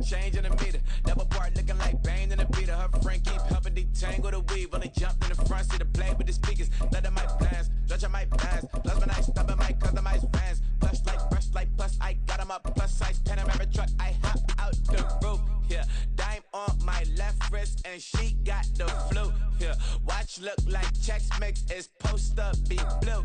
Change in the meter, double part looking like Bane in the beater. Her friend keep helping detangle the weave. Only jumped in the front seat to play with the speakers. Let them might blast, stretch my plans. Plus when I stop at my customized vans. Brush like plus I got them up. Plus size Panamera truck, I hop out the roof. Yeah, dime on my left wrist and she got the flu. Yeah, watch look like Chex Mix is supposed to be blue.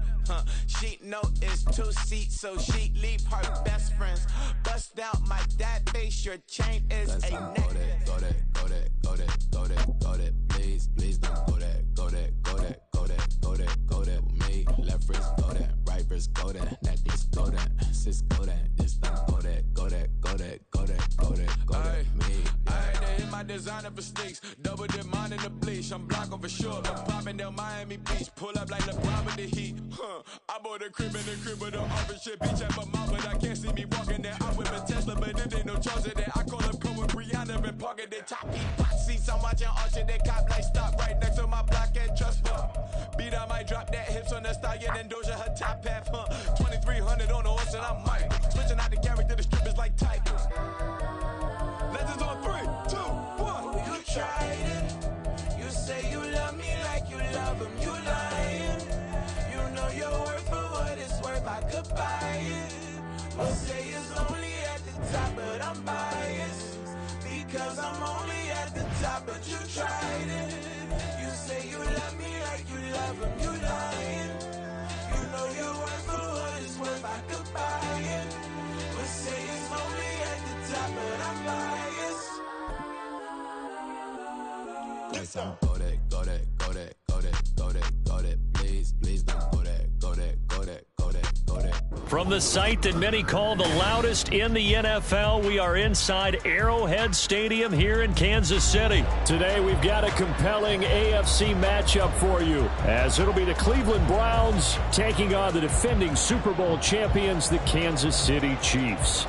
She know it's 2 seats, so she leave her best friends. Bust down my dad face, your chain is a necklace. Go that, please don't go that with me. Left wrist go that, right wrist go that, necklace go that, sis go that, this don't go that me. I had to hit my designer for sneaks, double dip mine in the bleach. I'm blocking for sure, I'm popping down Miami Beach, pull up like LeBron with the heat. I bought a crib in the crib with the office shit, bitch at my mouth, but I can't see me walking there. I'm with a Tesla, but it ain't no charge of that. I call up Cole and Brianna and parking their top heat pot seats. I'm watching Archer, they cop like stop right next to my block and trust fund. Beat I might drop that hips on the stallion and Doja her top half, 2300 on the horse and I'm Mike. Switching out the character, the strippers like Tigers. Legends on 3, 2, 1. You tried it. You say you love me like you love him. You lying. You know your worth for what it's worth. I could buy it. You say it's only at the top, but I'm biased because I'm only at the top. But you tried it. You say you love me like you love him. You lying. You know your worth for what it's worth. I could buy it. You say it's only at the top, but I'm biased. Please don't go that. From the site that many call the loudest in the NFL, we are inside Arrowhead Stadium here in Kansas City. Today we've got a compelling AFC matchup for you, as it'll be the Cleveland Browns taking on the defending Super Bowl champions, the Kansas City Chiefs.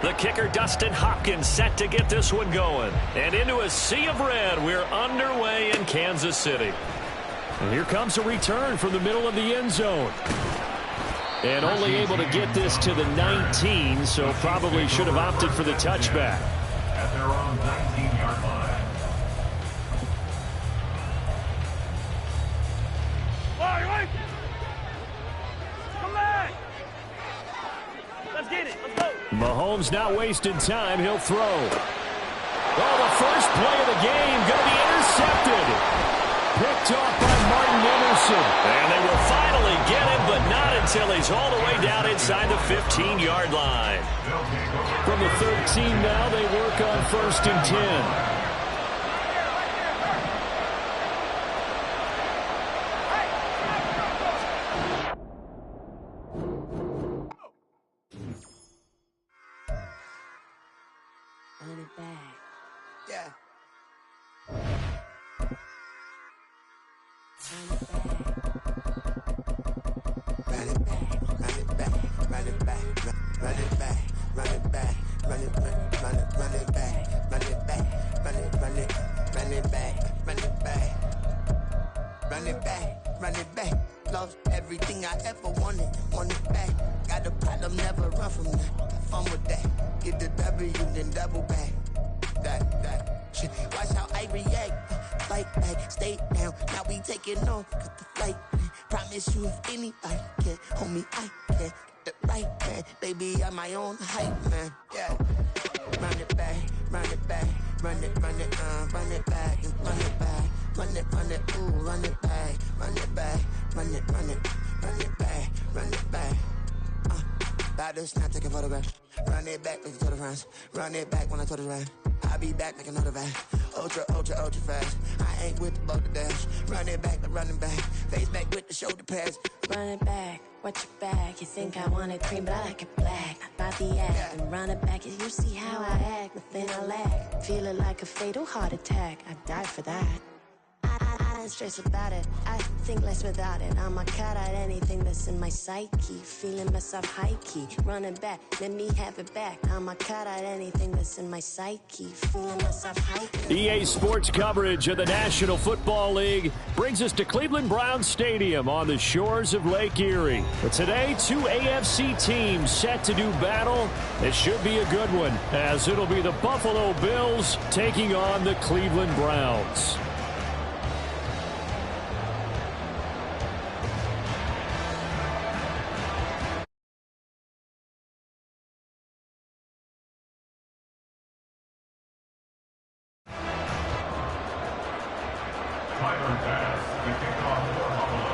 The kicker, Dustin Hopkins, set to get this one going. And into a sea of red, we're underway in Kansas City. And here comes a return from the middle of the end zone. And only able to get this to the 19, so probably should have opted for the touchback. At their own 19-yard line. Mahomes not wasting time. He'll throw. Oh, the first play of the game going to be intercepted. Picked off by Martin Emerson. And they will finally get him, but not until he's all the way down inside the 15-yard line. From the 13 now, they work on 1st and 10. Not take a photograph. Run it back like a total France. Run it back when I total ride. I'll be back like another van. Ultra fast. I ain't with the boat to dash. Run it back like running back. Face back with the shoulder pads. Run it back, watch your back. You think I want it cream, but I like it black. Body act and run it back. You see how I act, nothing I lack. Feeling like a fatal heart attack. I'd die for that. I don't stress about it. I think less without it. I'ma cut out anything that's in my psyche. Feeling myself high-key. Running back, let me have it back. I'ma cut out anything that's in my psyche. Feeling myself high-key. EA Sports coverage of the National Football League brings us to Cleveland Browns Stadium on the shores of Lake Erie. But today, two AFC teams set to do battle. It should be a good one, as it'll be the Buffalo Bills taking on the Cleveland Browns. Tyler Bass, the kickoff for Buffalo.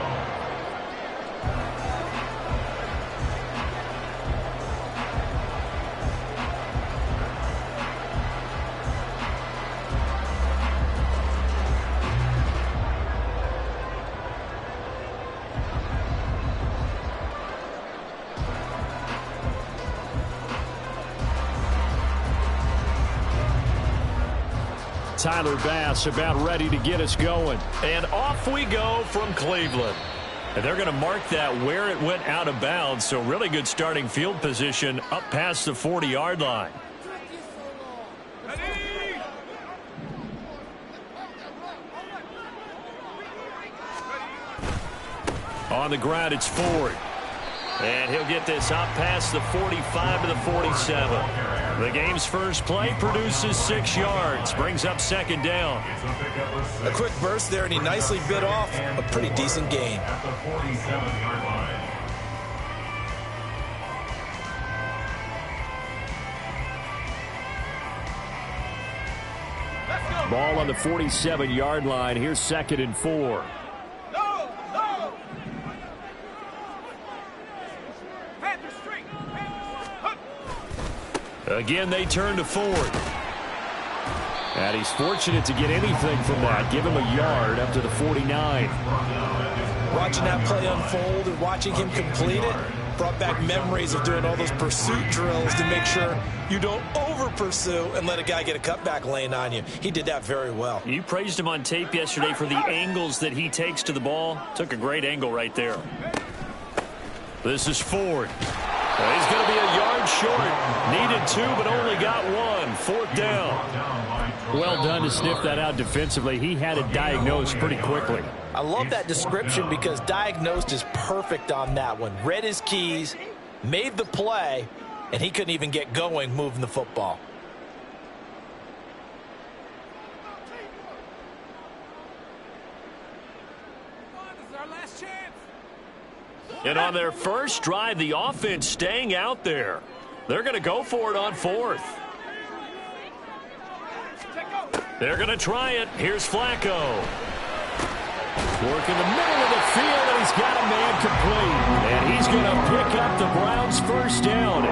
Tyler Bass about ready to get us going. And off we go from Cleveland. And they're going to mark that where it went out of bounds. So really good starting field position up past the 40-yard line. On the ground, it's Ford. And he'll get this up past the 45 to the 47. The game's first play produces 6 yards. Brings up second down. A quick burst there, and he nicely bit off a pretty decent gain. At the 47-yard line. Ball on the 47-yard line. Here's 2nd and 4. Again, they turn to Ford. And he's fortunate to get anything from that. Give him a yard up to the 49. Watching that play unfold and watching him complete it brought back memories of doing all those pursuit drills to make sure you don't over-pursue and let a guy get a cutback lane on you. He did that very well. You praised him on tape yesterday for the angles that he takes to the ball. Took a great angle right there. This is Ford. He's going to be a yard short. Needed 2, but only got 1. 4th down. Well done to sniff that out defensively. He had it diagnosed pretty quickly. I love that description because diagnosed is perfect on that one. Read his keys, made the play, and he couldn't even get going moving the football. And on their first drive, the offense staying out there. They're going to go for it on 4th. They're going to try it. Here's Flacco. Work in the middle of the field, and he's got a man complete. And he's going to pick up the Browns' first down.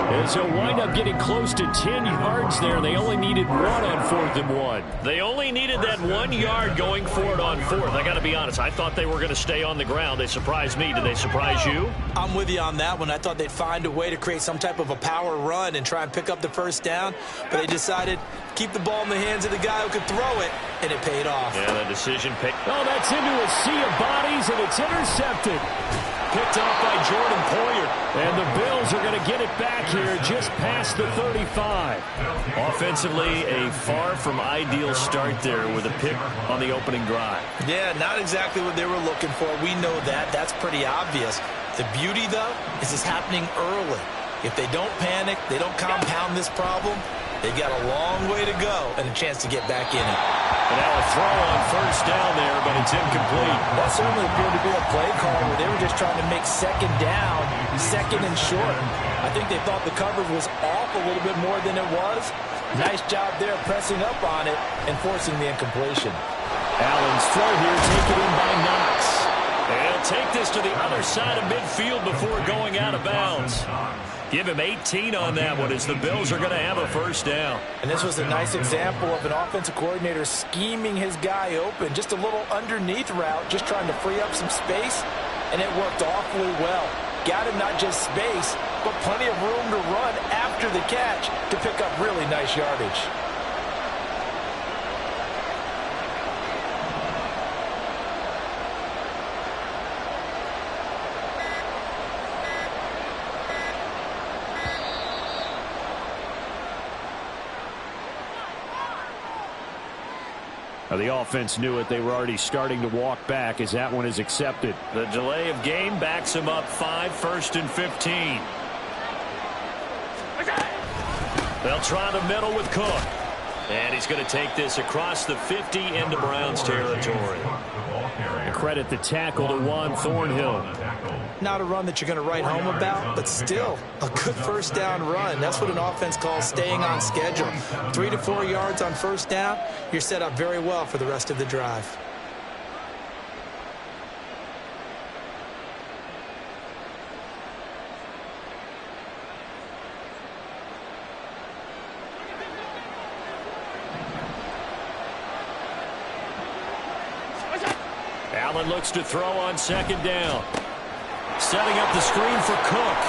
As he'll wind up getting close to 10 yards there. They only needed 1 on 4th and 1. They only needed that 1 yard going for it on 4th. I got to be honest, I thought they were going to stay on the ground. They surprised me. Did they surprise you? I'm with you on that one. I thought they'd find a way to create some type of a power run and try and pick up the first down, but they decided keep the ball in the hands of the guy who could throw it, and it paid off. Yeah, the decision pick. Oh, that's into a sea of bodies, and it's intercepted. Picked off by Jordan Poyer. And the Bills are going to get it back here just past the 35. Offensively, a far from ideal start there with a pick on the opening drive. Yeah, not exactly what they were looking for. We know that. That's pretty obvious. The beauty, though, is it's happening early. If they don't panic, they don't compound this problem, they've got a long way to go and a chance to get back in it. And now a throw on first down there, but it's incomplete. That certainly appeared to be a play call where they were just trying to make second down, second and short. I think they thought the coverage was off a little bit more than it was. Nice job there pressing up on it and forcing the incompletion. Allen's throw here taken in by Knox. And he'll take this to the other side of midfield before going out of bounds. Give him 18 on that one as the Bills are going to have a first down. And this was a nice example of an offensive coordinator scheming his guy open. Just a little underneath route, just trying to free up some space, and it worked awfully well. Got him not just space, but plenty of room to run after the catch to pick up really nice yardage. Now, the offense knew it. They were already starting to walk back as that one is accepted. The delay of game backs him up 5, 1st and 15. They'll try the middle with Cook. And he's going to take this across the 50 into Browns territory. Credit the tackle to Juan Thornhill. Not a run that you're going to write home about, but still a good first down run. That's what an offense calls staying on schedule. 3 to 4 yards on first down, you're set up very well for the rest of the drive. Allen looks to throw on 2nd down. Setting up the screen for Cook.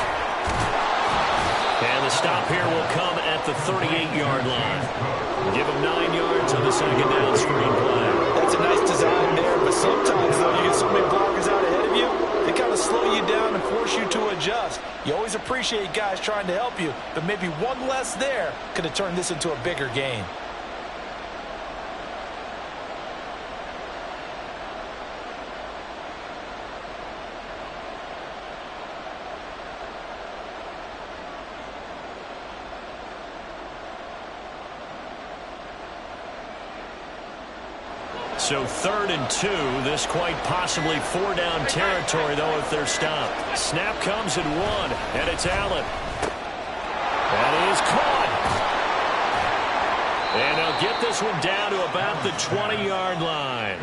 And the stop here will come at the 38-yard line. Give him 9 yards on the 2nd down screen play. That's a nice design there, but sometimes, though, you get so many blockers out ahead of you, they kind of slow you down and force you to adjust. You always appreciate guys trying to help you, but maybe one less there could have turned this into a bigger game. So 3rd and 2. This quite possibly 4-down territory, though, if they're stopped. Snap comes at 1, and it's Allen. That is caught. And they'll get this one down to about the 20-yard line.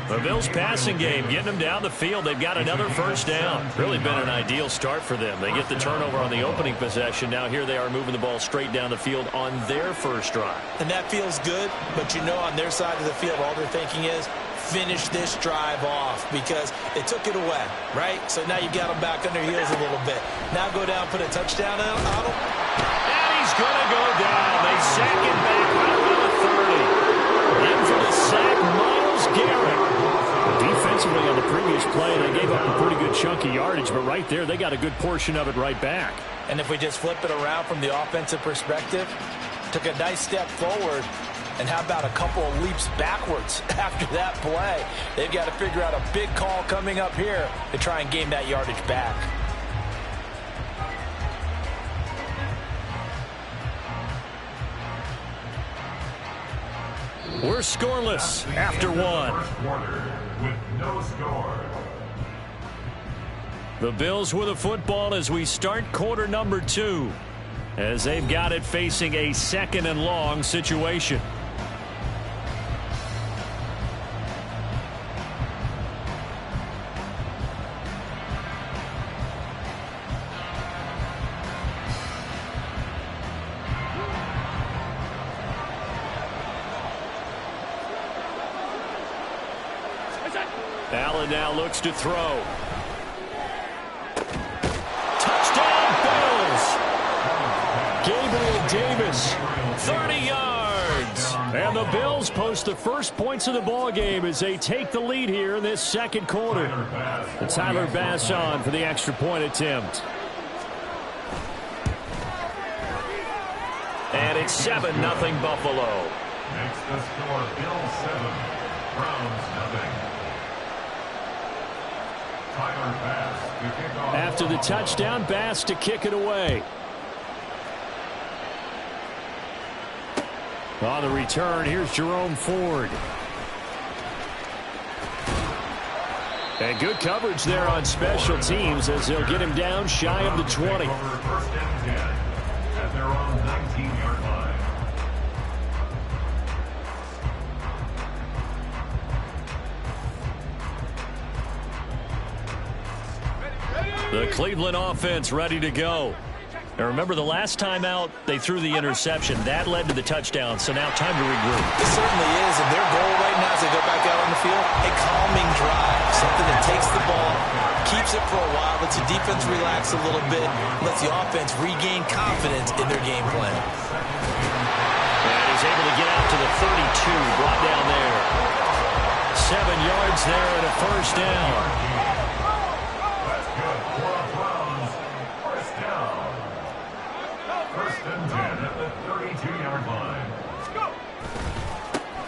The Bills' passing game getting them down the field. They've got another first down. Really been an ideal start for them. They get the turnover on the opening possession. Now here they are moving the ball straight down the field on their first drive. And that feels good, but you know on their side of the field, all they're thinking is finish this drive off because they took it away, right? So now you got them back on their heels a little bit. Now go down, put a touchdown on them. And he's going to go down. They sack him back right around the 30. In for the sack, Myles Garrett. Defensively on the previous play, they gave up a pretty good chunk of yardage, but right there, they got a good portion of it right back. And if we just flip it around from the offensive perspective, took a nice step forward, and how about a couple of leaps backwards after that play? They've got to figure out a big call coming up here to try and gain that yardage back. We're scoreless after 1. With no score. The Bills with the football as we start quarter number 2. As they've got it facing a 2nd and long situation. Allen now looks to throw. Touchdown Bills! Gabriel Davis, 30 yards. And the Bills post the first points of the ball game as they take the lead here in this 2nd quarter. And Tyler Bass on for the extra point attempt. And it's 7-0 Buffalo. Makes the score Bills 7, Browns 0. Tyler Bass to kick off. After the touchdown, Bass to kick it away. On the return, here's Jerome Ford. And good coverage there on special teams as they'll get him down shy of the 20. First and 10 at their own 19-yard line. The Cleveland offense ready to go. And remember, the last time out, they threw the interception. That led to the touchdown, so now time to regroup. It certainly is, and their goal right now as they go back out on the field, a calming drive, something that takes the ball, keeps it for a while, lets the defense relax a little bit, lets the offense regain confidence in their game plan. And he's able to get out to the 32, brought down there. 7 yards there and a first down.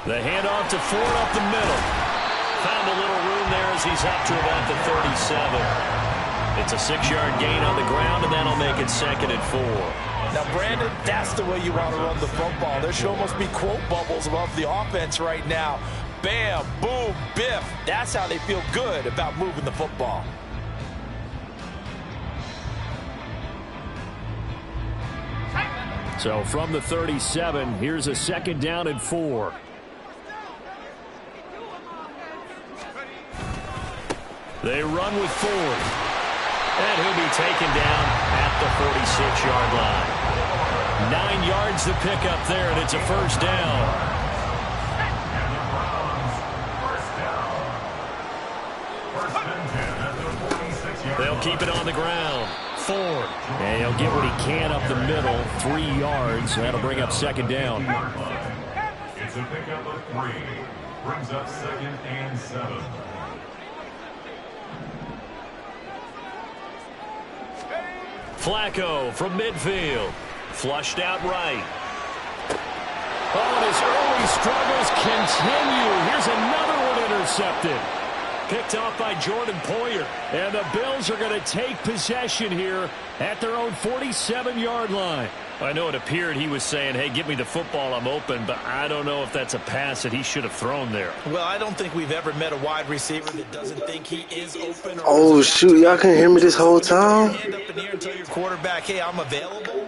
The handoff to Ford up the middle. Found a little room there as he's up to about the 37. It's a 6-yard gain on the ground, and that'll make it 2nd and 4. Now, Brandon, that's the way you want to run the football. There should almost be quote bubbles above the offense right now. Bam, boom, biff. That's how they feel good about moving the football. So from the 37, here's a 2nd down and 4. They run with Ford. And he'll be taken down at the 46-yard line. 9 yards to pick up there, and it's a 1st down. They'll keep it on the ground. Ford. And he'll get what he can up the middle. 3 yards. That'll bring up 2nd down. It's a pickup of 3. Brings up 2nd and 7. Flacco from midfield. Flushed out right. Oh, and his early struggles continue. Here's another one intercepted. Picked off by Jordan Poyer. And the Bills are going to take possession here at their own 47-yard line. I know it appeared he was saying, hey, give me the football, I'm open, but I don't know if that's a pass that he should have thrown there. Well, I don't think we've ever met a wide receiver that doesn't think he is open. Or oh, shoot. Y'all couldn't hear me this whole time? Hand up in the air and tell your quarterback, hey, I'm available.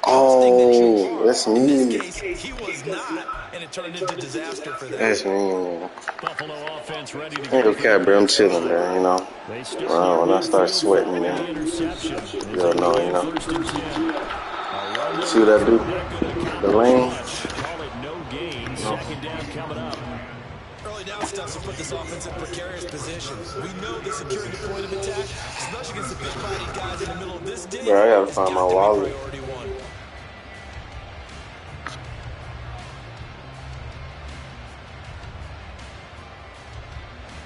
Oh, that's me. In this case, he was not, and it turned into disaster for them. That's me. Buffalo offense ready to Ain't okay, bro. I'm chilling, man, you know. When I start sweating, man, you'll know, you know. See what I do? The lane. Early down stuff to put this offense in precarious position. We know the securing the point of attack, especially against the big-bodied guys in the middle of this day. Bro, I gotta find my wallet.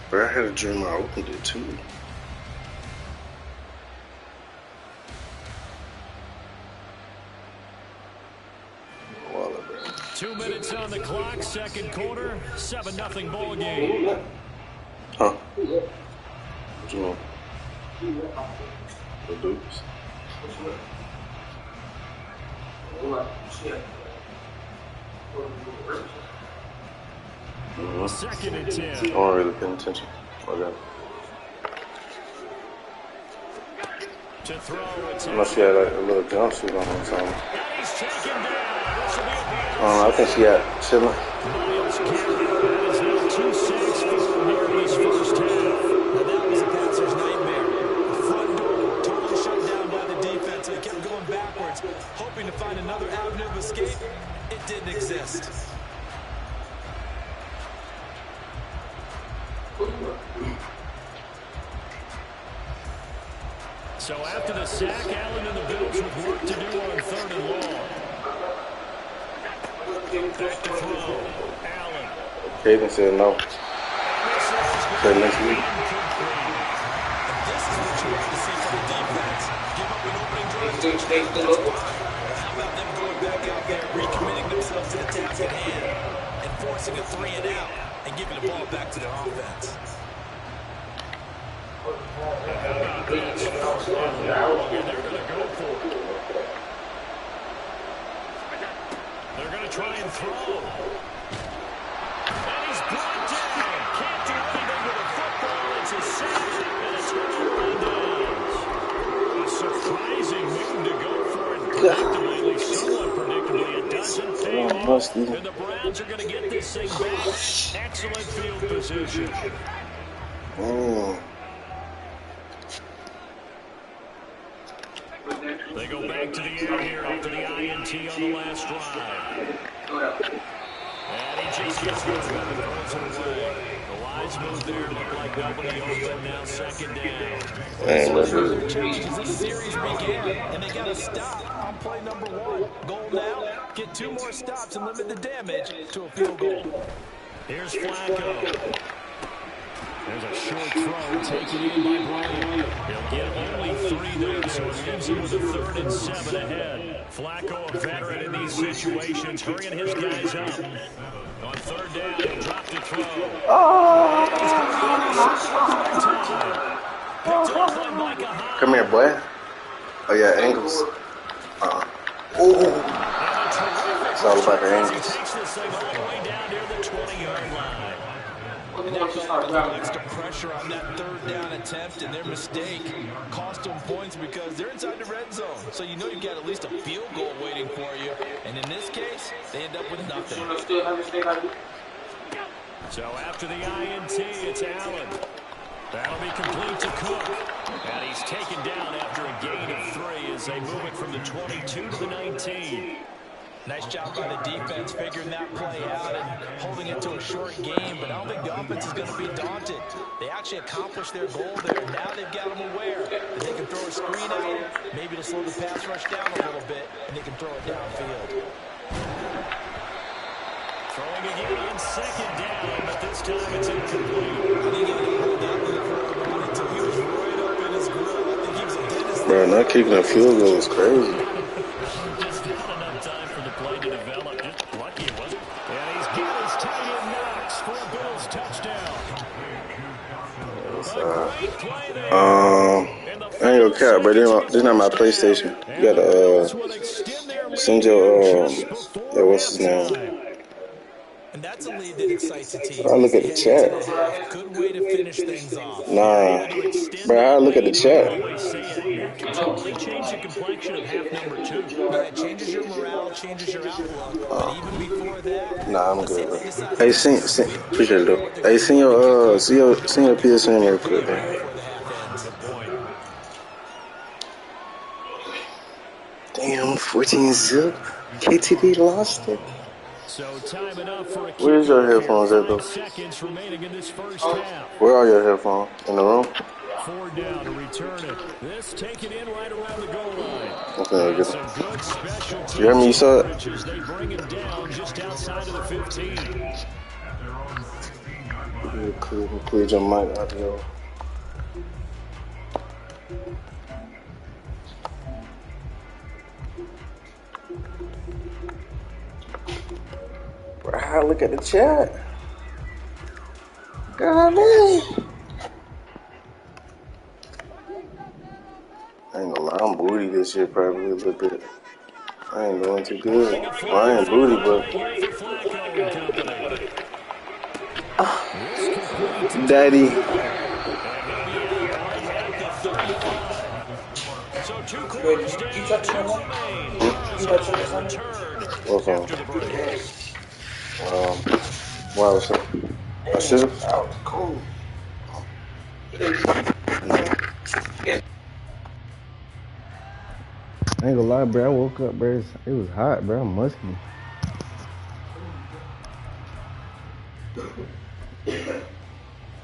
Bro, I had a dream I opened it too. Wallet, bro. 2 minutes on the clock, 2nd quarter, 7-0 ball game. Huh? What you mean? The dupes? Mm-hmm. 2nd and 10. I don't really pay attention. Okay. To throw, Unless she had like a little jumpsuit on or something. and he's taken down. This will be at I don't know, I think she got chilling. Miles Garrett has now 2 sacks for him here in this first half. And that was a passer's nightmare. The front door totally shut down by the defense. They kept going backwards, hoping to find another avenue of escape. It didn't exist. So after the sack, Allen and the Bills with work to do on 3rd and long. Back to throw. Allen. Caden said no. Said next week. This is what you want to see from the defense. Give up an opening drive. How about them going back out there, recommitting themselves to the task at hand, and forcing a 3 and out, and giving the ball back to their offense. They're going to go for it. They're going to try and throw. And he's brought down. Can't do anything with the football. It's a sack and a turnover on downs. A surprising move to go for it. Predictably, at least somewhat predictably, it doesn't pay off. And the Browns are going to get this thing back. Excellent field position. They go back to the air here after the INT on the last drive. And he just gets rid of it and throws it away. The lines move there, look like nobody open, now 2nd down. Their challenges this series began, and they got to stop on play number 1. Goal now, get 2 more stops and limit the damage to a field goal. Here's Flacco. There's a short throw taken in by Bryant. He'll get only 3 there, so it leaves him with a 3rd and 7 ahead. Flacco, a veteran in these situations, hurrying his guys up. On third down, he'll drop to throw. Come here, boy. Oh, yeah, angles. Ooh. It's all about the angles. Takes this thing all the way down near the 20-yard line. And they put a little extra pressure on that third down attempt, and their mistake cost them points because they're inside the red zone. So you know you've got at least a field goal waiting for you. And in this case, they end up with nothing. So after the INT, it's Allen. That'll be complete to Cook. And he's taken down after a gain of 3 as they move it from the 22 to the 19. Nice job by the defense figuring that play out and holding it to a short game, but I don't think the offense is going to be daunted. They actually accomplished their goal there. Now they've got them aware that they can throw a screen out, maybe to slow the pass rush down a little bit, and they can throw it downfield. Throwing again on second down, but this time it's incomplete. I think he held that one for a moment until he was right up in his grill. I think he was a dentist. Bro, not kicking a field goal is crazy. Just not enough time for the play to develop. Just lucky it wasn't. And he's got his tight end Knox for a Bills touchdown. I ain't gonna cap, bro. This not my PlayStation. You gotta send your what's his name? And that's a lead that excites the team. I look at the chat. Good way to finish things off. Nah, bro. I look at the chat. Totally change the complexion of half number 2. Yeah, it changes your morale, changes your outlook. But even before that, nah, I'm good, bro. Hey, appreciate it though. Hey, send your PSN real quick, bro. Damn, 14 zip. KTD lost it. So time enough for a Where's your headphones at though? Seconds remaining in this first half. Where are your headphones? In the room? 4 down to return it. This taken in right around the goal line. Okay, That's a good special team. You hear me? You saw it? They bring him down just outside of the 15. Clear your mic out there. Bro, look at the chat. Golly. I ain't gonna lie, I'm booty this year probably a little bit. I ain't doing too good. Well, I ain't booty, but Daddy. Good. You touch him? What's on? Why was it? I should have. Oh, cool. I ain't gonna lie, bro. I woke up, bro. It was hot, bro. I'm musky.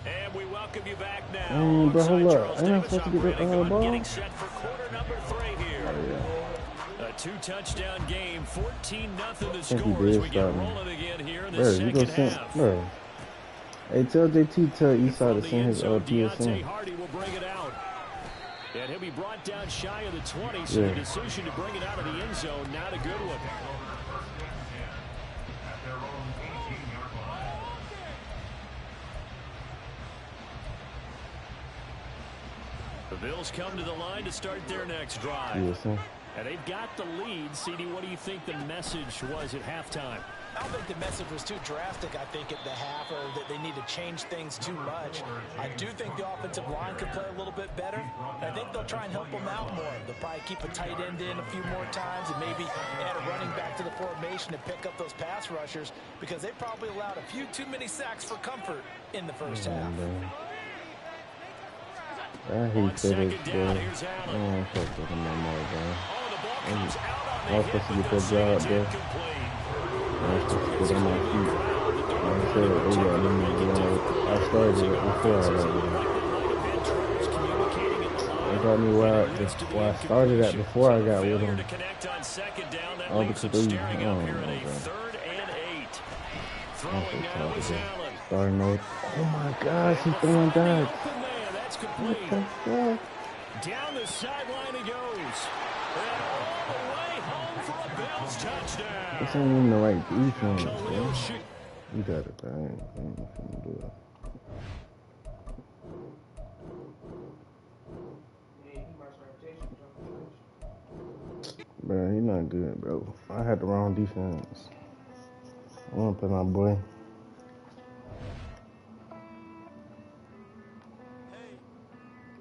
And we welcome you back now. Bro, hold up. I ain't supposed to get that ball. Getting set for quarter number 3 here. A 2-touchdown game, 14-0 the score as we get rolling again here in the second half. Bro. Hey, tell JT to Eastside to send his PSN. Hardy will bring it out. And he'll be brought down shy of the 20, so the decision to bring it out of the end zone, not a good one. The Bills come to the line to start their next drive. And they've got the lead. CD, what do you think the message was at halftime? I don't think the message was too drastic, I think, at the half, or that they need to change things too much. I do think the offensive line could play a little bit better. I think they'll try and help them out more. They'll probably keep a tight end in a few more times and maybe add a running back to the formation and pick up those pass rushers because they probably allowed a few too many sacks for comfort in the first half. I hate FedEx, bro. I don't fuck with him no more, bro. I'm supposed to get that job, bro. I'm supposed to get on my feet. Like I said, I started it before I got with him. They got me where I started at before I got with him. All because they, I don't know, bro. I'm so tired of that. Starting over. Oh my gosh, he's throwing back. What the fuck? Down the sideline he goes. And all the way home for a Bills touchdown. This ain't even the right defense, bro. You got it, man. I ain't finna do it. Bro, he not good, bro. I had the wrong defense. I want to play my boy.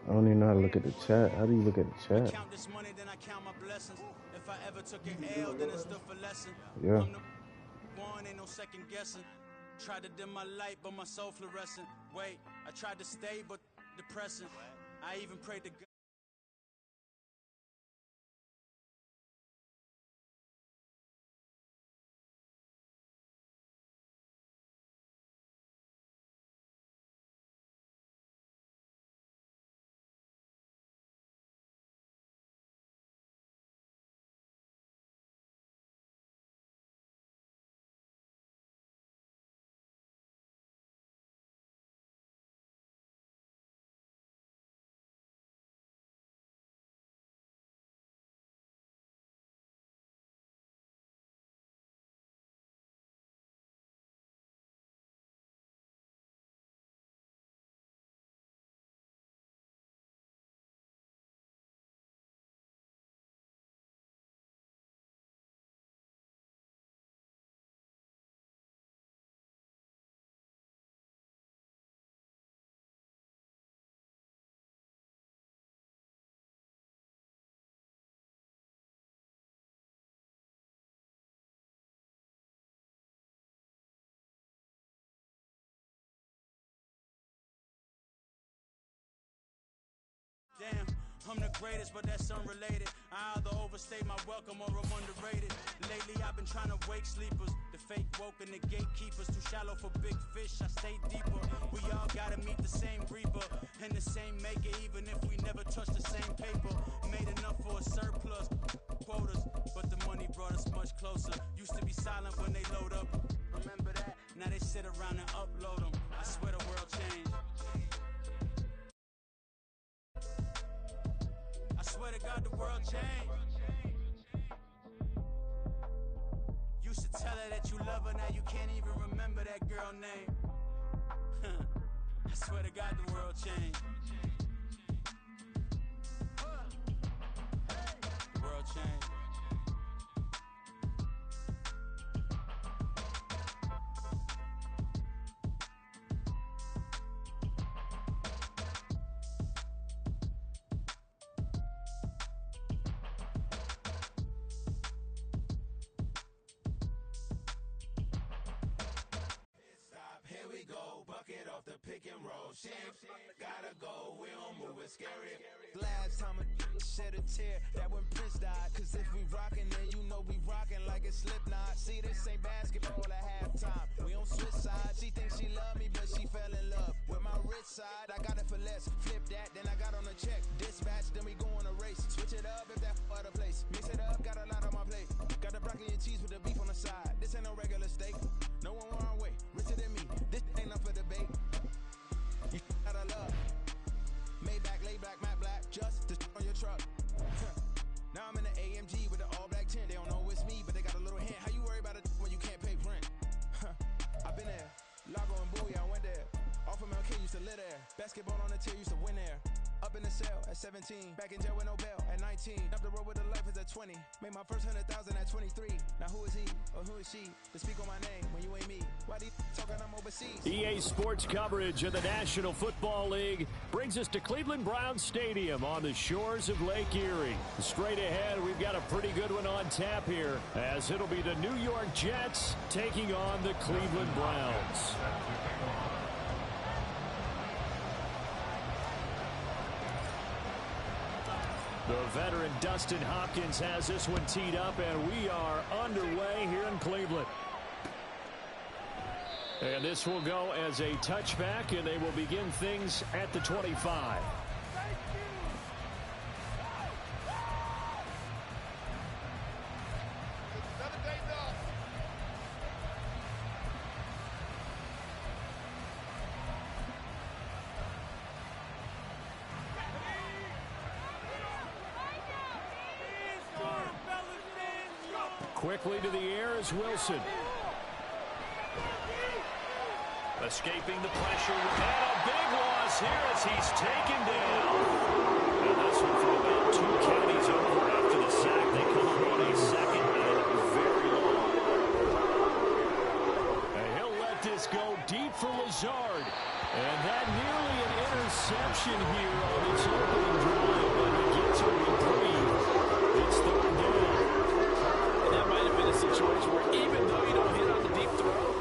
I don't even know how to look at the chat. How do you look at the chat? Count this money, then I count my blessings. If I ever took an L, then it's still for lesson. Yeah. I'm the one, ain't no second guessing. Tried to dim my light, but my soul fluorescent. Wait, I tried to stay, but depressing. I even prayed to God. Damn, I'm the greatest, but that's unrelated. I either overstay my welcome or I'm underrated. Lately, I've been trying to wake sleepers. The fake woke and the gatekeepers. Too shallow for big fish, I stay deeper. We all gotta meet the same reaper and the same maker, even if we never touch the same paper. Made enough for a surplus, quotas, but the money brought us much closer. Used to be silent when they load up. Remember that? Now they sit around and upload them. I swear the world changed. I swear to God, the world changed. Used to tell her that you love her, now you can't even remember that girl name. I swear to God, the world changed. The world changed. Here we go, bucket off the pick and roll. Shift, gotta go, we don't move, it's scary. Last time a shed a tear, that when Prince died. Cause if we rockin', then you know we rockin' like a Slipknot. See, this ain't basketball at halftime. We on switch sides. She thinks she love me, but she fell in love with my rich side. I got it for less. Flip that, then I got on a check. Dispatch, then we go on a race. Switch it up if that other place. Mix it up, got a lot on my plate. Got the broccoli and cheese with the beef on the side. This ain't no regular steak. No one wrong way, richer than me. This ain't up for debate. You out of love. Maybach, lay back, matte black, just to on your truck. Now I'm in the AMG with the all black tint. They don't know it's me, but they got a little hint. How you worry about it when you can't pay rent? I've been there. Lago and Bowie, I went there. Off of MLK, used to live there. Basketball on the tier, used to win there. Up in the cell at 17. Back in jail with no bail at 19. Up the road with the life is at 20. Made my first 100,000 at 23. Now who is he or who is she to speak on my name when you ain't me? Why do you talking I'm overseas? EA Sports coverage of the National Football League brings us to Cleveland Browns Stadium on the shores of Lake Erie. Straight ahead, we've got a pretty good one on tap here, as it'll be the New York Jets taking on the Cleveland Browns. The veteran Dustin Hopkins has this one teed up, and we are underway here in Cleveland. And this will go as a touchback, and they will begin things at the 25. Quickly to the air is Wilson. Escaping the pressure. And a big loss here as he's taken down. And this one from about 2 counties over after the sack. They come up on a second and very long. And he'll let this go deep for Lazard. And that nearly an interception here on its opening drive, but he gets a reprieve. It's 3rd down. And that might have been a situation where even though you don't hit on the deep throw,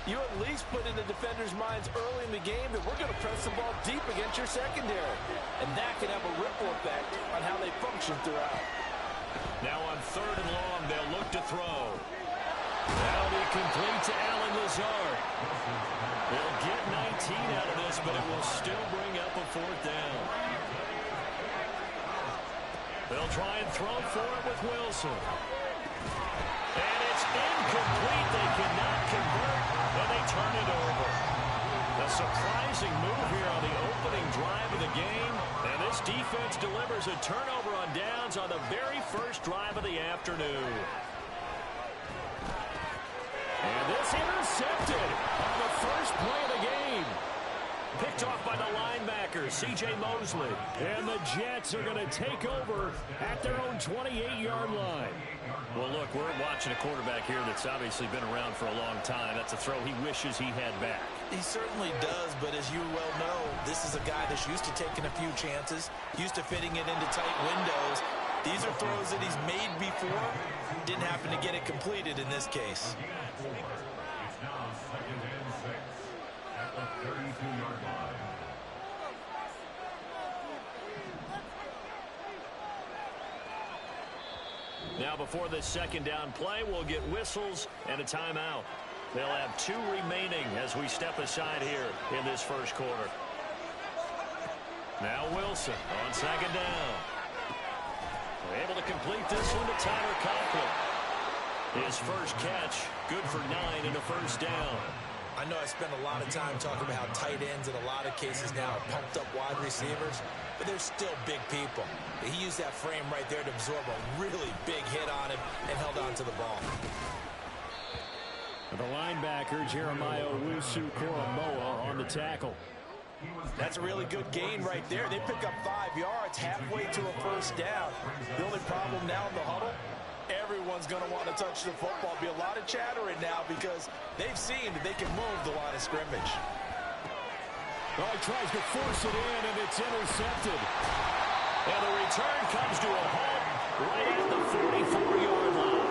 you at least put in the defenders' minds early in the game that we're going to press the ball deep against your secondary. And that can have a ripple effect on how they function throughout. Now on 3rd and long, they'll look to throw. That'll be complete to Alan Lazard. They'll get 19 out of this, but it will still bring up a 4th down. They'll try and throw for it with Wilson. And it's incomplete. They cannot convert, and they turn it over. A surprising move here on the opening drive of the game, and this defense delivers a turnover on downs on the very first drive of the afternoon. And this intercepted on the first play of the game. Picked off by the linebacker, C.J. Mosley. And the Jets are going to take over at their own 28-yard line. Well, look, we're watching a quarterback here that's obviously been around for a long time. That's a throw he wishes he had back. He certainly does, but as you well know, this is a guy that's used to taking a few chances, used to fitting it into tight windows. These are throws that he's made before. Didn't happen to get it completed in this case. It's now 2nd and 6 at the 32-yard line. Now before this 2nd down play, we'll get whistles and a timeout. They'll have 2 remaining as we step aside here in this first quarter. Now Wilson on 2nd down. We're able to complete this one to Tyler Conklin. His first catch, good for 9 and a 1st down. I know I spent a lot of time talking about how tight ends in a lot of cases now are pumped up wide receivers, but they're still big people. He used that frame right there to absorb a really big hit on him and held on to the ball. The linebacker, Jeremiah Owusu-Koramoah, on the tackle. That's a really good gain right there. They pick up 5 yards halfway to a 1st down. The only problem now in the huddle, everyone's going to want to touch the football. Be a lot of chattering now because they've seen that they can move the line of scrimmage. Oh, he tries to force it in, and it's intercepted. And the return comes to a halt right at the 44-yard line.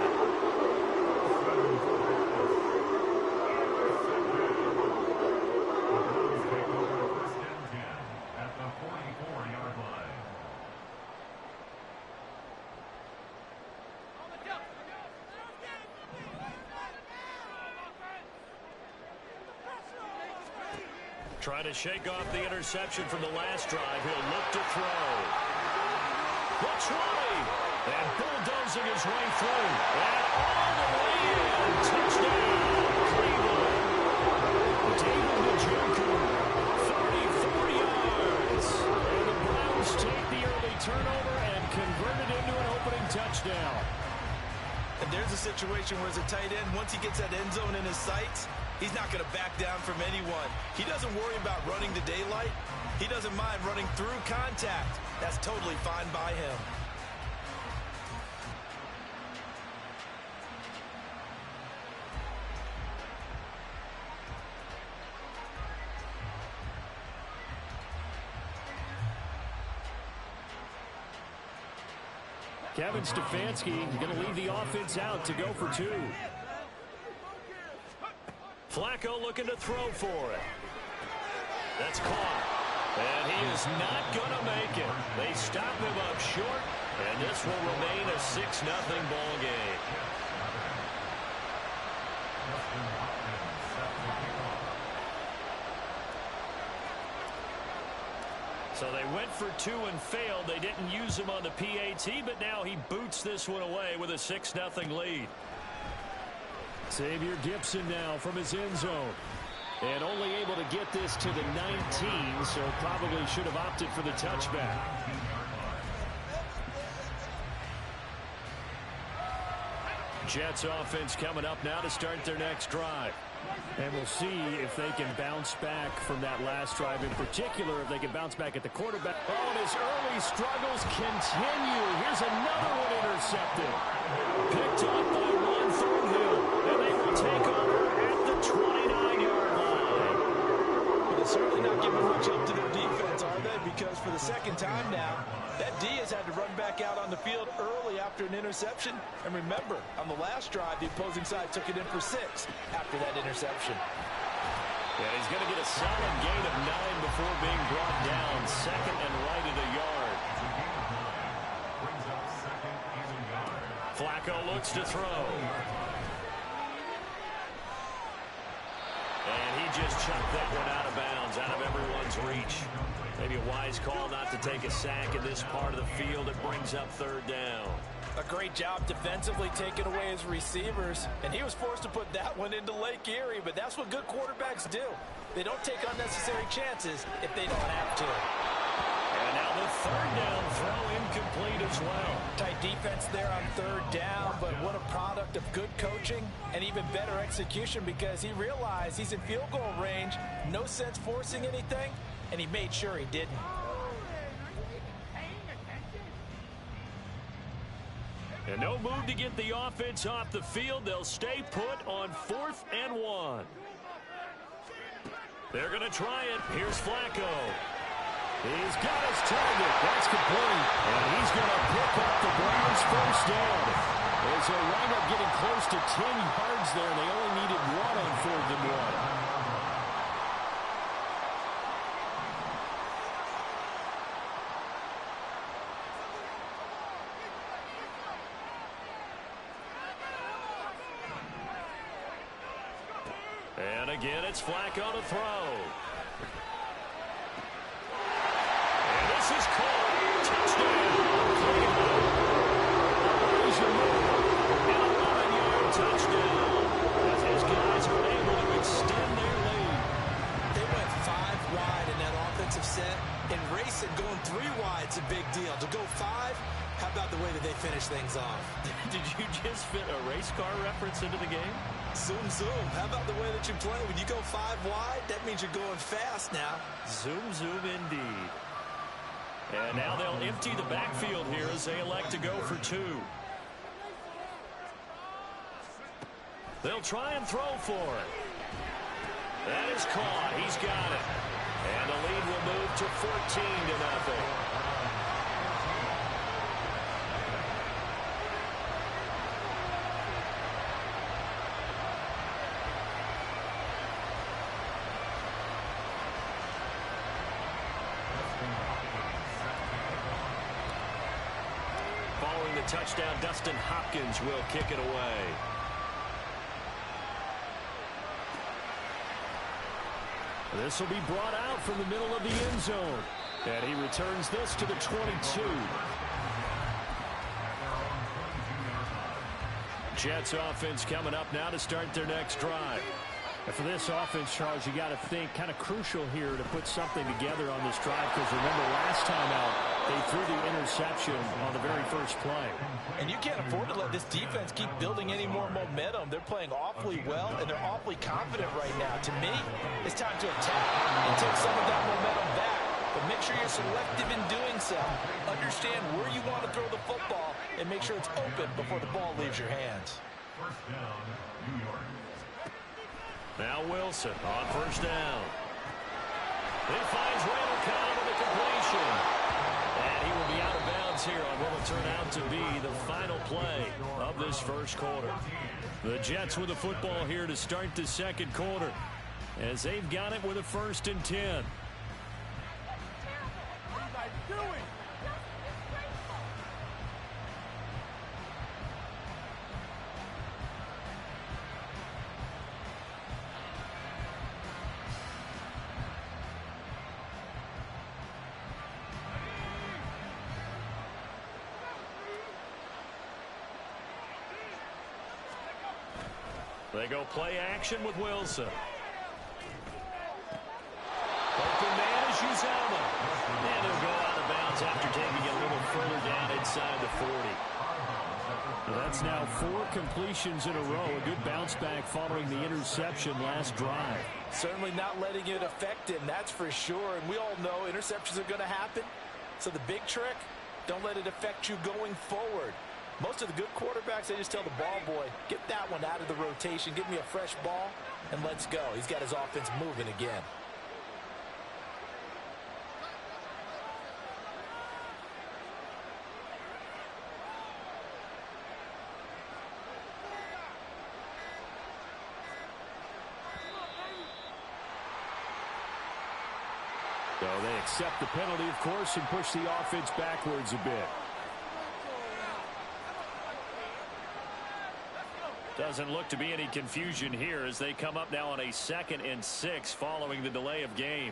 Trying to shake off the interception from the last drive. He'll look to throw. The 20. And bulldozing his way through. And all the way in. Touchdown, Cleveland. David Njoku, 34 yards. And the Browns take the early turnover and convert it into an opening touchdown. And there's a situation where as a tight end, once he gets that end zone in his sights, he's not going to back down from anyone. He doesn't worry about running the daylight. He doesn't mind running through contact. That's totally fine by him. Kevin Stefanski going to leave the offense out to go for 2. Flacco looking to throw for it. That's caught. And he is not going to make it. They stop him up short, and this will remain a 6-0 ball game. So they went for 2 and failed. They didn't use him on the PAT, but now he boots this one away with a 6-0 lead. Xavier Gipson now from his end zone. And only able to get this to the 19, so probably should have opted for the touchback. Jets offense coming up now to start their next drive. And we'll see if they can bounce back from that last drive in particular, if they can bounce back at the quarterback. Oh, and his early struggles continue. Here's another one intercepted. Picked up by Ron Thornhill, and they will take over at the 29-yard line. But they're certainly not giving much up to their defense, are they? Because for the second time now, that D has had to run back out on the field early after an interception. And remember, on the last drive, the opposing side took it in for 6 after that interception. Yeah, he's going to get a solid gain of 9 before being brought down. Second and right at a yard. Flacco looks to throw. And he just chucked that one out of bounds, out of everyone's reach. Maybe a wise call not to take a sack in this part of the field. It brings up third down. A great job defensively taking away his receivers, and he was forced to put that one into Lake Erie, but that's what good quarterbacks do. They don't take unnecessary chances if they don't have to. And now the third down throw incomplete as well. Tight defense there on third down, but what a product of good coaching and even better execution because he realized he's in field goal range, no sense forcing anything, and he made sure he didn't. And no move to get the offense off the field. They'll stay put on 4th and 1. They're going to try it. Here's Flacco. He's got his target. That's complete. And he's going to pick up the Browns' first down. As they wind up getting close to 10 yards there, and they only needed 1 on 4th and 1. And again, it's Flacco to throw. And this is caught. Touchdown. And a 11-yard touchdown. As his guys are able to extend their lead. They went 5 wide in that offensive set. And racing, going 3 wide is a big deal. To go 5, how about the way that they finish things off? Did you just fit a race car reference into the game? Zoom, zoom. How about the way that you play? When you go 5 wide, that means you're going fast now. Zoom, zoom indeed. And now they'll empty the backfield here as they elect to go for 2. They'll try and throw for it. That is caught. He's got it. And the lead will move to 14-0. Following the touchdown, Dustin Hopkins will kick it away. This will be brought out from the middle of the end zone. And he returns this to the 22. Jets offense coming up now to start their next drive. And for this offense, Charles, you got to think kind of crucial here to put something together on this drive because remember last time out, they threw the interception on the very first play. And you can't afford to let this defense keep building any more momentum. They're playing awfully well, and they're awfully confident right now. To me, it's time to attack and take some of that momentum back. But make sure you're selective in doing so. Understand where you want to throw the football and make sure it's open before the ball leaves your hands. First down, New York. Now Wilson on first down. He finds Randall Cobb with a completion. And he will be out of bounds here on what will turn out to be the final play of this first quarter. The Jets with the football here to start the second quarter as they've got it with a 1st and 10. What are you guys doing? They go play action with Wilson. Open man is Uzama. And he'll go out of bounds after taking it a little further down inside the 40. That's now 4 completions in a row. A good bounce back following the interception last drive. Certainly not letting it affect him, that's for sure. And we all know interceptions are going to happen. So the big trick, don't let it affect you going forward. Most of the good quarterbacks, they just tell the ball boy, get that one out of the rotation, give me a fresh ball, and let's go. He's got his offense moving again. So they accept the penalty, of course, and push the offense backwards a bit. Doesn't look to be any confusion here as they come up now on a 2nd and 6 following the delay of game.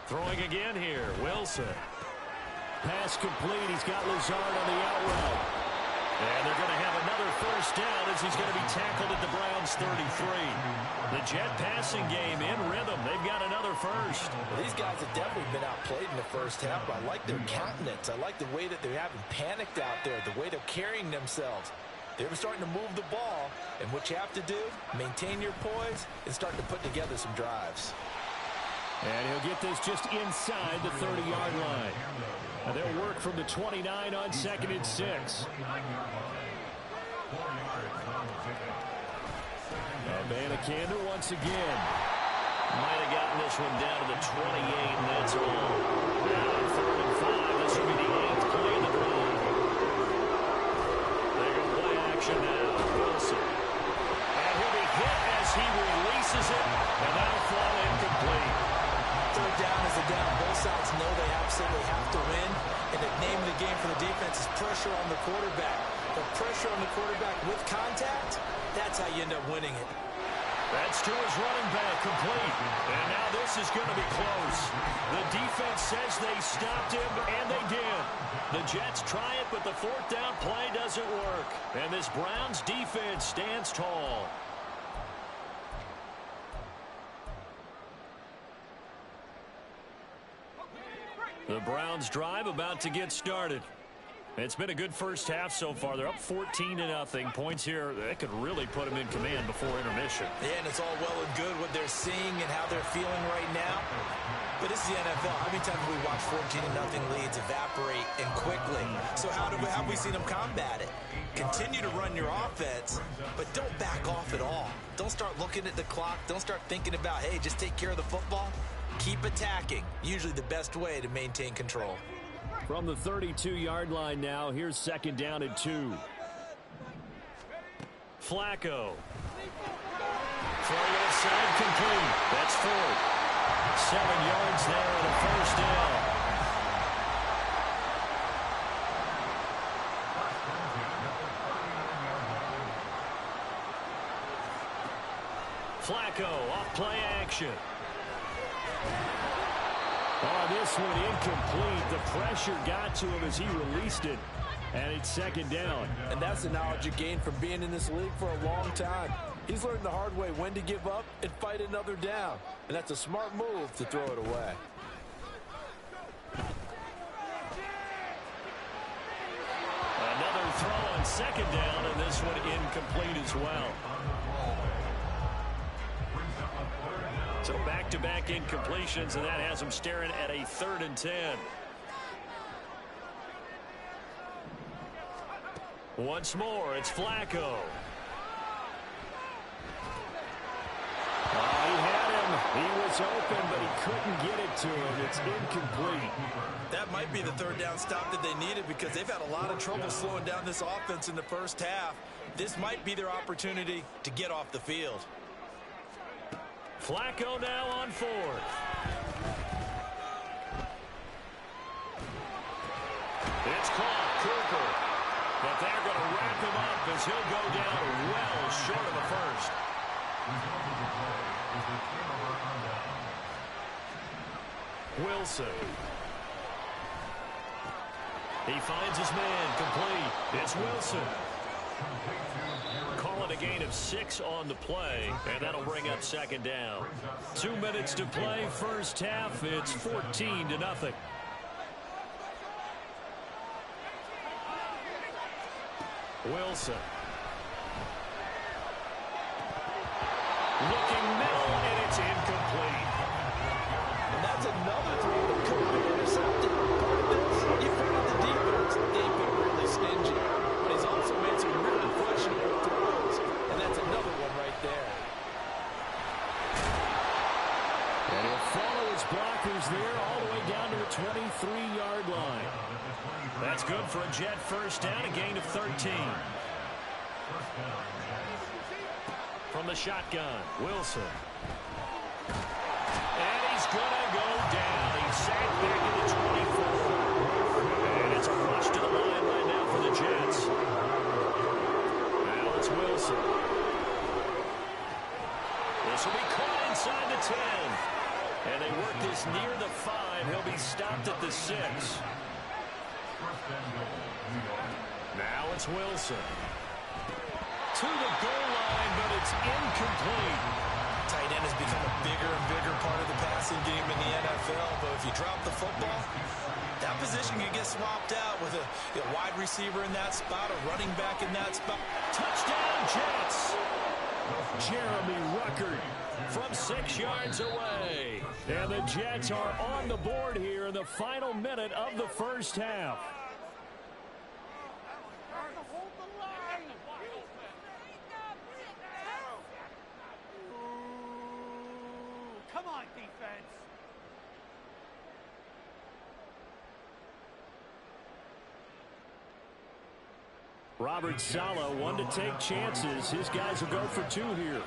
Throwing again here, Wilson. Pass complete. He's got Lazard on the out route. And they're going to have another first down as he's going to be tackled at the Browns 33. The Jet passing game in rhythm. They've got another first. Well, these guys have definitely been outplayed in the first half, but I like their countenance. I like the way that they're having panicked out there, the way they're carrying themselves. They're starting to move the ball, and what you have to do, maintain your poise and start to put together some drives. And he'll get this just inside the 30-yard line. And they'll work from the 29 on 2nd and 6. Abanikanda once again. Might have gotten this one down to the 28, and that's all. Now on 3rd and 5, this will be the 8th play of the drive. They're going to play action now. Wilson. And he'll be hit as he releases it, and that'll fall incomplete. 3rd down is a down. Both sides know they absolutely have to win, and the name of the game for the defense is pressure on the quarterback. But pressure on the quarterback with contact, that's how you end up winning it. That's to his running back, complete. And now this is going to be close. The defense says they stopped him, and they did. The Jets try it, but the 4th down play doesn't work. And this Browns defense stands tall. The Browns drive about to get started. It's been a good first half so far. They're up 14-0. Points here that could really put them in command before intermission. Yeah, and it's all well and good what they're seeing and how they're feeling right now. But this is the NFL. How many times have we watched 14-0 leads evaporate and quickly? So how have we seen them combat it? Continue to run your offense, but don't back off at all. Don't start looking at the clock. Don't start thinking about, hey, just take care of the football. Keep attacking. Usually the best way to maintain control. From the 32-yard line now, here's 2nd down and 2. Flacco. Throwing it aside, complete. That's 4th. 7 yards there and a first down. Flacco off play action. Oh, this one incomplete. The pressure got to him as he released it. And it's 2nd down. And that's the knowledge you gain from being in this league for a long time. He's learned the hard way when to give up and fight another down. And that's a smart move to throw it away. Another throw on 2nd down, and this one incomplete as well. So back-to-back incompletions, and that has them staring at a 3rd and 10. Once more, it's Flacco. He had him. He was open, but he couldn't get it to him. It's incomplete. That might be the 3rd down stop that they needed because they've had a lot of trouble slowing down this offense in the first half. This might be their opportunity to get off the field. Flacco now on 4th. It's caught, Cooper. But they're going to wrap him up as he'll go down well short of a first. Wilson. He finds his man, complete. It's Wilson. Call it gain of 6 on the play, and that'll bring up second down. 2 minutes to play, first half. It's 14-0. Wilson. Looking middle, and it's incomplete. And that's another throw that could have been intercepted. Part of this, you figured the defense, they've been really stingy. But he's also made some really questionable throws. And that's another one right there. And he'll follow his blockers there all the way down to the 23-yard line. That's good for a Jet first down, a gain of 13. From the shotgun, Wilson. And he's going to go down. He's sacked back to the 24. And it's a rush to the line right now for the Jets. Now it's Wilson. This will be caught inside the 10. And they work this near the 5. He'll be stopped at the 6. Now it's Wilson. To the goal line, but it's incomplete. Tight end has become a bigger and bigger part of the passing game in the NFL, but if you drop the football, that position can get swapped out with a wide receiver in that spot, a running back in that spot. Touchdown, Jets! Jeremy Ruckert from 6 yards away. And the Jets are on the board here in the final minute of the first half. Come on, defense. Robert Saleh, one to take chances. His guys will go for 2 here.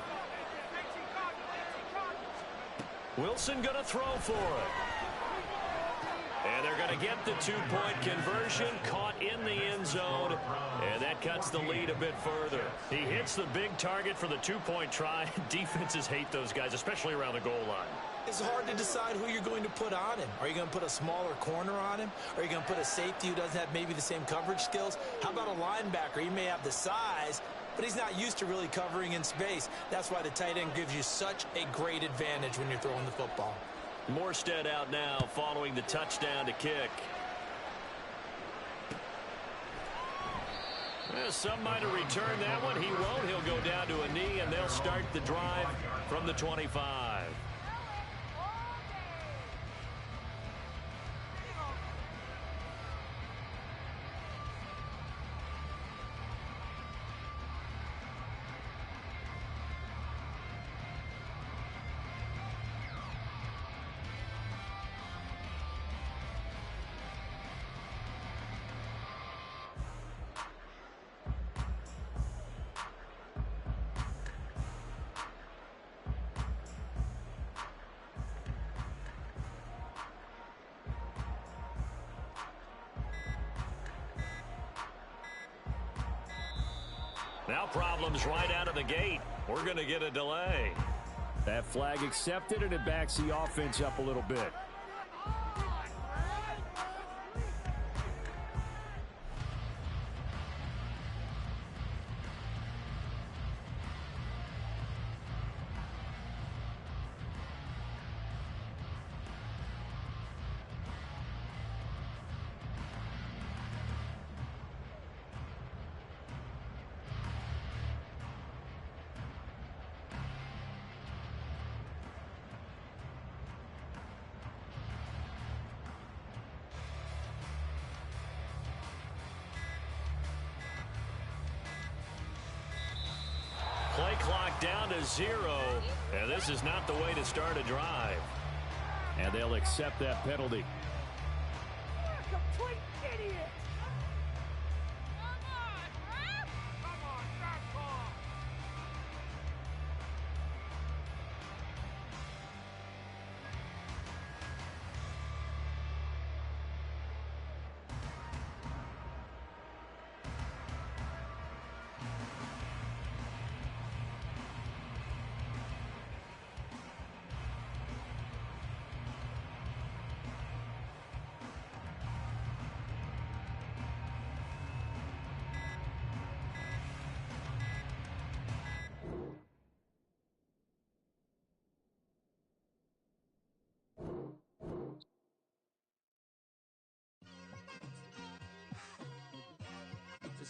Wilson going to throw for it. And they're going to get the 2-point conversion, caught in the end zone, and that cuts the lead a bit further. He hits the big target for the 2-point try. Defenses hate those guys, especially around the goal line. It's hard to decide who you're going to put on him. Are you going to put a smaller corner on him? Are you going to put a safety who doesn't have maybe the same coverage skills? How about a linebacker? He may have the size, but he's not used to really covering in space. That's why the tight end gives you such a great advantage when you're throwing the football. Morstead out now following the touchdown to kick. Well, some might have returned that one. He won't. He'll go down to a knee, and they'll start the drive from the 25. Now problems right out of the gate. We're going to get a delay. That flag accepted, and it backs the offense up a little bit. Play clock down to 0, and this is not the way to start a drive. And they'll accept that penalty. You're a complete idiot.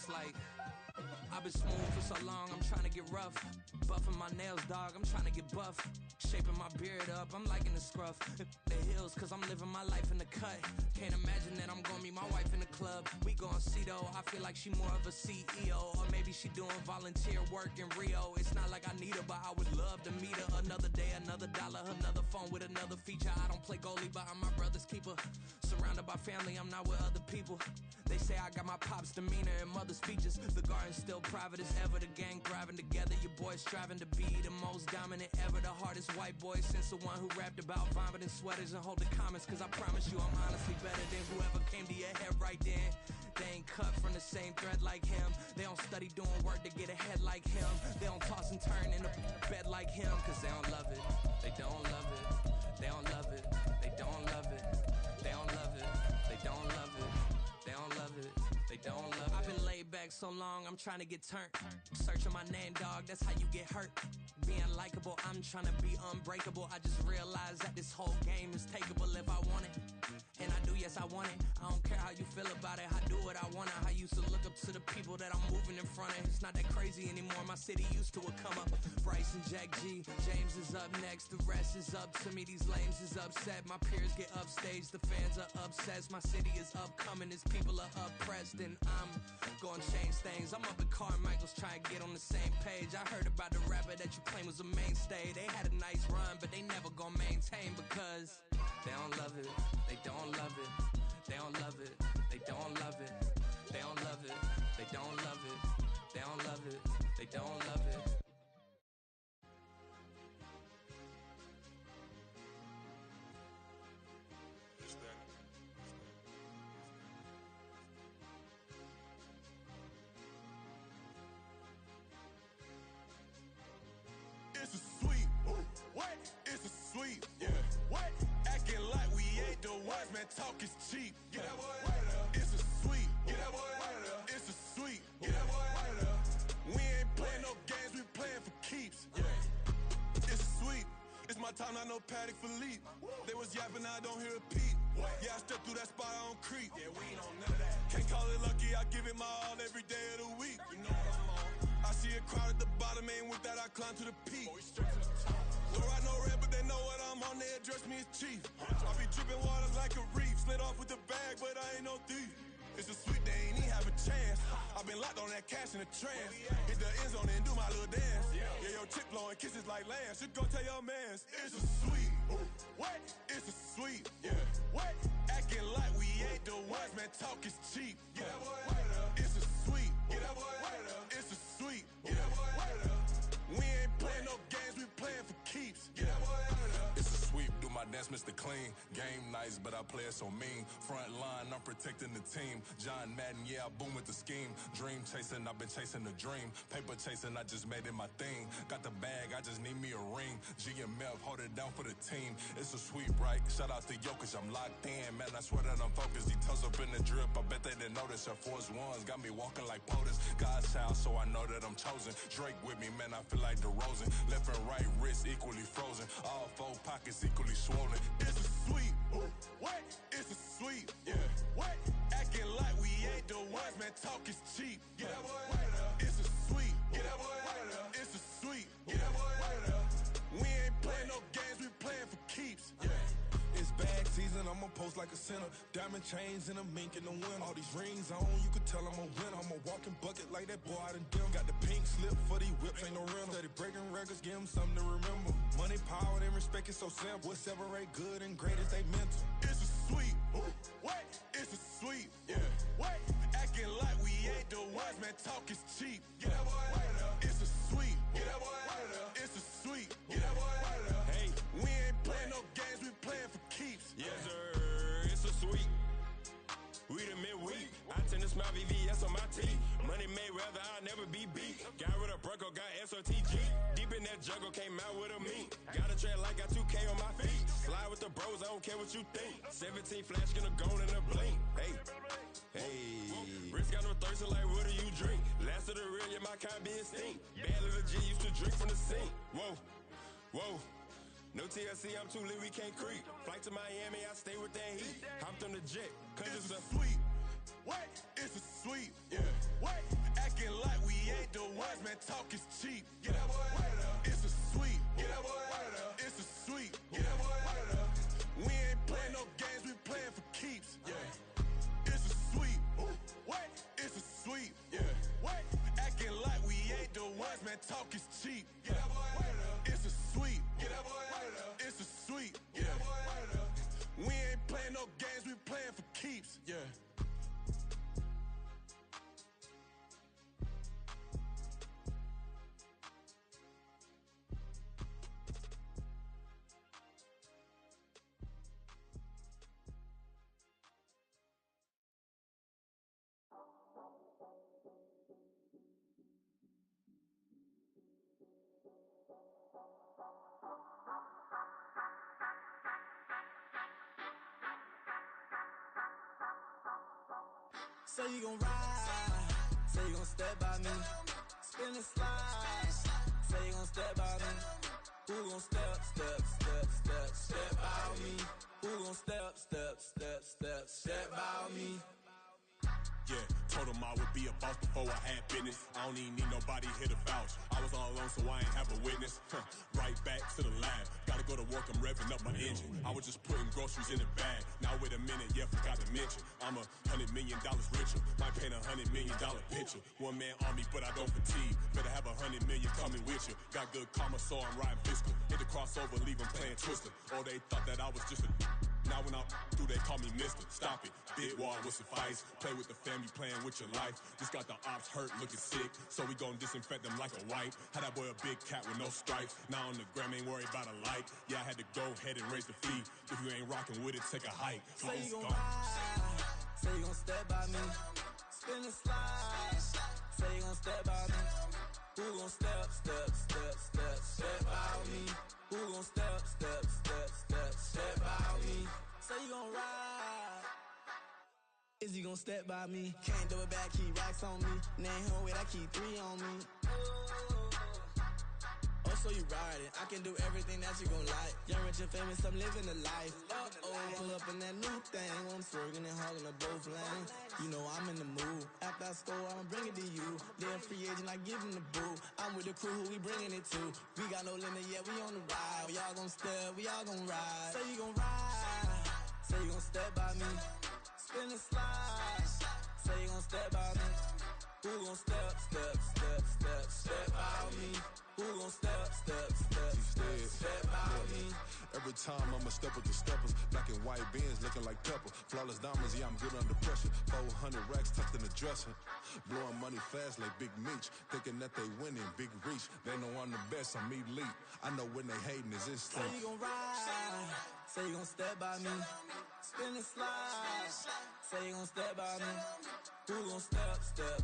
it's like I've been smooth for so long, I'm trying to get rough. Buffing my nails, dog, I'm trying to get buff. Shaping my beard up, I'm liking the scruff. The hills, cause I'm living my life in the cut. Can't imagine that I'm gonna meet my wife in the club. We gon' see though, I feel like she more of a CEO. Or maybe she doing volunteer work in Rio. It's not like I need her, but I would love to meet her. Another day, another dollar, another phone with another feature. I don't play goalie, but I'm my brother's keeper. Surrounded by family, I'm not with other people. They say I got my pop's demeanor and mother's features. The garden's still private as ever, the gang thriving together. Your boys striving to be the most dominant ever. The hardest white boy since the one who rapped about vomiting sweaters and hold the comments. Cause I promise you I'm honestly better than whoever came to your head right then. They ain't cut from the same thread like him. They don't study doing work to get ahead like him. They don't toss and turn in a bed like him. Cause they don't love it, they don't love it. They don't love it, they don't love it. They don't love it, they don't love it. They don't love it, they don't love it. I've been laid back so long, I'm trying to get turned. Searching my name, dog, that's how you get hurt. Being likable, I'm trying to be unbreakable. I just realized that this whole game is takeable if I want it. And I do, yes, I want it. I don't care how you feel about it, I do what I want it. I used to look up to the people that I'm moving in front of. It's not that crazy anymore, my city used to a come up. Bryce and Jack G, James is up next. The rest is up to me, these lames is upset. My peers get upstaged, the fans are obsessed. My city is upcoming, its people are oppressed. And I'm gonna change things. I'm up at Carmichael's trying to get on the same page. I heard about the rapper that you claim was a mainstay. They had a nice run, but they never gonna maintain because they don't love it, they don't love it, they don't love it, they don't love it, they don't love it, they don't love it, they don't love it, they don't love it. It's a sweep. What? It's a sweep. Yeah. What? Acting like we ain't the ones, man. Talk is cheap. Get that boy out of there. It's a sweep. Get that boy out of there. It's a sweep. Get that boy out of there. We ain't playing no games, we playing for keeps. Yeah. It's a sweep. It's my time, not no Paddock Philippe. They was yapping, I don't hear a peep. Yeah, I step through that spot, I don't creep. Yeah, we ain't on none of that. Can't call it lucky, I give it my all every day of the week. You know what I'm on. I see a crowd at the bottom, ain't with that, I climb to the peak. Don't ride no red, but they know what I'm on, they address me as chief. I be dripping water like a reef, slid off with the bag, but I ain't no thief. It's a sweet, they ain't even have a chance. I been locked on that cash in a trance. Hit the end zone and do my little dance. Yeah, your chick blowing kisses like Lance. Should go tell your mans. It's a sweet. What? It's a sweet. Yeah. What? Acting like we ain't the ones, man. Talk is cheap. Get that boy out of there. It's a sweet. Get that boy out of there. It's a sweet. Get that boy out of there. We ain't playing no games, we playing for keeps. Get that boy out of there. It's a sweep. Do my dance, Mr. Clean. Game nice, but I play it so mean. Front line, I'm protecting the team. John Madden, yeah, I boom with the scheme. Dream chasing, I've been chasing the dream. Paper chasing, I just made it my thing. Got the bag, I just need me a ring. GMF, hold it down for the team. It's a sweep, right? Shout out to Jokic, I'm locked in. Man, I swear that I'm focused. He toes up in the drip, I bet they didn't notice. Air Force Ones got me walking like POTUS. God's child, so I know that I'm chosen. Drake with me, man, I feel like DeRozan. Left and right wrist equally frozen. All four pockets equally swollen. It's a sweep. What? It's a sweep. Yeah. What? Acting like we ain't the ones, man. Talk is cheap. Get that boy out of there. It's a sweep. Get that boy out of there. It's a sweep. Get that boy out of there. We ain't playing no games, we playing for keeps. Yeah. It's bag season, I'ma post like a sinner. Diamond chains and a mink in the winter. All these rings on, you could tell I'm a winner. I'm a walking bucket like that boy out in dim. Got the pink slip for these whips, ain't no rental. Steady breaking records, give them something to remember. Money, power, and respect is so simple. What separate good and great is they mental. It's a sweep. What? It's a sweep. Yeah. What? Acting like we ain't the ones, man. Talk is cheap. Get that boy out of there. It's a sweep. Get that boy out of there. It's a sweep. Get that boy out of there. Hey, we ain't playing no games, we playing for keeps. Yes, sir. It's a sweep. We the midweek. I tend to smile VVS on my teeth. Money made rather I'll never be beat. Got rid of Bronco, got SOTG. Deep in that jungle, came out with a meat. Got a trail like got 2K on my feet. Slide with the bros, I don't care what you think. 17 flash, gonna go in a blink. Hey, Rich got no thirst, like what do you drink? Last of the real, yeah, my kind be extinct. Bad little G used to drink from the sink. Whoa, whoa. No TLC, I'm too lit, we can't creep. Flight to Miami, I stay with that heat. Hopped on the jet, cause it's a sweep. What? It's a sweep. Yeah. What? Acting like we ain't the ones, man. Talk is cheap. Get that boy out of there. It's a sweep. Get that boy out of there. It's a sweep. Get that boy out of there. We ain't playing no games. We playing for keeps. Yeah. It's a sweep. What? It's a sweep. Yeah. What? Acting like we ain't the ones, man. Talk is cheap. Get that boy out of there. It's a sweep. Get that boy out of there. It's a sweep. Get that boy out of there. We ain't playing no games. We playing for keeps. Yeah. Say you gon' ride, say you gon' step by me, spin and slide, say you gon' step by me, who gon' step by me, who gon' step by me. Yeah, told him I would be a boss before I had business. I don't even need nobody here to vouch. I was all alone, so I ain't have a witness. Right back to the lab. Gotta go to work, I'm revving up my engine. I was just putting groceries in the bag. Now wait a minute, yeah, forgot to mention. I'm $100 million richer. Might paint $100 million picture. One man army, but I don't fatigue. Better have 100 million coming with you. Got good karma, so I'm riding fiscal. Hit the crossover, leave them playing Twister. Oh, they thought that I was just a... Now when I'm through, they call me Mister. Stop it. Big wall with suffice. Play with the family, playing with your life. Just got the ops hurt, looking sick. So we gon' disinfect them like a wipe. Had that boy a big cat with no stripes. Now on the gram, ain't worried about a light. Yeah, I had to go ahead and raise the fee. If you ain't rocking with it, take a hike. Say you gon' ride, say you gon' step by me, spin and slide, say you gon' step by me, who gon' step by me, who gon' step by me, say you gon' ride, is he gon' step by me, can't do it back, keep racks on me, name home with I keep 3 on me. Oh, so you ride it. I can do everything that you gon' like. Young, rich, and famous, I'm living the life. Pull up in that new thing. When I'm swerving and hogging the both lanes. You know I'm in the mood. After I score, I'ma bring it to you. They're a free agent, I give him the boo. I'm with the crew, who we bringing it to. We got no limit, yeah, we on the ride. We all gon' step, we all gon' ride. Say you gon' ride. Say you gon' step by me. Spin and slide. Say you gon' step by me. Who gon' step by me? Who gon' step by me? Every time I'ma step with the steppers. Black and white beans looking like pepper. Flawless diamonds, yeah, I'm good under pressure. 400 racks tucked in the dresser. Blowing money fast like Big Meech. Thinking that they winning, big reach. They know I'm the best, I'm elite. I know when they hating is instinct. Say you gon' ride, say you gon' step by me. Spin and slide, say you gon' step by me. Who gon' step by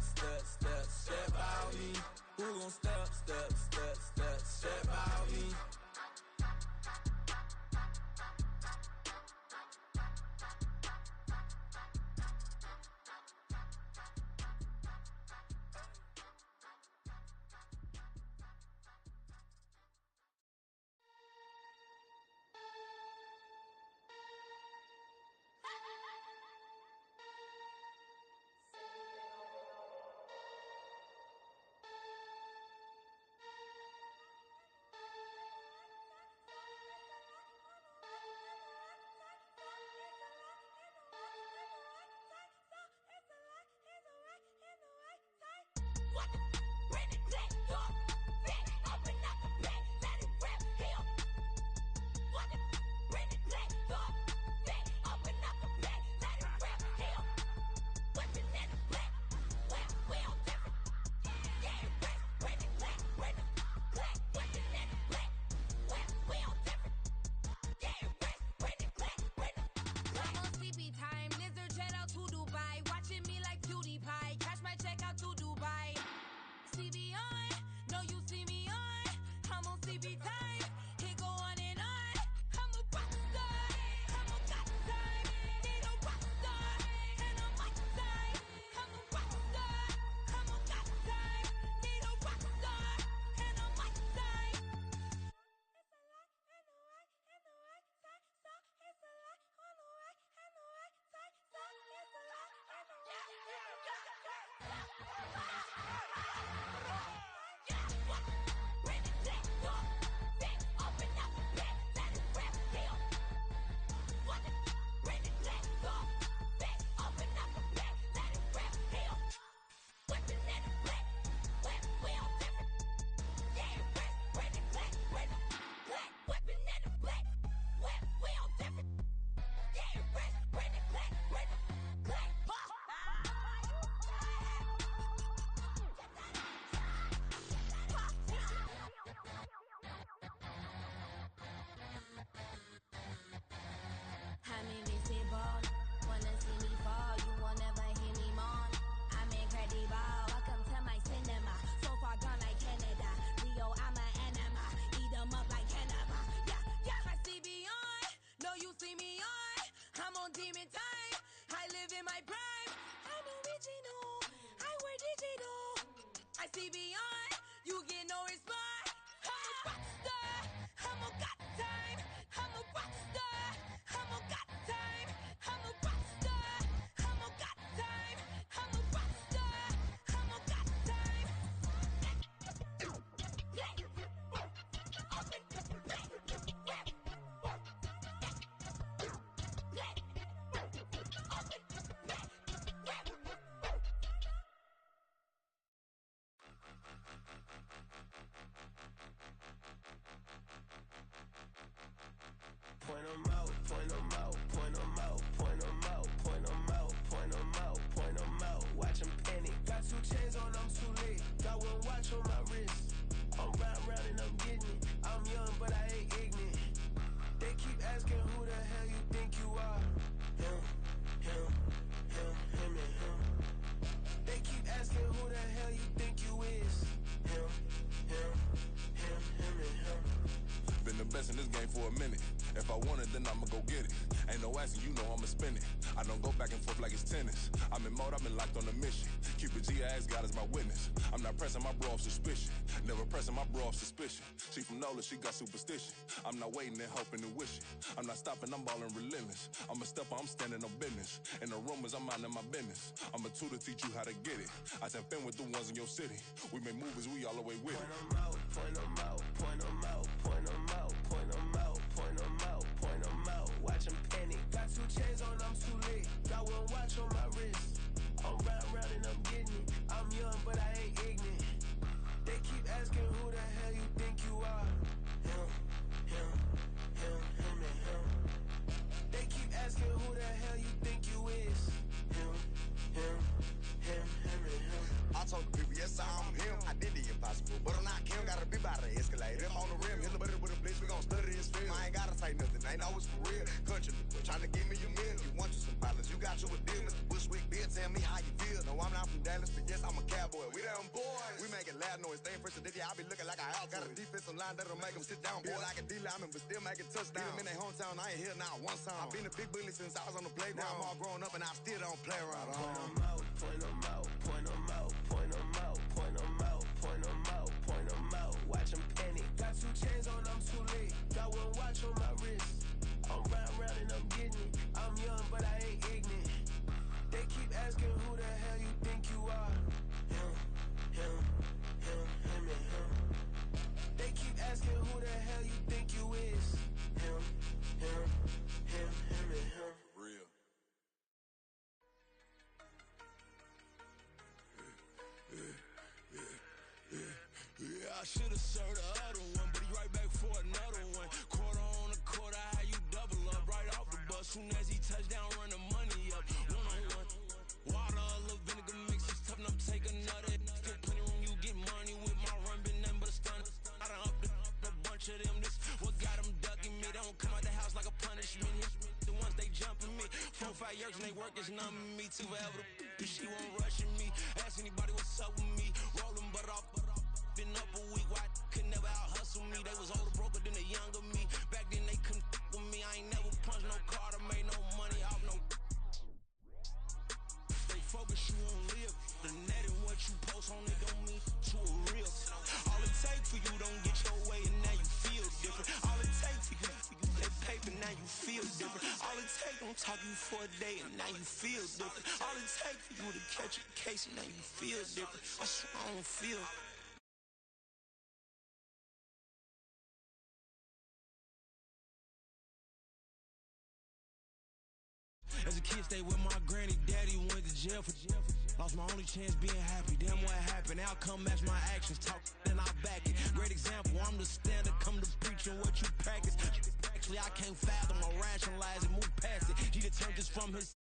me? Who gon' step by me? demon time. I live in my prime. I'm original. I wear digital. I see beyond. You get no response. I'm a rock star. I'm a got time. I'm a rock star. I'm a got time. I'm a rock star. I'm a got time. I'm a rock star. I'm a got time. Point 'em out, point 'em out, point 'em out, point 'em out, point 'em out, point 'em out, point 'em out. Watch 'em panic. Got 2 chains on, I'm too late. Got 1 watch on my wrist. I'm round and I'm getting it. I'm young, but I ain't ignorant. They keep asking who the hell you think you are. Him, him, him, and him. They keep asking who the hell you think you is. Him, him, and him. Been the best in this game for a minute. If I want it, then I'ma go get it. Ain't no asking, you know I'ma spend it. I don't go back and forth like it's tennis. I'm in mode, I've been locked on a mission. Keep it G, I ask God as my witness. I'm not pressing my bro off suspicion. Never pressing my bro off suspicion. She from NOLA, she got superstition. I'm not waiting and hoping and wishing. I'm not stopping, I'm balling relentless. I'm a stepper, I'm standing on business. In the rumors, I'm minding my business. I'm a tutor, teach you how to get it. I tap in with the ones in your city. We make movies, we all the way with it. Point 'em out, point 'em out, point 'em out, point 'em out, point 'em out, point 'em out, point 'em out. Watch 'em panic. Got 2 chains on, I'm too late. Got 1 watch on my wrist. I'm round and I'm getting it. I'm young, but I ain't ignorant. They keep asking who the hell you think you are. Him, and him. They keep asking who the hell you think you is. Him, and him. I told the people, yes, I'm him. I did the impossible, but I'm not Kim. Gotta be by the escalator. If on the rim, hit the butter with a blitz, we gon' study his film. I ain't gotta say nothing, ain't always for real. Country people trying to give me a meal. You want you some violence, you got you a deal. Mr. Bushwick, Bill, tell me how you feel. No, I'm not from Dallas, but yes, I'm a cowboy. We them boys. We making loud noise, staying fresh to this, I be looking like a out. Got a defensive line that'll make them sit down. Feel like a D-lineman, but still making touchdowns. Beat them in their hometown, I ain't here now one time. I've been a big bully since I was on the playground. Now I'm all grown up and I still don't play around. Point 'em out, point 'em out, point 'em out, point 'em out, point 'em out, point 'em out, point 'em out. Watch 'em panic. Got 2 chains on, I'm too late. Got 1 watch on my wrist. I'm round and I'm getting it. I'm young, but I ain't ignorant. They keep asking who the hell you think you are. Him, and him. They keep asking who the hell you think you is. Him, and him. Real. Yeah, I should've served the other one, but he right back for another one. Quarter on a quarter, how you double up right off the bus. Soon as he touch down, run the money up. 1-on-1. Water, a little vinegar mix, it's tough enough to take another. Still plenty room, you get money with my run, been nothing but a stun. I done up a bunch of them. This what got them ducking me. They don't come out the house like a punishment. The ones they jumping me. 4-5 years and they work is numbing me. Too forever. She won't rushing me. Ask anybody what's up with me. Rolling butt off. Been up a week, why could never out hustle me? They was older, broker than the younger me. Back then they couldn't with me. I ain't never punched no card or made no money off no. Stay focused, you won't live. The net and what you post on it don't mean to a real. All it take for you don't get your way and now you feel different. All it take for you get paper, now you feel different. All it take don't talk you for a day and now you feel different. All it take for you to catch a case and now you feel different. I swear I don't feel. As a kid, stayed with my granny, daddy went to jail for lost my only chance being happy. Damn, what happened? Outcome match my actions. Talk and I back it. Great example, I'm the standard. Come to preaching what you practice. Actually, I can't fathom or rationalize and move past it. He turned this from his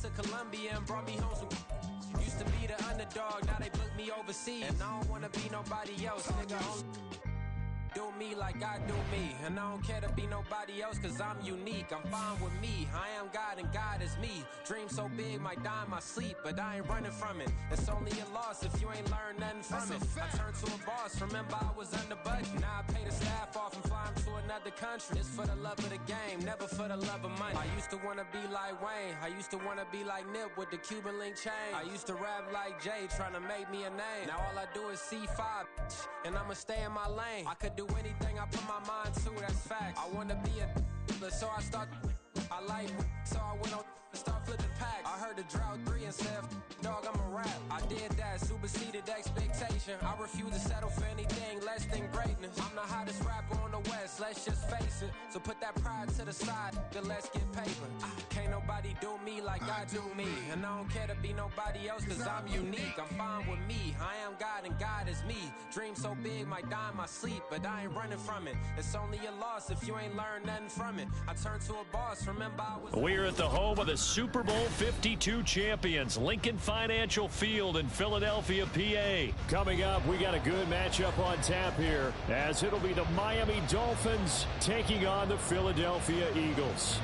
to Colombia and brought me home some. Used to be the underdog, now they book me overseas. And I don't wanna be nobody else, nigga. Do me like I do me, and I don't care to be nobody else, cause I'm unique. I'm fine with me, I am God and God is me. Dream so big, might die in my sleep, but I ain't running from it. It's only a loss if you ain't learned nothing from it. I turned to a boss, remember I was under budget. Now I pay the staff off and fly them to another country. It's for the love of the game, never for the love of money. I used to wanna be like Wayne, I used to wanna be like Nip with the Cuban link chain. I used to rap like Jay, trying to make me a name. Now all I do is C5, and I'ma stay in my lane. I could do anything I put my mind to, that's fact. I wanna be a so I start. I like, so I went on and start flipping packs. I heard the drought 3 and said, dog, I'm a rap. I did that, superseded expectation. I refuse to settle for anything less than greatness. I'm the hottest rapper on the West, let's just face it. So put that pride to the side, then let's get paper. Can't nobody do me like I do me. And I don't care to be nobody else, cause I'm unique. I'm fine with me, I am God and God is me. Dream so big, might die in my sleep, but I ain't running from it. It's only a loss if you ain't learned nothing from it. I turned to a boss, remember I was... We're at the home of the Super Bowl 52 champions, Lincoln Financial Field in Philadelphia, PA. Coming up, we got a good matchup on tap here, as it'll be the Miami Dolphins taking on the Philadelphia Eagles.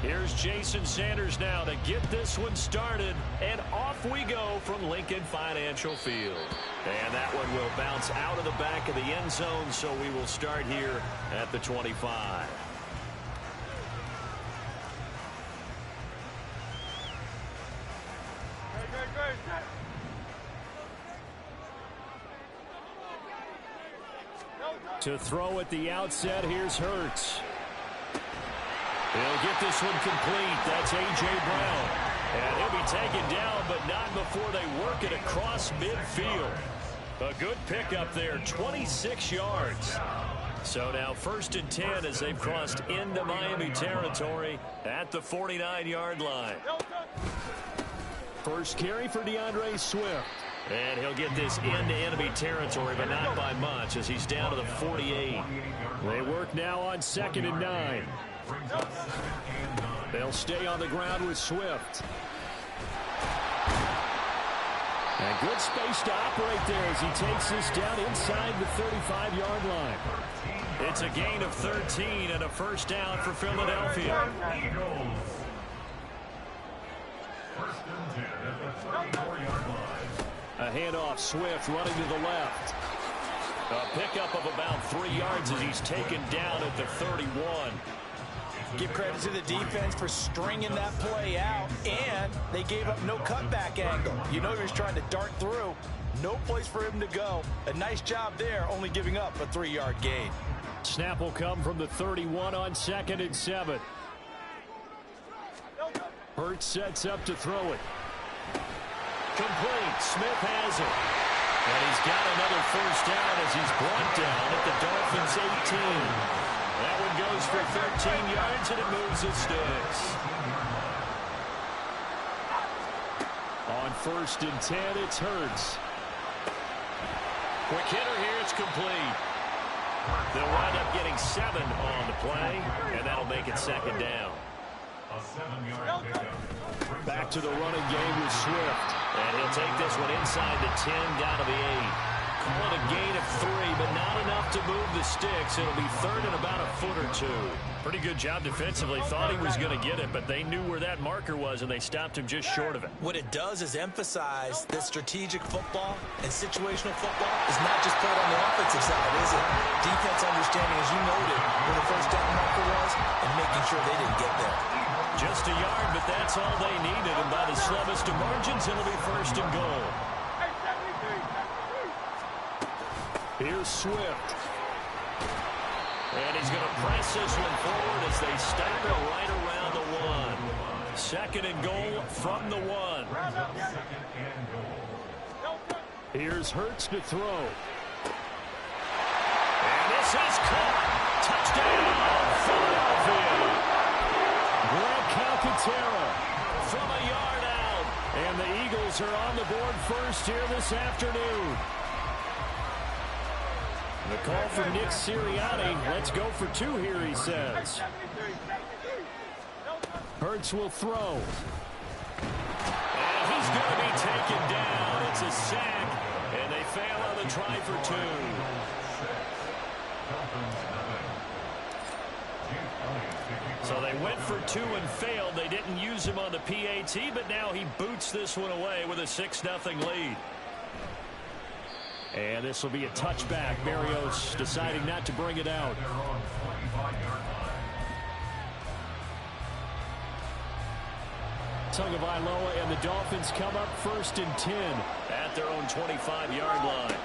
Here's Jason Sanders now to get this one started, and off we go from Lincoln Financial Field. And that one will bounce out of the back of the end zone, so we will start here at the 25. To throw at the outset, here's Hurts. He'll get this one complete. That's A.J. Brown. And he'll be taken down, but not before they work it across midfield. A good pickup there, 26 yards. So now 1st and 10 as they've crossed into Miami territory at the 49-yard line. First carry for DeAndre Swift. And he'll get this into enemy territory, but not by much as he's down to the 48. They work now on 2nd and 9. They'll stay on the ground with Swift. And good space to operate there as he takes this down inside the 35-yard line. It's a gain of 13 and a first down for Philadelphia. A handoff, Swift running to the left. A pickup of about 3 yards as he's taken down at the 31. Give credit to the defense for stringing that play out, and they gave up no cutback angle. You know he was trying to dart through. No place for him to go. A nice job there, only giving up a 3-yard gain. Snap will come from the 31 on 2nd and 7. Hurts sets up to throw it. Complete. Smith has it. And he's got another first down as he's brought down at the Dolphins' 18. That one goes for 13 yards, and it moves the sticks. On 1st and 10, it's Hurts. Quick hitter here, it's complete. They'll wind up getting 7 on the play, and that'll make it 2nd down. A 7-yard pickup. Back to the running game with Swift. And he'll take this one inside the 10, down to the 8. Call it a gain of 3, but not enough to move the sticks. It'll be 3rd and about a foot or 2. Pretty good job defensively. Thought he was going to get it, but they knew where that marker was, and they stopped him just short of it. What it does is emphasize that strategic football and situational football is not just played on the offensive side, is it? Defense understanding, as you noted, where the first down marker was and making sure they didn't get there. Just a yard, but that's all they needed, and by the slimmest of margins, it'll be 1st and goal. Here's Swift. And he's going to press this one forward as they stop it right around the 1. 2nd and goal from the 1. Here's Hurts to throw. And this is caught. Touchdown, Philadelphia. Grant Calcaterra from a yard out. And the Eagles are on the board first here this afternoon. The call from Nick Sirianni. Let's go for 2 here, he says. Hurts will throw. And he's going to be taken down. It's a sack, and they fail on the try for 2. So they went for 2 and failed. They didn't use him on the PAT, but now he boots this one away with a 6-0 lead. And this will be a touchback. Barrios deciding not to bring it out. Tagovailoa and the Dolphins come up 1st and 10 at their own 25-yard line.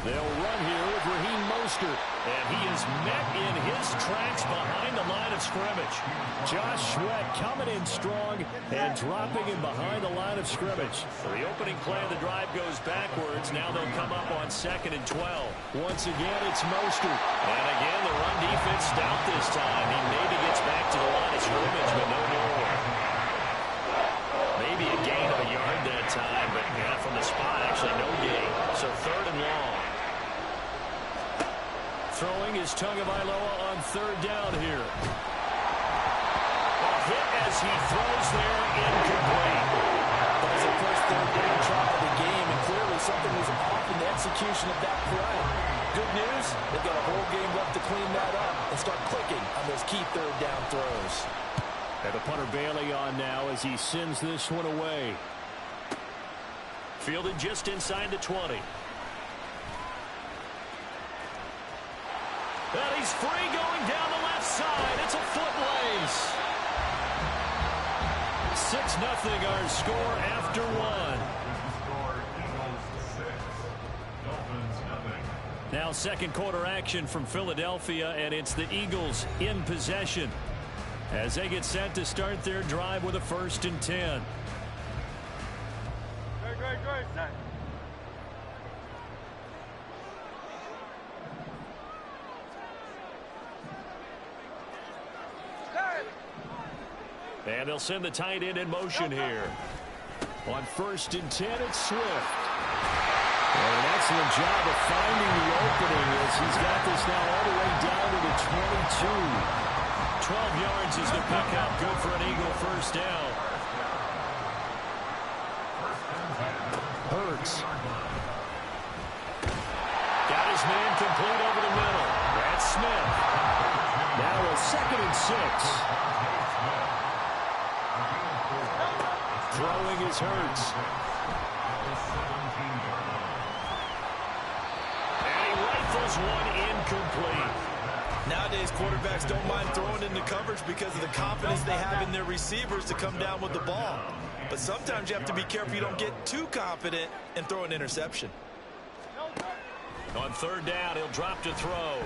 They'll run here with Raheem Mostert, and he is met in his tracks behind the line of scrimmage. Josh Sweat coming in strong and dropping him behind the line of scrimmage. So the opening play of the drive goes backwards. Now they'll come up on 2nd and 12. Once again, it's Mostert. And again, the run defense stout this time. He maybe gets back to the line of scrimmage, but no more. Maybe a gain of a yard that time, but yeah, from the spot, actually no gain. So 3rd and long. Throwing is Tagovailoa on 3rd down here. A hit as he throws there, incomplete. That was the first 3rd down try of the game, and clearly something was off in the execution of that play. Good news, they've got a whole game left to clean that up and start clicking on those key 3rd down throws. And the punter Bailey on now as he sends this one away. Fielded just inside the 20. And he's free going down the left side. It's a foot race. 6-0 our score after 1. Now 2nd quarter action from Philadelphia, and it's the Eagles in possession as they get set to start their drive with a 1st and 10. Great. And they'll send the tight end in motion here. On 1st and 10, it's Swift. And an excellent job of finding the opening as he's got this now all the way down to the 22. 12 yards is the pickup. Good for an Eagle 1st down. Hurts. Got his man complete over the middle. That's Smith. Now a 2nd and 6. Throwing is Hurts. And he rifles one incomplete. Nowadays, quarterbacks don't mind throwing into coverage because of the confidence they have in their receivers to come down with the ball. But sometimes you have to be careful you don't get too confident and throw an interception. On 3rd down, he'll drop to throw.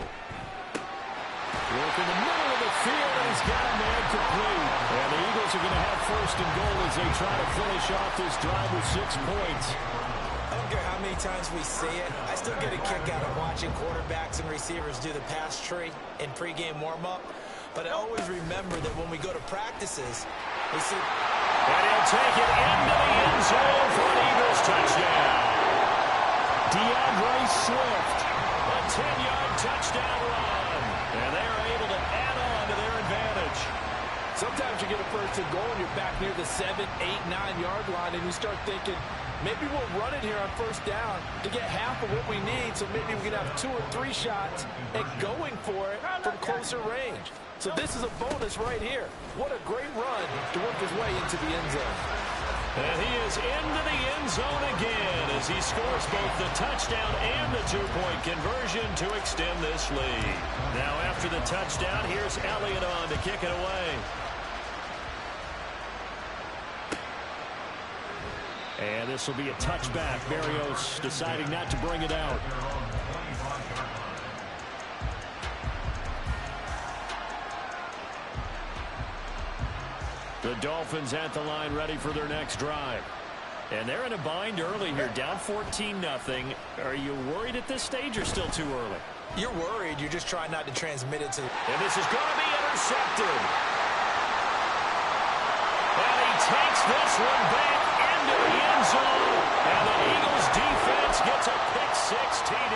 Work in the middle of the field, and he's got a man complete. And the Eagles are going to have 1st and goal as they try to finish off this drive with 6 points. I don't care how many times we see it. I still get a kick out of watching quarterbacks and receivers do the pass tree in pregame warm-up. But I always remember that when we go to practices, we see... And he'll take it into the end zone for an Eagles touchdown. DeAndre Swift, a 10-yard touchdown run. And they are able to add on to their advantage. Sometimes you get a 1st and goal and you're back near the 7, 8, 9-yard line, and you start thinking, maybe we'll run it here on 1st down to get half of what we need, so maybe we can have 2 or 3 shots and going for it from closer range. So this is a bonus right here. What a great run to work his way into the end zone. And he is into the end zone again as he scores both the touchdown and the 2-point conversion to extend this lead. Now after the touchdown, here's Elliott on to kick it away. And this will be a touchback. Barrios deciding not to bring it out. The Dolphins at the line ready for their next drive. And they're in a bind early here, down 14-0. Are you worried at this stage or still too early? You're worried. You're just trying not to transmit it to... And this is going to be intercepted. And he takes this one back into the end zone. And the Eagles defense gets a pick-6 TD.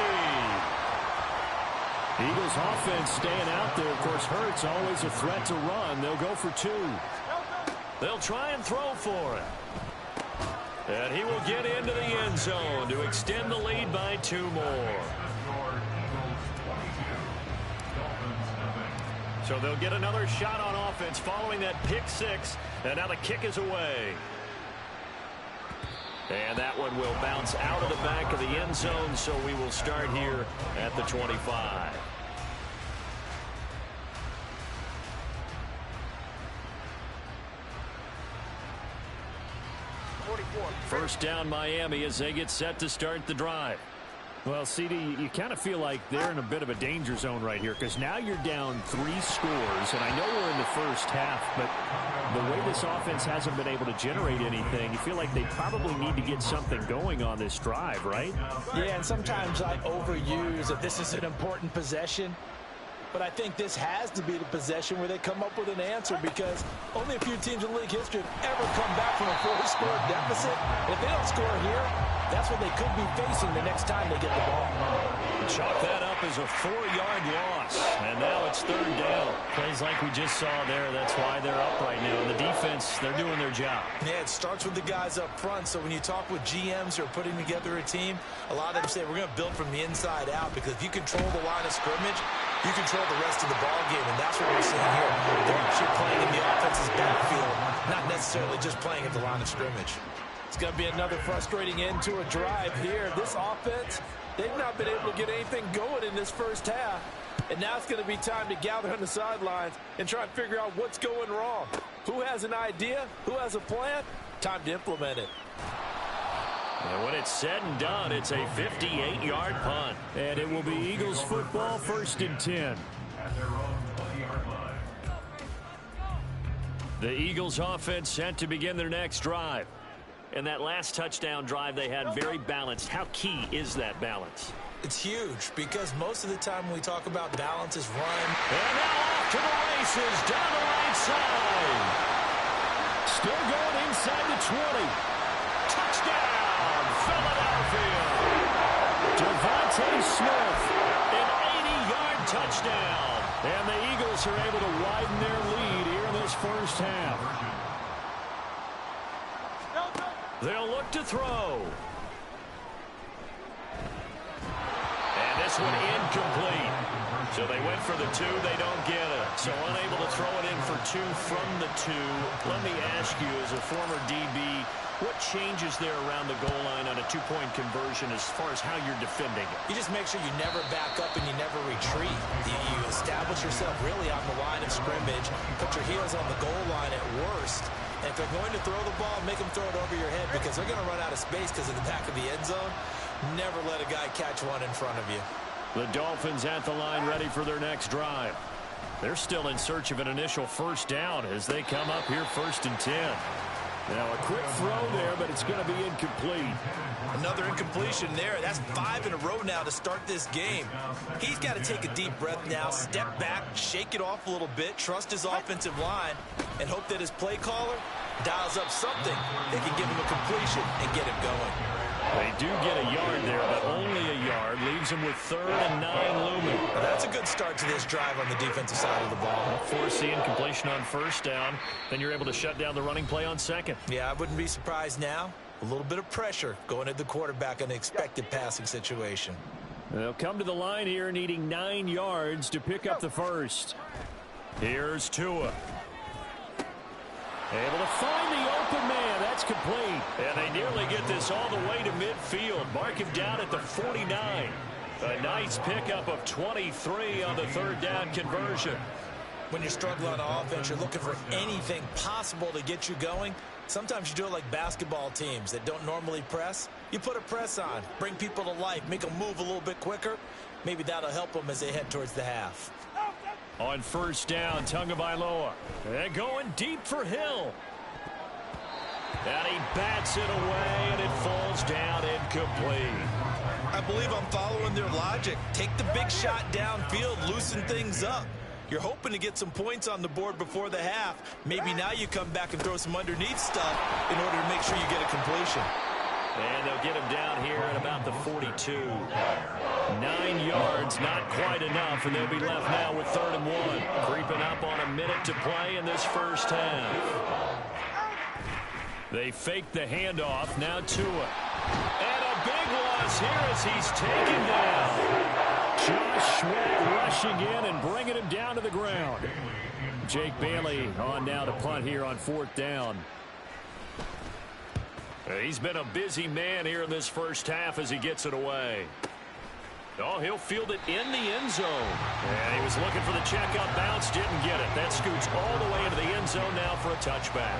Eagles offense staying out there. Of course, Hurts always a threat to run. They'll go for 2. They'll try and throw for it. And he will get into the end zone to extend the lead by 2 more. So they'll get another shot on offense following that pick-6. And now the kick is away. And that one will bounce out of the back of the end zone, so we will start here at the 25. First down Miami as they get set to start the drive. Well, CD, you kind of feel like they're in a bit of a danger zone right here because now you're down 3 scores, and I know we're in the first half, but the way this offense hasn't been able to generate anything, you feel like they probably need to get something going on this drive, right? Yeah, and sometimes I overuse that this is an important possession. But I think this has to be the possession where they come up with an answer because only a few teams in league history have ever come back from a 4-score deficit. And if they don't score here, that's what they could be facing the next time they get the ball. Chalk that up as a 4-yard loss. And now it's 3rd down. Plays like we just saw there. That's why they're up right now. And the defense, they're doing their job. Yeah, it starts with the guys up front. So when you talk with GMs who are putting together a team, a lot of them say we're going to build from the inside out because if you control the line of scrimmage, you control the rest of the ball game, and that's what we're seeing here. They're actually playing in the offense's backfield, not necessarily just playing at the line of scrimmage. It's going to be another frustrating end to a drive here. This offense, they've not been able to get anything going in this first half, and now it's going to be time to gather on the sidelines and try and figure out what's going wrong. Who has an idea? Who has a plan? Time to implement it. And when it's said and done, it's a 58-yard punt. And it will be Eagles football, 1st and 10. The Eagles offense set to begin their next drive. And that last touchdown drive they had very balanced. How key is that balance? It's huge because most of the time when we talk about balance is run. And now off to the races down the right side. Still going inside the 20. Touchdown, Philadelphia. Devontae Smith. An 80-yard touchdown. And the Eagles are able to widen their lead here in this first half. They'll look to throw. And this one incomplete. So they went for the 2. They don't get it. So unable to throw it in for 2 from the 2. Let me ask you, as a former DB, what changes there around the goal line on a 2-point conversion as far as how you're defending it? You just make sure you never back up and you never retreat. You establish yourself really on the line of scrimmage. Put your heels on the goal line at worst. And if they're going to throw the ball, make them throw it over your head because they're going to run out of space because of the back of the end zone. Never let a guy catch one in front of you. The Dolphins at the line ready for their next drive. They're still in search of an initial first down as they come up here 1st and 10. Now a quick throw there, but it's going to be incomplete. Another incompletion there. That's 5 in a row now to start this game. He's got to take a deep breath now, step back, shake it off a little bit, trust his offensive line, and hope that his play caller dials up something that can give him a completion and get him going. They do get a yard there, but only a yard. Leaves them with 3rd and 9 looming. Well, that's a good start to this drive on the defensive side of the ball. Force the incompletion on 1st down. Then you're able to shut down the running play on 2nd. Yeah, I wouldn't be surprised now. A little bit of pressure going at the quarterback in an expected passing situation. They'll come to the line here needing 9 yards to pick up the first. Here's Tua. Able to find the open man. That's complete. And they nearly get this all the way to midfield. Mark him down at the 49. A nice pickup of 23 on the 3rd down conversion. When you're struggling on offense, you're looking for anything possible to get you going. Sometimes you do it like basketball teams that don't normally press. You put a press on, bring people to life, make them move a little bit quicker. Maybe that'll help them as they head towards the half. On 1st down, Tagovailoa. And going deep for Hill. And he bats it away, and it falls down incomplete. I believe I'm following their logic. Take the big shot downfield, loosen things up. You're hoping to get some points on the board before the half. Maybe now you come back and throw some underneath stuff in order to make sure you get a completion. And they'll get him down here at about the 42. 9 yards, not quite enough, and they'll be left now with 3rd and 1. Creeping up on a minute to play in this first half. They fake the handoff, now Tua. And a big loss here as he's taken down. Josh Sweat rushing in and bringing him down to the ground. Jake Bailey on now to punt here on 4th down. He's been a busy man here in this first half as he gets it away. Oh, he'll field it in the end zone. And he was looking for the checkup bounce, didn't get it. That scoots all the way into the end zone now for a touchback.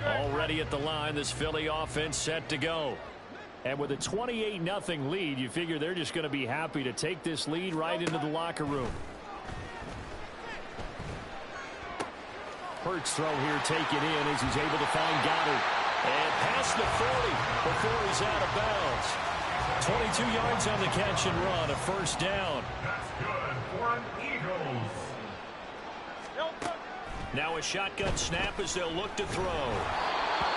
Already at the line, this Philly offense set to go. And with a 28-0 lead, you figure they're just going to be happy to take this lead right into the locker room. Hurts throw here taken in as he's able to find Goddard. And past the 40 before he's out of bounds. 22 yards on the catch and run, a 1st down. That's good for an Eagles. Now a shotgun snap as they'll look to throw.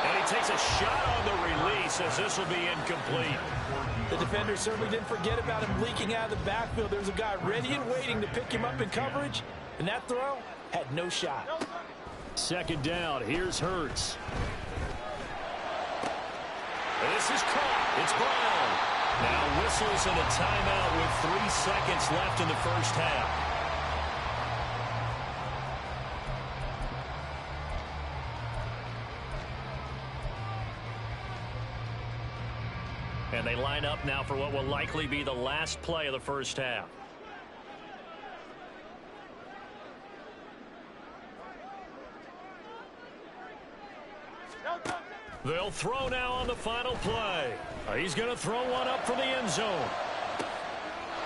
And he takes a shot on the release as this will be incomplete. The defender certainly didn't forget about him leaking out of the backfield. There's a guy ready and waiting to pick him up in coverage. And that throw had no shot. 2nd down. Here's Hurts. This is caught. It's Brown. Now whistles and a timeout with 3 seconds left in the first half. And they line up now for what will likely be the last play of the first half. They'll throw now on the final play. He's going to throw one up from the end zone.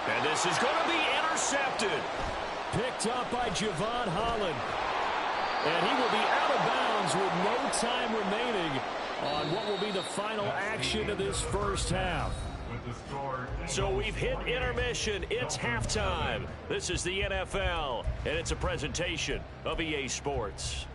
And this is going to be intercepted. Picked up by Javon Holland. And he will be out of bounds with no time remaining on what will be the final action of this first half. So we've hit intermission. It's halftime. This is the NFL, and it's a presentation of EA Sports.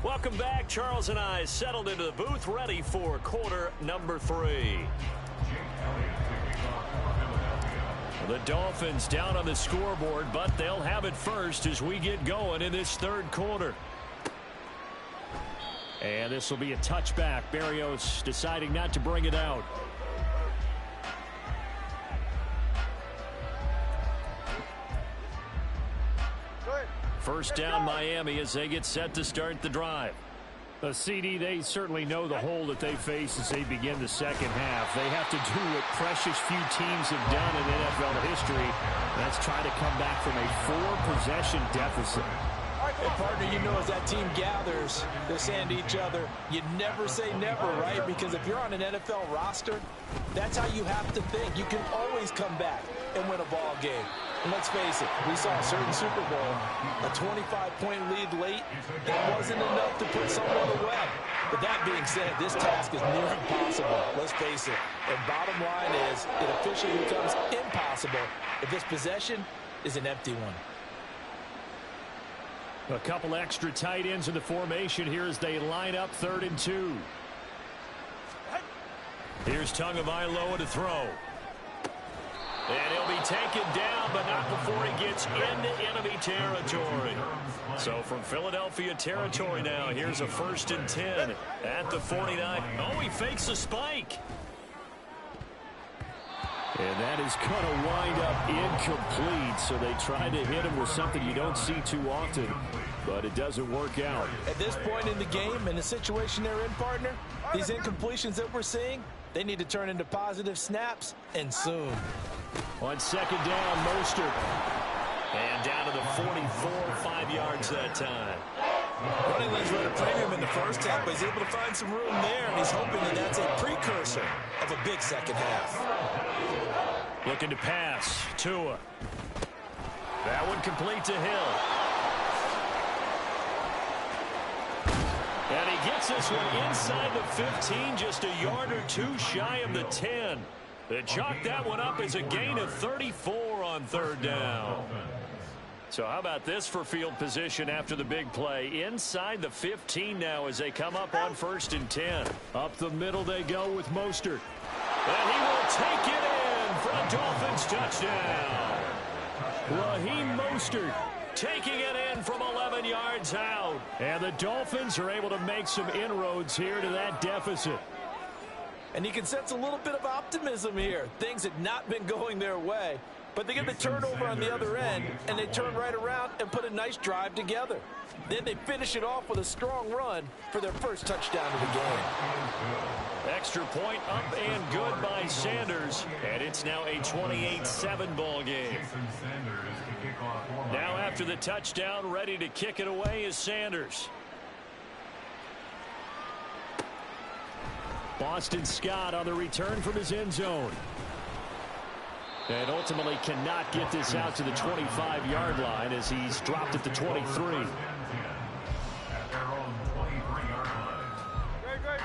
Welcome back. Charles and I settled into the booth, ready for quarter number 3. The Dolphins down on the scoreboard, but they'll have it first as we get going in this 3rd quarter. And this will be a touchback. Berrios deciding not to bring it out. First down Miami as they get set to start the drive. CD, they certainly know the hole that they face as they begin the second half. They have to do what precious few teams have done in NFL history. That's try to come back from a 4-possession deficit. And partner, you know, as that team gathers, they're saying to each other, you never say never, right? Because if you're on an NFL roster, that's how you have to think. You can always come back and win a ball game. And let's face it, we saw a certain Super Bowl, a 25-point lead late, that wasn't enough to put someone away. But that being said, this task is near impossible. Let's face it. And bottom line is, it officially becomes impossible if this possession is an empty one. A couple extra tight ends in the formation here as they line up 3rd and 2. Here's Tagovailoa to throw. And he'll be taken down, but not before he gets into enemy territory. So from Philadelphia territory now, here's a 1st and 10 at the 49. Oh, he fakes a spike. And that is going to wind up incomplete. So they try to hit him with something you don't see too often, but it doesn't work out. At this point in the game, in the situation they're in, partner, these incompletions that we're seeing, they need to turn into positive snaps, and soon. On 2nd down, Mostert. And down to the 44, 5 yards that time. Running lanes were at a premium in the first half, but he's able to find some room there, and he's hoping that that's a precursor of a big second half. Looking to pass. Tua. That one complete to Hill. And he gets this one inside the 15, just a yard or two shy of the 10. They chalk that one up as a gain of 34 on third down. So how about this for field position after the big play? Inside the 15 now as they come up on 1st and 10. Up the middle they go with Mostert. And he will take it in for a Dolphins touchdown. Raheem Mostert taking it in from 11 yards out. And the Dolphins are able to make some inroads here to that deficit. And you can sense a little bit of optimism here. Things had not been going their way, but they get the turnover on the other end, and they turn right around and put a nice drive together. Then they finish it off with a strong run for their first touchdown of the game. Extra point up and good by Sanders, and it's now a 28-7 ball game. Now after the touchdown, ready to kick it away is Sanders. Boston Scott on the return from his end zone. And ultimately cannot get this out to the 25-yard line as he's dropped at the 23.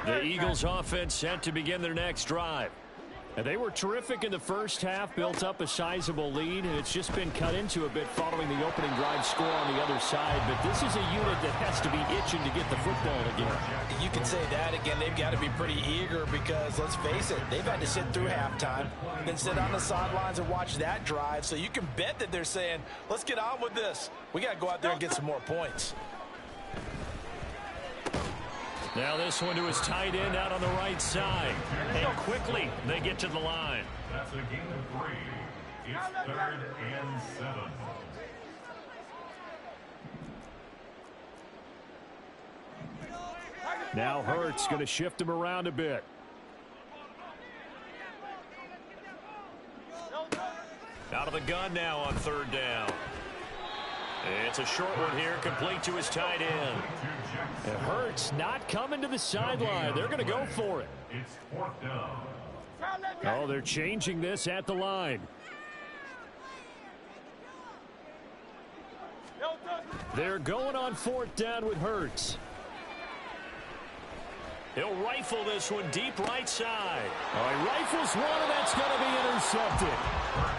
The Eagles offense set to begin their next drive. And they were terrific in the first half, built up a sizable lead, and it's just been cut into a bit following the opening drive score on the other side. But this is a unit that has to be itching to get the football again. You can say that again. They've got to be pretty eager because, let's face it, they've had to sit through halftime, then sit on the sidelines and watch that drive. So you can bet that they're saying, let's get on with this. We got to go out there and get some more points. Now this one to his tight end out on the right side. And quickly they get to the line. That's a gain of 3. It's 3rd and 7. Now Hurts going to shift him around a bit. Out of the gun now on 3rd down. It's a short one here, complete to his tight end. And Hurts not coming to the sideline. They're going to go for it. It's 4th down. Oh, they're changing this at the line. They're going on 4th down with Hurts. He'll rifle this one deep right side. Oh, he rifles one, and that's going to be intercepted.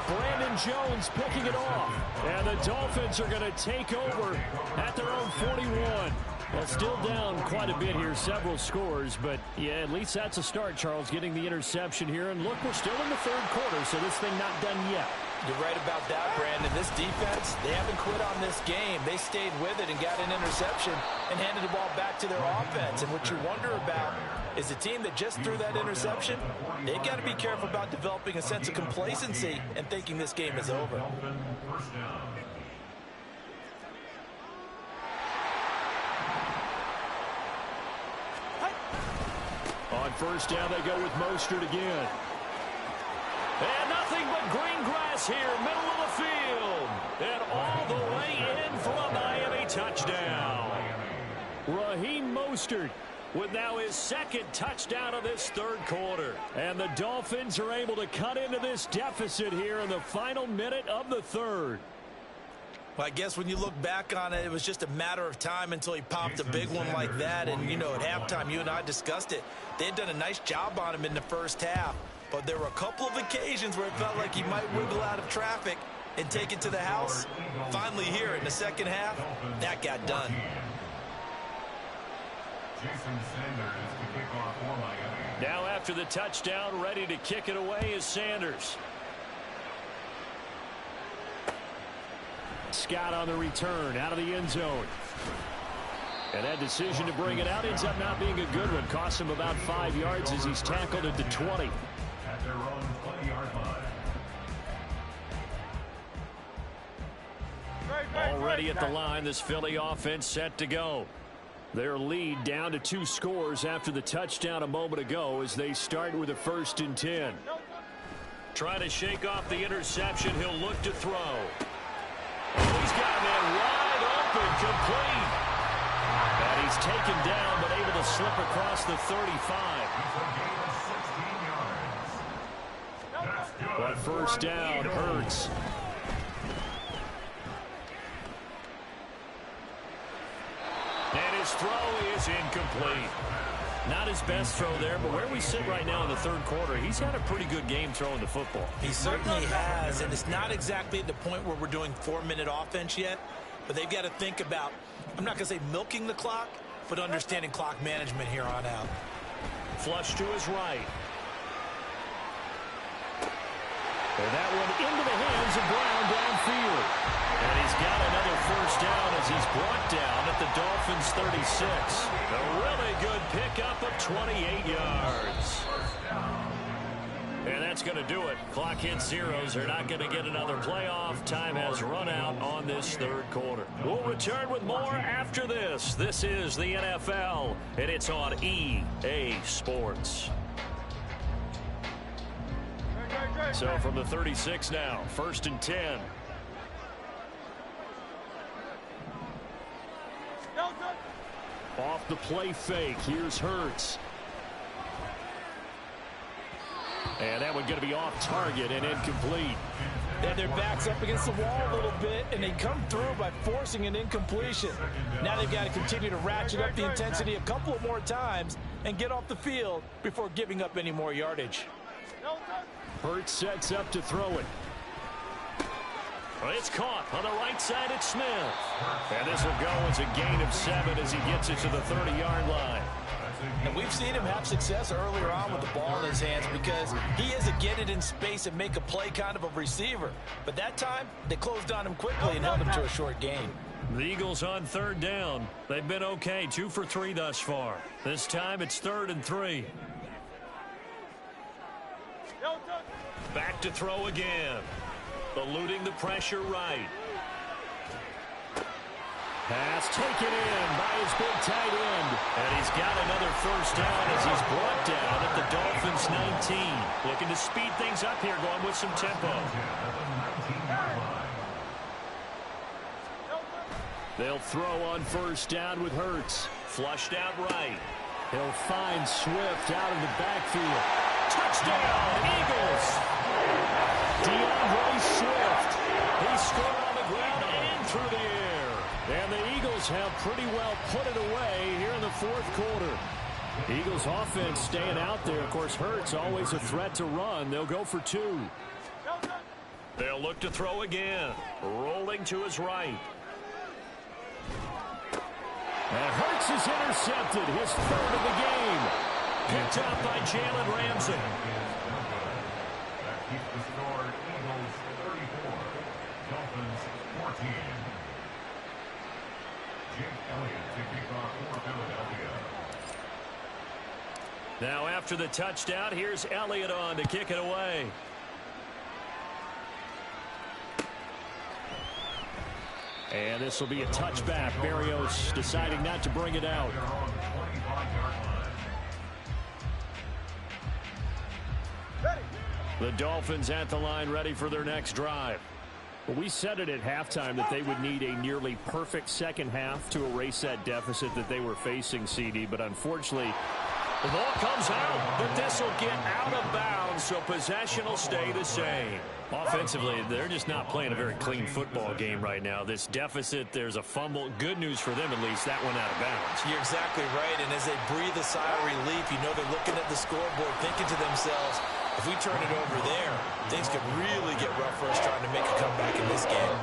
Brandon Jones picking it off. And the Dolphins are going to take over at their own 41. Well, still down quite a bit here, several scores. But, yeah, at least that's a start, Charles, getting the interception here. And, look, we're still in the 3rd quarter, so this thing not done yet. You're right about that, Brandon. This defense, they haven't quit on this game. They stayed with it and got an interception and handed the ball back to their offense. And what you wonder about is a team that just threw that interception, they've got to be careful about developing a sense of complacency and thinking this game is over. On 1st down, they go with Mostert again. And nothing but green grass here, middle of the field. And all the way in for a Miami touchdown. Raheem Mostert with now his 2nd touchdown of this 3rd quarter. And the Dolphins are able to cut into this deficit here in the final minute of the 3rd. Well, I guess when you look back on it, it was just a matter of time until he popped a big one like that. And, you know, at halftime, you and I discussed it. They had done a nice job on him in the first half. But there were a couple of occasions where it felt like he might wiggle out of traffic and take it to the house. Finally here in the 2nd half, that got done. Now after the touchdown, ready to kick it away is Sanders. Scott on the return, out of the end zone. And that decision to bring it out ends up not being a good one. Costs him about 5 yards as he's tackled at the 20. At their own 20-yard line. Already at the line, this Philly offense set to go. Their lead down to 2 scores after the touchdown a moment ago as they start with a 1st and 10. Trying to shake off the interception. He'll look to throw. complete. And he's taken down, but able to slip across the 35. But first down hurts. And his throw is incomplete. Not his best throw there, but where we sit right now in the third quarter, he's had a pretty good game throwing the football. He certainly has, and it's not exactly at the point where we're doing 4-minute offense yet, but they've got to think about, I'm not going to say milking the clock, but understanding clock management here on out. Flush to his right. And that one into the hands of Brown downfield. And he's got another first down as he's brought down at the Dolphins' 36. A really good pickup of 28 yards. And that's going to do it. Clock hits zeros. They're not going to get another playoff. Time has run out on this third quarter. We'll return with more after this. This is the NFL, and it's on EA Sports. So from the 36 now, 1st and 10. Off the play fake, here's Hurts. And that one going to be off target and incomplete. And their back's up against the wall a little bit, and they come through by forcing an incompletion. Now they've got to continue to ratchet up the intensity a couple of more times and get off the field before giving up any more yardage. Hurts sets up to throw it. It's caught on the right side at Smith. And this will go as a gain of 7 as he gets it to the 30-yard line. And we've seen him have success earlier on with the ball in his hands because he is a get it in space and make a play kind of a receiver. But that time, they closed on him quickly and held him to a short gain. The Eagles on 3rd down. They've been okay, 2 for 3 thus far. This time it's 3rd and 3. Back to throw again. Eluding the pressure right. Pass taken in by his big tight end. And he's got another first down as he's brought down at the Dolphins' 19. Looking to speed things up here, going with some tempo. They'll throw on first down with Hurts. Flushed out right. He'll find Swift out of the backfield. Touchdown, Eagles! DeAndre Swift. He scored on the ground and through the air. And the Eagles have pretty well put it away here in the 4th quarter. Eagles offense staying out there. Of course, Hurts always a threat to run. They'll go for 2. They'll look to throw again. Rolling to his right. And Hurts is intercepted. His 3rd of the game. Picked up by Jalen Ramsey. That keeps the score Eagles 34, Dolphins 14. Jake Elliott to kick off for Philadelphia. Now after the touchdown, here's Elliott on to kick it away. And this will be a touchback. Berrios deciding not to bring it out. The Dolphins at the line ready for their next drive. Well, we said it at halftime that they would need a nearly perfect second half to erase that deficit that they were facing, CD. But unfortunately, the ball comes out, but this will get out of bounds, so possession will stay the same. Offensively, they're just not playing a very clean football game right now. This deficit, there's a fumble. Good news for them, at least. That went out of bounds. You're exactly right, and as they breathe a sigh of relief, you know they're looking at the scoreboard, thinking to themselves, if we turn it over there, things could really get rough for us trying to make a comeback in this game.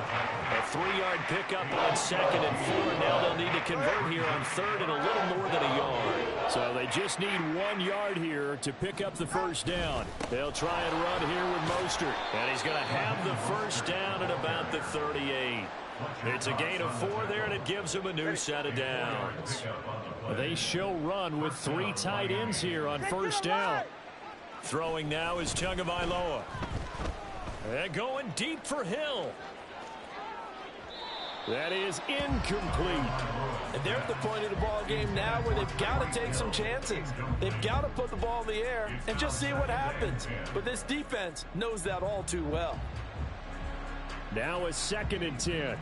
A 3-yard pickup on 2nd and 4. Now they'll need to convert here on 3rd and a little more than a yard. So they just need 1 yard here to pick up the first down. They'll try and run here with Mostert. And he's going to have the first down at about the 38. It's a gain of 4 there, and it gives them a new set of downs. They show run with 3 tight ends here on first down. Throwing now is Tagovailoa. And going deep for Hill. That is incomplete. And they're at the point of the ball game now where they've got to take some chances. They've got to put the ball in the air and just see what happens. But this defense knows that all too well. Now a 2nd and 10.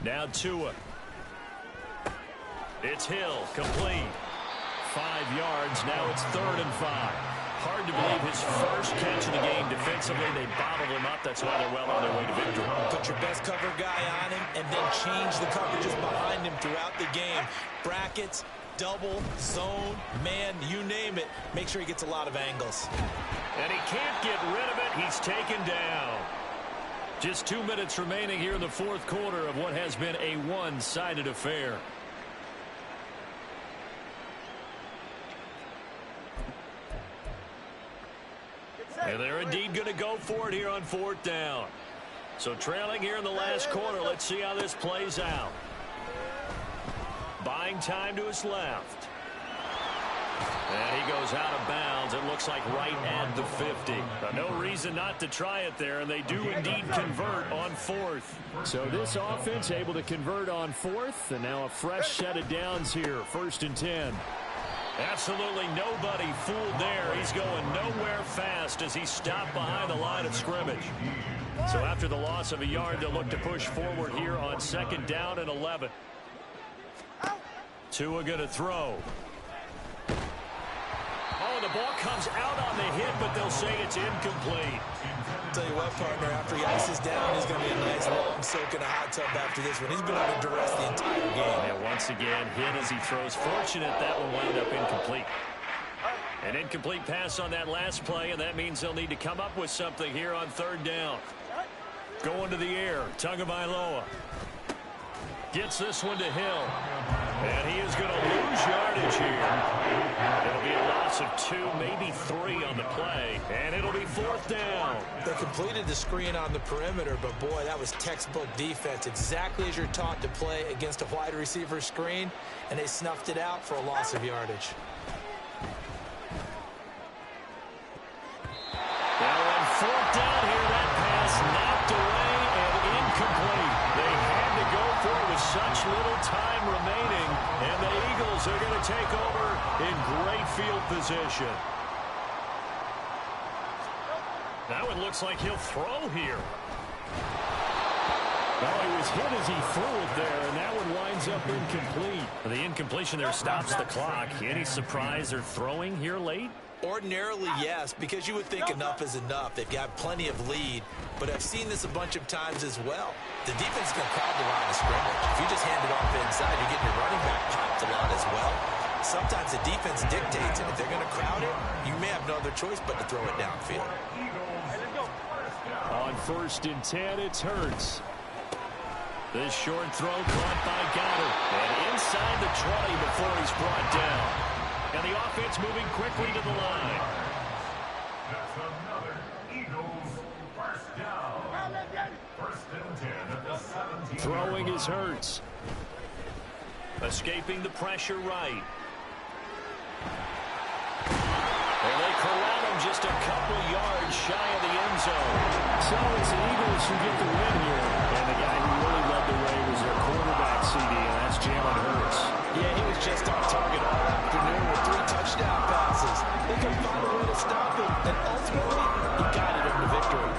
Now Tua. It's Hill, complete. 5 yards, now it's 3rd and 5. Hard to believe his first catch of the game defensively. They bottled him up. That's why they're well on their way to victory. Put your best cover guy on him and then change the coverages behind him throughout the game. Brackets, double, zone, man, you name it. Make sure he gets a lot of angles. And he can't get rid of it. He's taken down. Just 2 minutes remaining here in the 4th quarter of what has been a one-sided affair. And they're indeed going to go for it here on 4th down. So trailing here in the last quarter. Let's see how this plays out. Buying time to his left. And he goes out of bounds. It looks like right at the 50. No reason not to try it there, and they do indeed convert on 4th. So this offense able to convert on 4th, and now a fresh set of downs here. 1st and 10. Absolutely nobody fooled there. He's going nowhere fast as he stopped behind the line of scrimmage. So after the loss of a yard, they'll look to push forward here on 2nd down and 11. Tua going to throw. Oh, the ball comes out on the hit, but they'll say it's incomplete. Tell you what, partner, after he ices down, he's going to be a nice long soak in a hot tub after this one. He's been under duress the entire game. And once again, hit as he throws. Fortunate that one wound up incomplete. An incomplete pass on that last play, and that means they'll need to come up with something here on 3rd down. Going to the air, Tagovailoa. Gets this one to Hill. And he is going to lose yardage here. It'll be a loss of 2, maybe 3 on the play. And it'll be 4th down. They completed the screen on the perimeter, but boy, that was textbook defense. Exactly as you're taught to play against a wide receiver screen. And they snuffed it out for a loss of yardage. Now on 4th down here, that pass knocked away and incomplete. They had to go for it with such little time remaining, and the Eagles are going to take over in great field position. Now it looks like he'll throw here. Well, he was hit as he threw it there, and that one winds up incomplete. The incompletion there stops the clock. Any surprise they're throwing here late? Ordinarily, yes, because you would think enough is enough. They've got plenty of lead, but I've seen this a bunch of times as well. The defense is going to crowd the line of scrimmage. If you just hand it off inside, you're getting your running back popped a lot as well. Sometimes the defense dictates it. If they're going to crowd it, you may have no other choice but to throw it downfield. On 1st and 10, it's Hurts. This short throw caught by Goddard. And inside the 20 before he's brought down. And the offense moving quickly to the line. That's another Eagles 1st down. 1st and 10 at the 17. Throwing is Hurts. Escaping the pressure right. And they corral him just a couple yards shy of the end zone. So it's the Eagles who get the win here. And the guy who really led the way was their quarterback, CD, and that's Jalen Hurts. Yeah, he was just on target all afternoon with 3 touchdown passes. They couldn't find a way to stop him, and ultimately, he guided him to victory.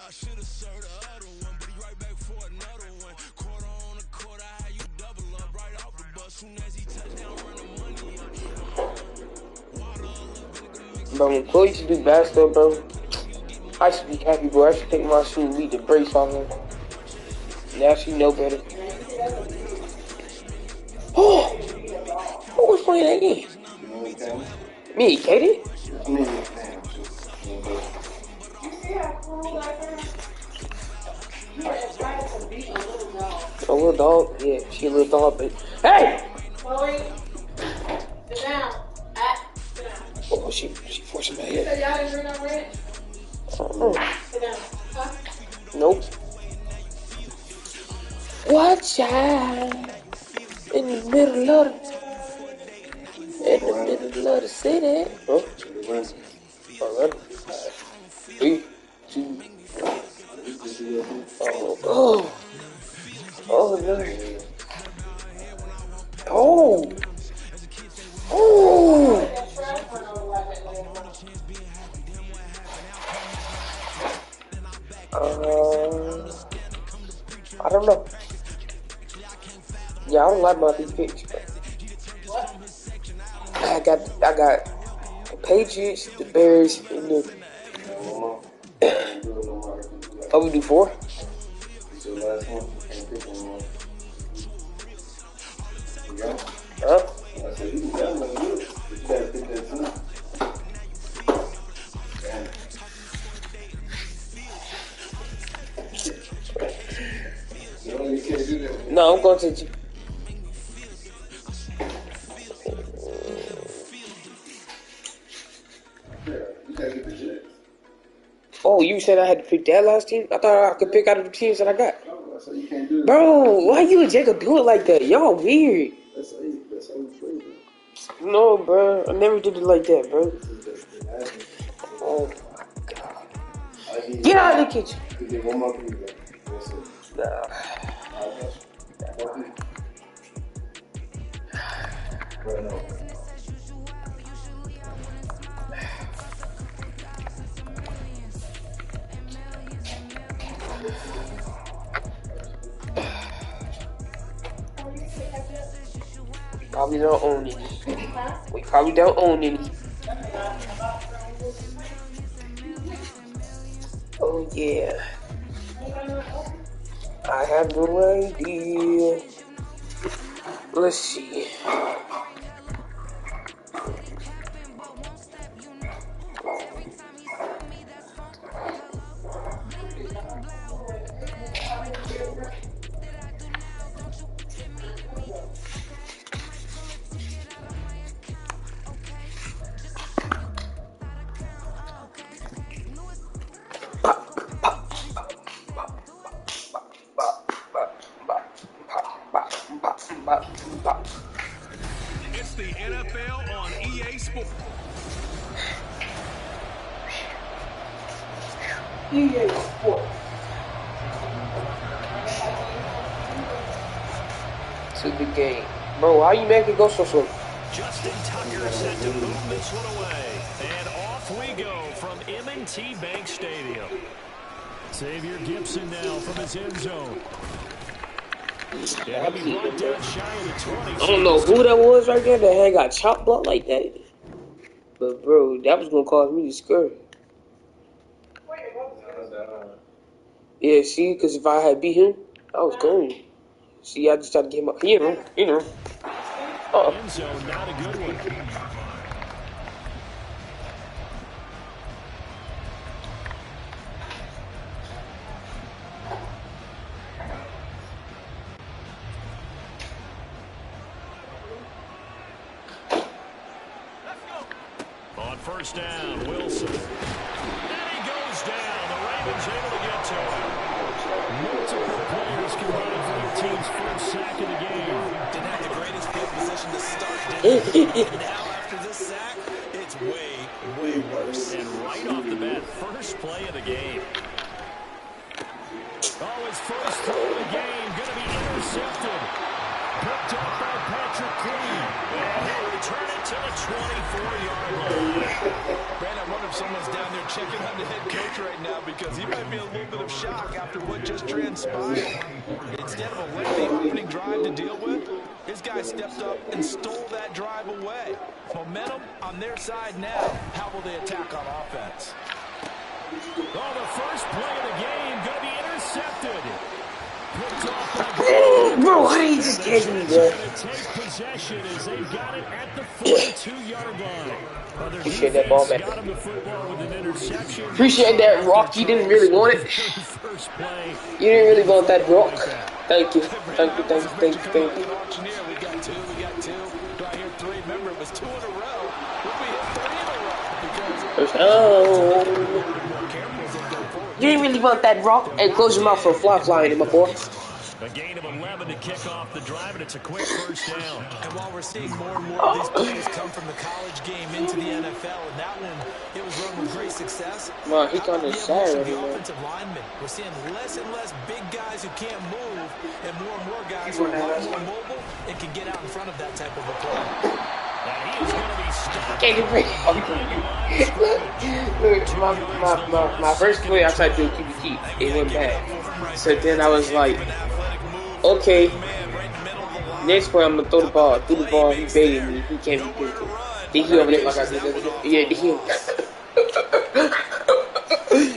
I should have served the other one, but he right back for another one. Quarter on a quarter, how you double up right off the bus. Soon as he touch down, run the money up. Bro, when Chloe used to do bad stuff, bro, I should be happy, bro. I should take my shoe and lead the brace off him. Now she know better. Oh! Who was playing that game? Me, Katie? Yeah. little dog. Yeah, she a little dog, but hey! Chloe, sit down. Sit down. Oh, she forcing my head. So y'all didn't bring no ranch? Sit down. Huh? Nope. Watch out in the middle of the city. Oh, alright. 3, 2. Oh no. Oh. I don't know. Yeah, I don't like my big picks, but I got the Patriots, the Bears, and the oh, we do 4? Huh? No, I'm going to. Oh, you said I had to pick that last team? I thought I could pick out of the teams that I got. Bro, why you and Jacob do it like that? Y'all weird. No, bro. I never did it like that, bro. Oh, my God. Get out of the kitchen. Nah. Probably don't own any. We probably don't own any. Oh yeah. I have no idea. Let's see. It's the NFL on EA Sports. EA Sports. To the game. Bro, how you make it go so slow? Justin Tucker set to move this one away. And off we go from M&T Bank Stadium. Xavier Gibson now from his end zone. Yeah, he'll be brought down shy of the 20. I don't know who that was right there that had got chop blocked like that. But bro, that was gonna cause me to scurry. Yeah, see, because if I had beat him, I was going. See, I just tried to get him up. You know. End zone, not a good one. On first down, Wilson. And he goes down. The Ravens able to get to him. Multiple players combining for their team's first sack of the game. Didn't have the greatest field position to start. Now after this sack, it's way worse. And right off the bat, first play of the game. Oh, his first throw of the game going to be intercepted. Picked up by Patrick Queen. And he'll return it to the 24-yard line. Brandon, I wonder if someone's down there checking on the head coach right now because he might be in a little bit of shock after what just transpired. Instead of a lengthy opening drive to deal with, his guy stepped up and stole that drive away. Momentum on their side now. How will they attack on offense? Oh, the first play of the game going to be intercepted. Bro, how did he just catch me, bro? Take possession as they've got it at the 42-yard line. Appreciate that ball back. Got him the football with an interception. Appreciate that rock. You didn't really want it. First play. You didn't really want that rock. Thank you. Thank you. Auctioneer, we got two. Do I hear three? Remember, it was 2 in a row. We hit 3 in a row. First down. You didn't really want that rock. And close your mouth for a fly flying in my boy. A gain of 11 to kick off the drive, and it's a quick first down. And while we're seeing more and more of these plays come from the college game into the NFL, and that one, it was run with great success. Man, he kind of sad. The offensive linemen. We're seeing less and less big guys who can't move, and more guys who are a lot more mobile and can get out in front of that type of a play. Look, my first play I tried to do keep. It went bad. So then I was like, okay. Next play I'm gonna throw the ball. Threw the ball. He baited me. He can't be picked. Then he over there like I did. Yeah.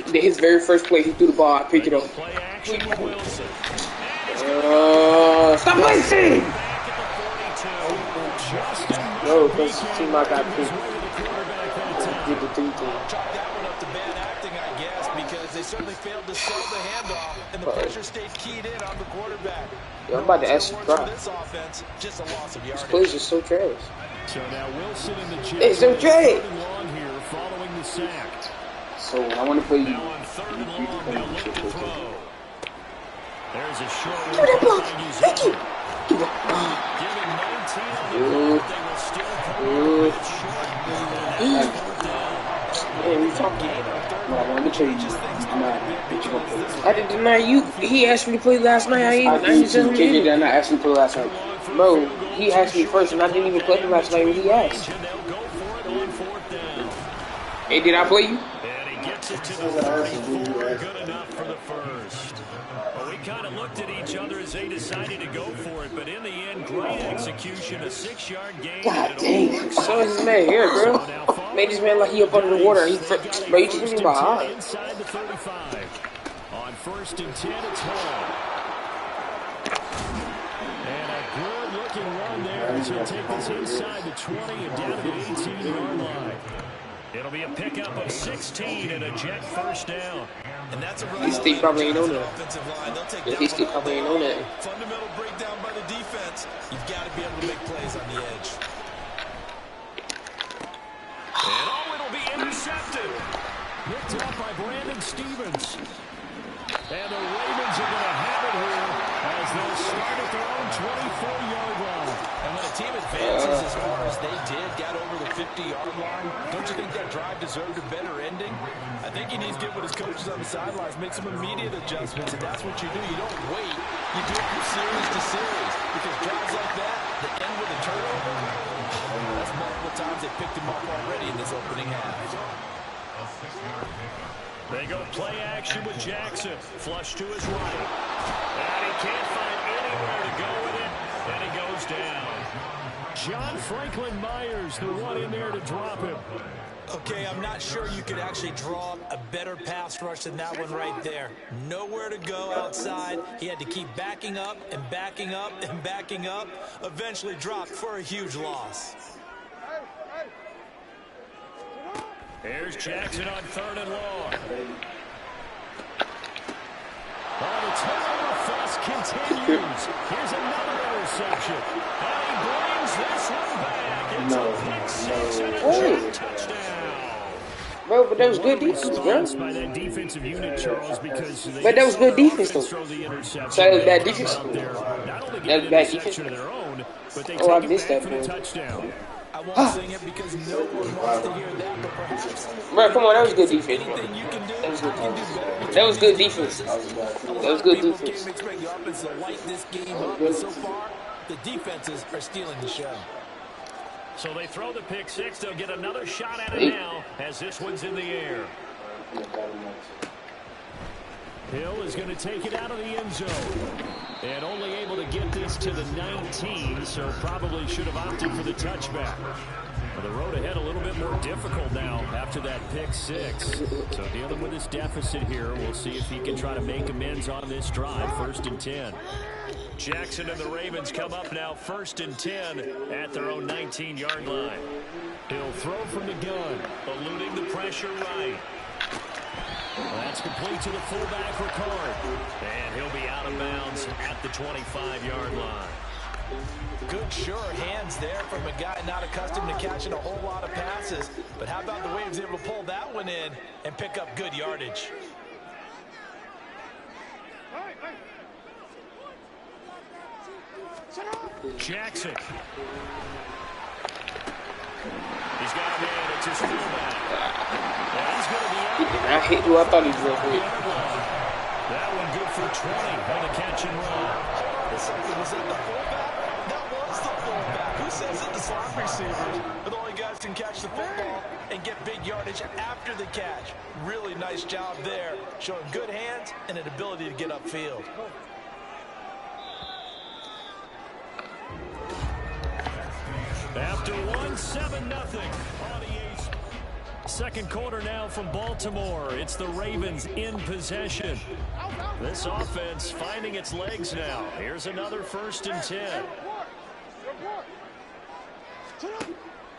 Then his very first play, he threw the ball. I picked it up. Stop wasting! No, because the team I got picked. Did the 3 thing. Chalk that one up to bad acting, I guess, because they certainly failed to sell the handoff, and the pressure stayed keyed in on the quarterback. Yo, I'm about to ask you a problem. This offense, just a loss of yardage. This plays is so trash. So now Wilson in the it's so trash. Here following the sack. So I want to play you. Now on 3rd and long, they'll look to throw. There's a short one. Give me that block. Thank you. Giving 19 on the board, they will still come with short. Man, we talking. Well, I want to trade you. I didn't deny you. He asked me to play last night. I didn't did not ask me to play last night. Bro, he asked me first, and I didn't even play him last night when he asked. Hey, did I play you? And he gets it to the 34. Good enough for the first. Well, we kind of looked at each other as they decided to go for it, but in the end, great execution, a 6-yard gain. God dang. So is this man here, bro. Made this man like he up under the water. Bro, you just me my eye. Inside the 35. On 1st and 10, it's Hall. And a good-looking run there as he'll take this inside the 20 and down to the 18-yard line. It'll be a pickup of 16 and a jet first down. And that's a run. He still probably ain't on that. Offensive line. They'll take He still probably ain't on that. Fundamental breakdown by the defense. You've got to be able to make plays on the edge. And it'll be intercepted. Picked up by Brandon Stevens. And the Ravens are going to have it here as they'll start at their own 24-yard line. And when a team advances as far as they did, got over the 50-yard line, don't you think that drive deserved a better ending? I think he needs to get with his coaches on the sidelines, make some immediate adjustments, and that's what you do. You don't wait. You do it from series to series. Because drives like that end with a turnover, that's multiple times they picked him up already in this opening half. They go play action with Jackson. Flush to his right. And he can't find anywhere to go with it. And he goes down. John Franklin Myers, the one in there to drop him. Okay, I'm not sure you could actually draw a better pass rush than that one right there. Nowhere to go outside. He had to keep backing up and backing up and backing up. Eventually dropped for a huge loss. Here's Jackson on 3rd and long. Oh, the turnover fest continues. Here's another interception. And he brings this one back. It's a pick six and a touchdown. Bro, but that was good defense, bro. By that defensive unit, Charles, because but that was good defense, though. So that was bad defense. That was bad defense. Oh, I missed that, bro. Touchdown. I won't sing it because no one wants to hear that, but perhaps... Bro, come on, that was good defense, bro. That was good defense. That was good defense. That was good defense. Expect the offense to light this game up, but so far, the defenses are stealing the show. So they throw the pick six. They'll get another shot at it now as this one's in the air. Hill is going to take it out of the end zone. And only able to get this to the 19, so probably should have opted for the touchback. Well, the road ahead a little bit more difficult now after that pick six. So dealing with this deficit here, we'll see if he can try to make amends on this drive. 1st and 10. Jackson and the Ravens come up now 1st and 10 at their own 19-yard line. He'll throw from the gun. Eluding the pressure right. Well, that's It's complete to the fullback for Card. And he'll be out of bounds at the 25-yard line. Good, sure hands there from a guy not accustomed to catching a whole lot of passes. But how about the way he was able to pull that one in and pick up good yardage? Jackson. He's got a man. It's his fullback. And he's going to be out. He did not hit who I thought he was going to hit. That one good for 20 on a catch and run. Was that the fullback? That was the fullback. Who says it? The slot receivers. But all you guys can catch the football and get big yardage after the catch. Really nice job there. Showing good hands and an ability to get upfield. After 7-0. Second quarter now from Baltimore. It's the Ravens in possession. This offense finding its legs now. Here's another 1st and 10.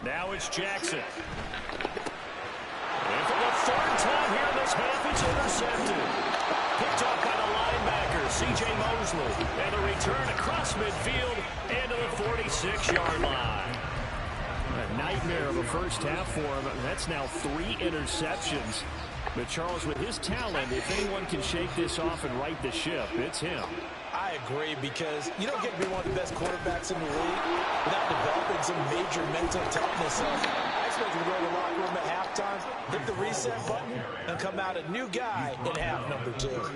Now it's Jackson. And for the 3rd time here in this half, it's intercepted. Picked up by the linebacker, C.J. Mosley. And a return across midfield and to the 46-yard line. A nightmare of a first half for him. That's now 3 interceptions. But Charles, with his talent, if anyone can shake this off and right the ship, it's him. I agree, because you don't get to be one of the best quarterbacks in the league without developing some major mental toughness. So I expect him to go to the locker room at halftime, hit the reset button, and come out a new guy in half number 2.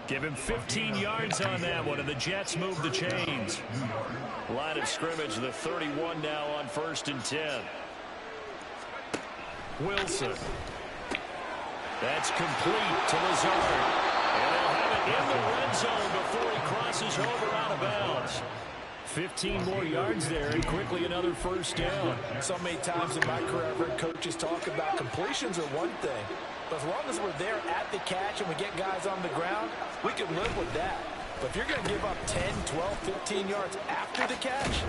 Give him 15 yards on that one, and the Jets move the chains. Line of scrimmage, the 31 now on 1st and 10. Wilson. That's complete to Lazard. And they'll have it in the red zone before he crosses over out of bounds. 15 more yards there, and quickly another 1st down. So many times in my career, I've heard coaches talk about completions are one thing. But as long as we're there at the catch and we get guys on the ground, we can live with that. But if you're going to give up 10, 12, 15 yards after the catch,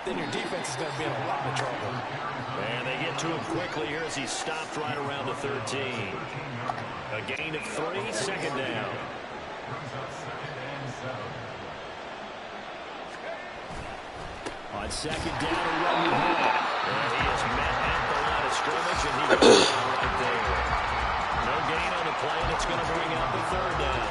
then your defense is going to be in a lot of trouble. And they get to him quickly here as he's stopped right around the 13. A gain of 3, 2nd down. On 2nd down, a run you have. And he is met at the line of scrimmage, and he goes right there. No gain on the play, and it's going to bring out the 3rd down.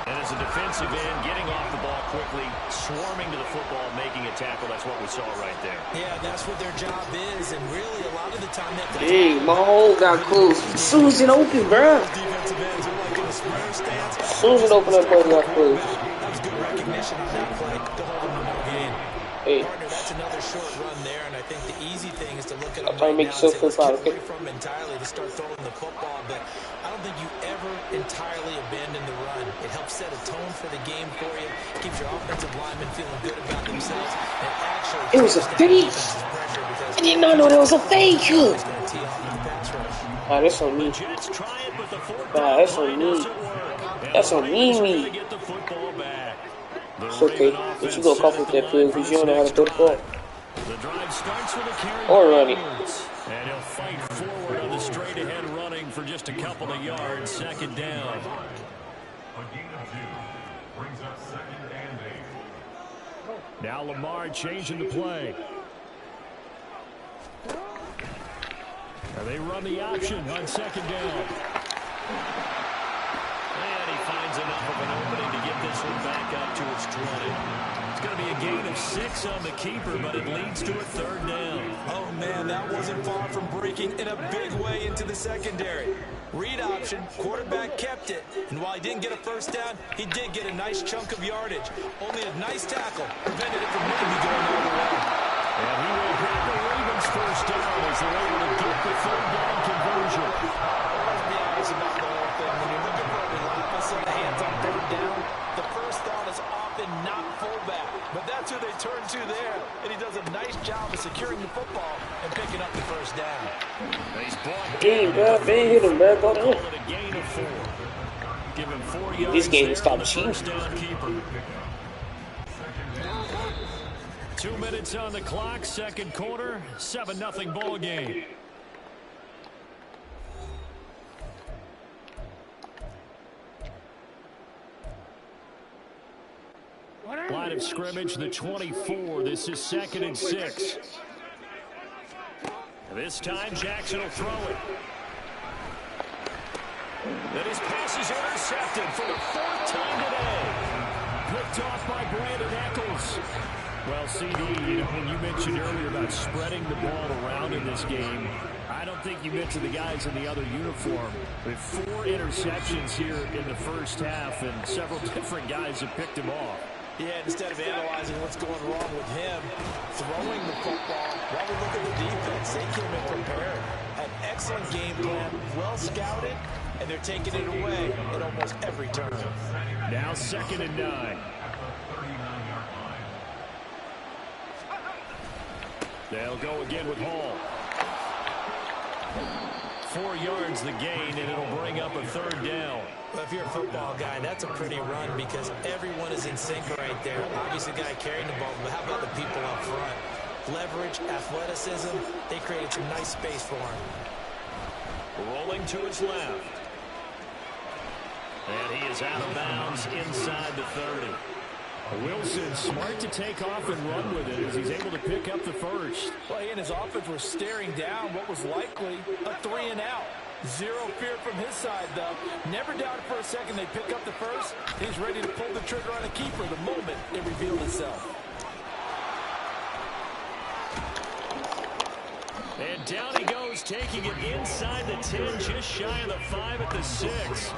And as a defensive end, getting off the ball quickly, swarming to the football, making a tackle, that's what we saw right there. Yeah, that's what their job is, and really a lot of the time that... Hey, my hole got closed. As soon as it opened, bro. Defensive ends are like in a square stance. As soon as it opened up, it got closed. That was good recognition on that play to hold them to no gain. Hey. Partner, that's another short run there, and I think the easy thing is to look at them right now and say, let's get away from them entirely to start throwing the football, but I don't think you ever entirely abandon the run. It helps set a tone for the game for you, keeps your offensive linemen feeling good about themselves, and actually... It was a fake! I did not know that was a fake! Ah, that's on me. Nah, that's on me. That's on me. It's okay. But you go cough with that pill because you don't know how to throw the ball. The drive starts with a carry. Or running. And he'll fight forward on the straight ahead running for just a couple of yards. 2nd down. A gain of 2 brings up 2nd and 8. Now Lamar changing the play. And they run the option on 2nd down. And he finds enough of an opening to get this one back up to its 20. It's going to be a gain of 6 on the keeper, but it leads to a 3rd down. Oh, man, that wasn't far from breaking in a big way into the secondary. Read option, quarterback kept it, and while he didn't get a 1st down, he did get a nice chunk of yardage. Only a nice tackle prevented it from maybe going all the way. And he will have the Ravens 1st down as they're able to get the 3rd down conversion. Let's be honest about the whole thing. When you're looking for a reliable set of hands on 3rd down, the first thought is often not fullback. But that's who they turn to there, and he does a nice job of securing the football and picking up the 1st down. Game, bro. They hit him, bro. Go down. A gain of 4. Give him 4 yards. This game is stop cheating. 2 minutes on the clock, 2nd quarter, 7-0 ball game. Line of scrimmage, the 24. This is 2nd and 6. This time, Jackson will throw it. And his pass is intercepted for the 4th time today. Picked off by Brandon Eccles. Well, CD, when you mentioned earlier about spreading the ball around in this game, I don't think you mentioned the guys in the other uniform. With 4 interceptions here in the first half, and several different guys have picked him off. Yeah, instead of analyzing what's going wrong with him, throwing the football, while we look at the defense, they came in prepared. An excellent game plan, well scouted, and they're taking it away at almost every turn. Now 2nd and 9. They'll go again with Hall. 4 yards the gain, and it'll bring up a 3rd down. Well, if you're a football guy, that's a pretty run because everyone is in sync right there. Obviously, the guy carrying the ball, but how about the people up front? Leverage, athleticism, they created some nice space for him. Rolling to his left. And he is out of bounds inside the 30. Wilson smart to take off and run with it as he's able to pick up the 1st. Well, he and his offense were staring down what was likely a 3 and out. Zero fear from his side, though. Never doubted for a second they pick up the 1st. He's ready to pull the trigger on a keeper the moment it revealed itself. And down he goes, taking it inside the 10, just shy of the 5 at the 6.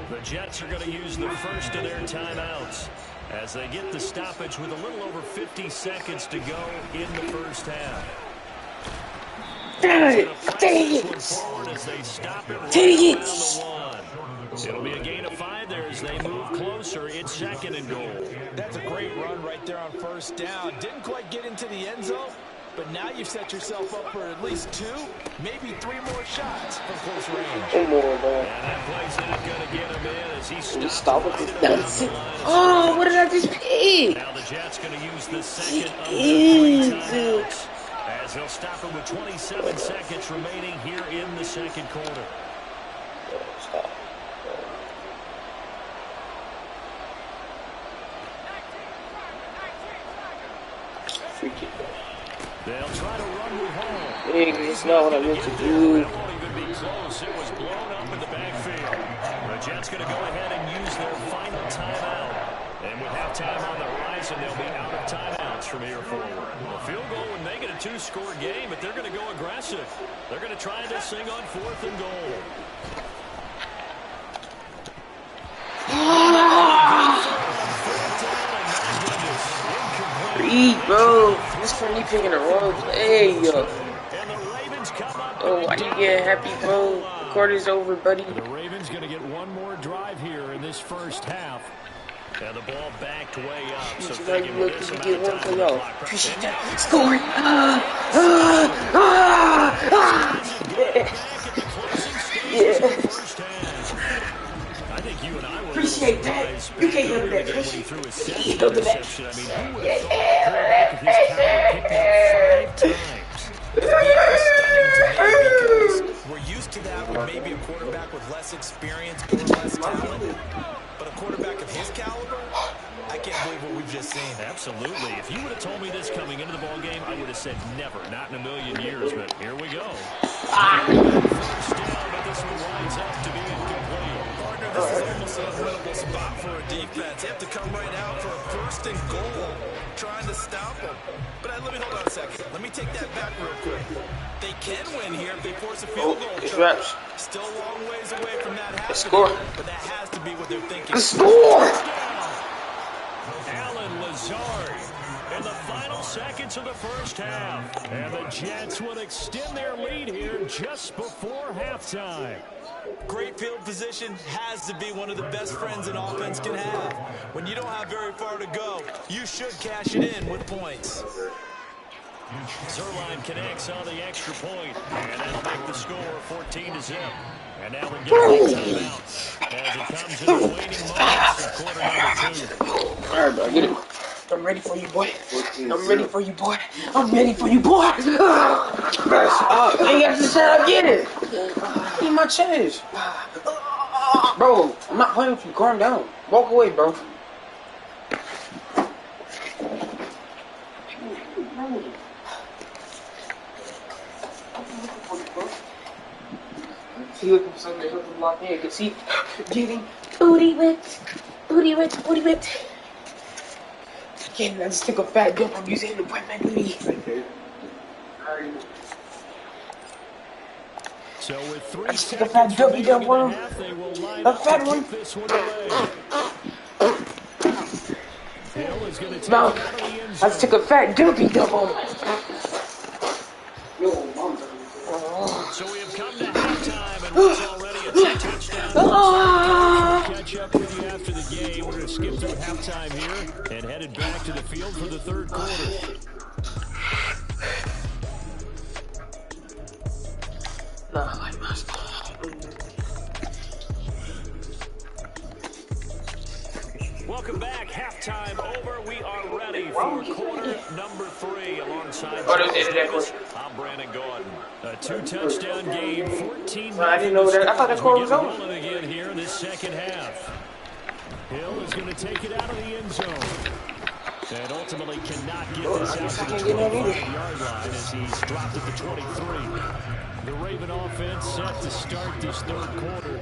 The Jets are going to use the 1st of their timeouts as they get the stoppage with a little over 50 seconds to go in the first half. Dang it! Dang it! Dang it! It'll be a gain of 5 there as they move closer. It's 2nd and goal. That's a great run right there on 1st down. Didn't quite get into the end zone, but now you've set yourself up for at least 2, maybe 3 more shots from close range. One more, man. And that play's not going to get him in as he stop with this nonsense. Oh, what did I just pick? Now the Jets going to use the 2nd of the 3 timeouts as they'll stop it with 27 seconds remaining here in the 2nd quarter. Stop. Freaking. They'll try to run with Hall. Dang, it's not what I meant to do. That won't even be close. It was blown up in the backfield. The Jets going to go ahead and use their final timeout. And with halftime on the horizon, they'll be out of timeouts from here forward. A field goal would make it a 2-score game, but they're going to go aggressive. They're going to try this thing on 4th and goal. Bro, this for me picking the wrong play. Oh, why you getting happy, bro? The quarter's over, buddy. The Ravens going to get one more drive here in this first half. And the ball backed way up. So thinking with this amount of time on the clock. Appreciate that. Scoring. I think you and I were appreciate that. You can't help that. when he threw his second interception. I mean, who would have thought a quarterback of his caliber picked him 5 times? We're used to that with maybe a quarterback with less experience or less talent. But a quarterback of his caliber, I can't believe what we've just seen. Absolutely. If you would have told me this coming into the ball game, I would have said never, not in a million years. But here we go. First down, but this one winds up to be incomplete. Partner, this is almost an unwinnable spot for a defense. They have to come right out for a 1st and goal, trying to stop them. But let me hold on a second. Let me take that back real quick. They can win here if they force a field goal. It's reps. Still a long ways away from that happening. Score. But that has to be what they're thinking. Score. Alan Lazard in the final seconds of the first half. And the Jets will extend their lead here just before halftime. Great field position has to be one of the best friends an offense can have. When you don't have very far to go, you should cash it in with points. Zerline connects on the extra point, and that'll make the score 14-0. And now we're getting a timeout as it comes in the waning moments of quarter number 2. All right, bro, get it. I'm ready for you, boy. I'm ready for you, boy. I'm ready for you, boy. I ain't got to say I get it. Give me my change. Bro, I'm not playing with you. Calm down. Walk away, bro. He looking for something to help him lock in because he getting booty whipped. Booty whipped, booty whipped. Again, I just took a fat dump. I'm using to wipe my booty. So with 3 I just took a fat dumpy dump on him. A fat one. No, I just took a fat dumpy dump on him. So we have come to halftime, and it's already a 2-touchdown. Catch up with you after the game. We're going to skip through halftime here and headed back to the field for the third quarter. Nah, I must. Welcome back. Halftime over. We are ready for quarter number 3 alongside Davis. I'm Brandon Gordon. A 2-touchdown game, 14. I didn't know that. I thought that score was over. Rolling again here in this second half. Hill is going to take it out of the end zone. And ultimately cannot get this out to the 25-yard line as he's dropped at the 23. The Raven offense set to start this third quarter.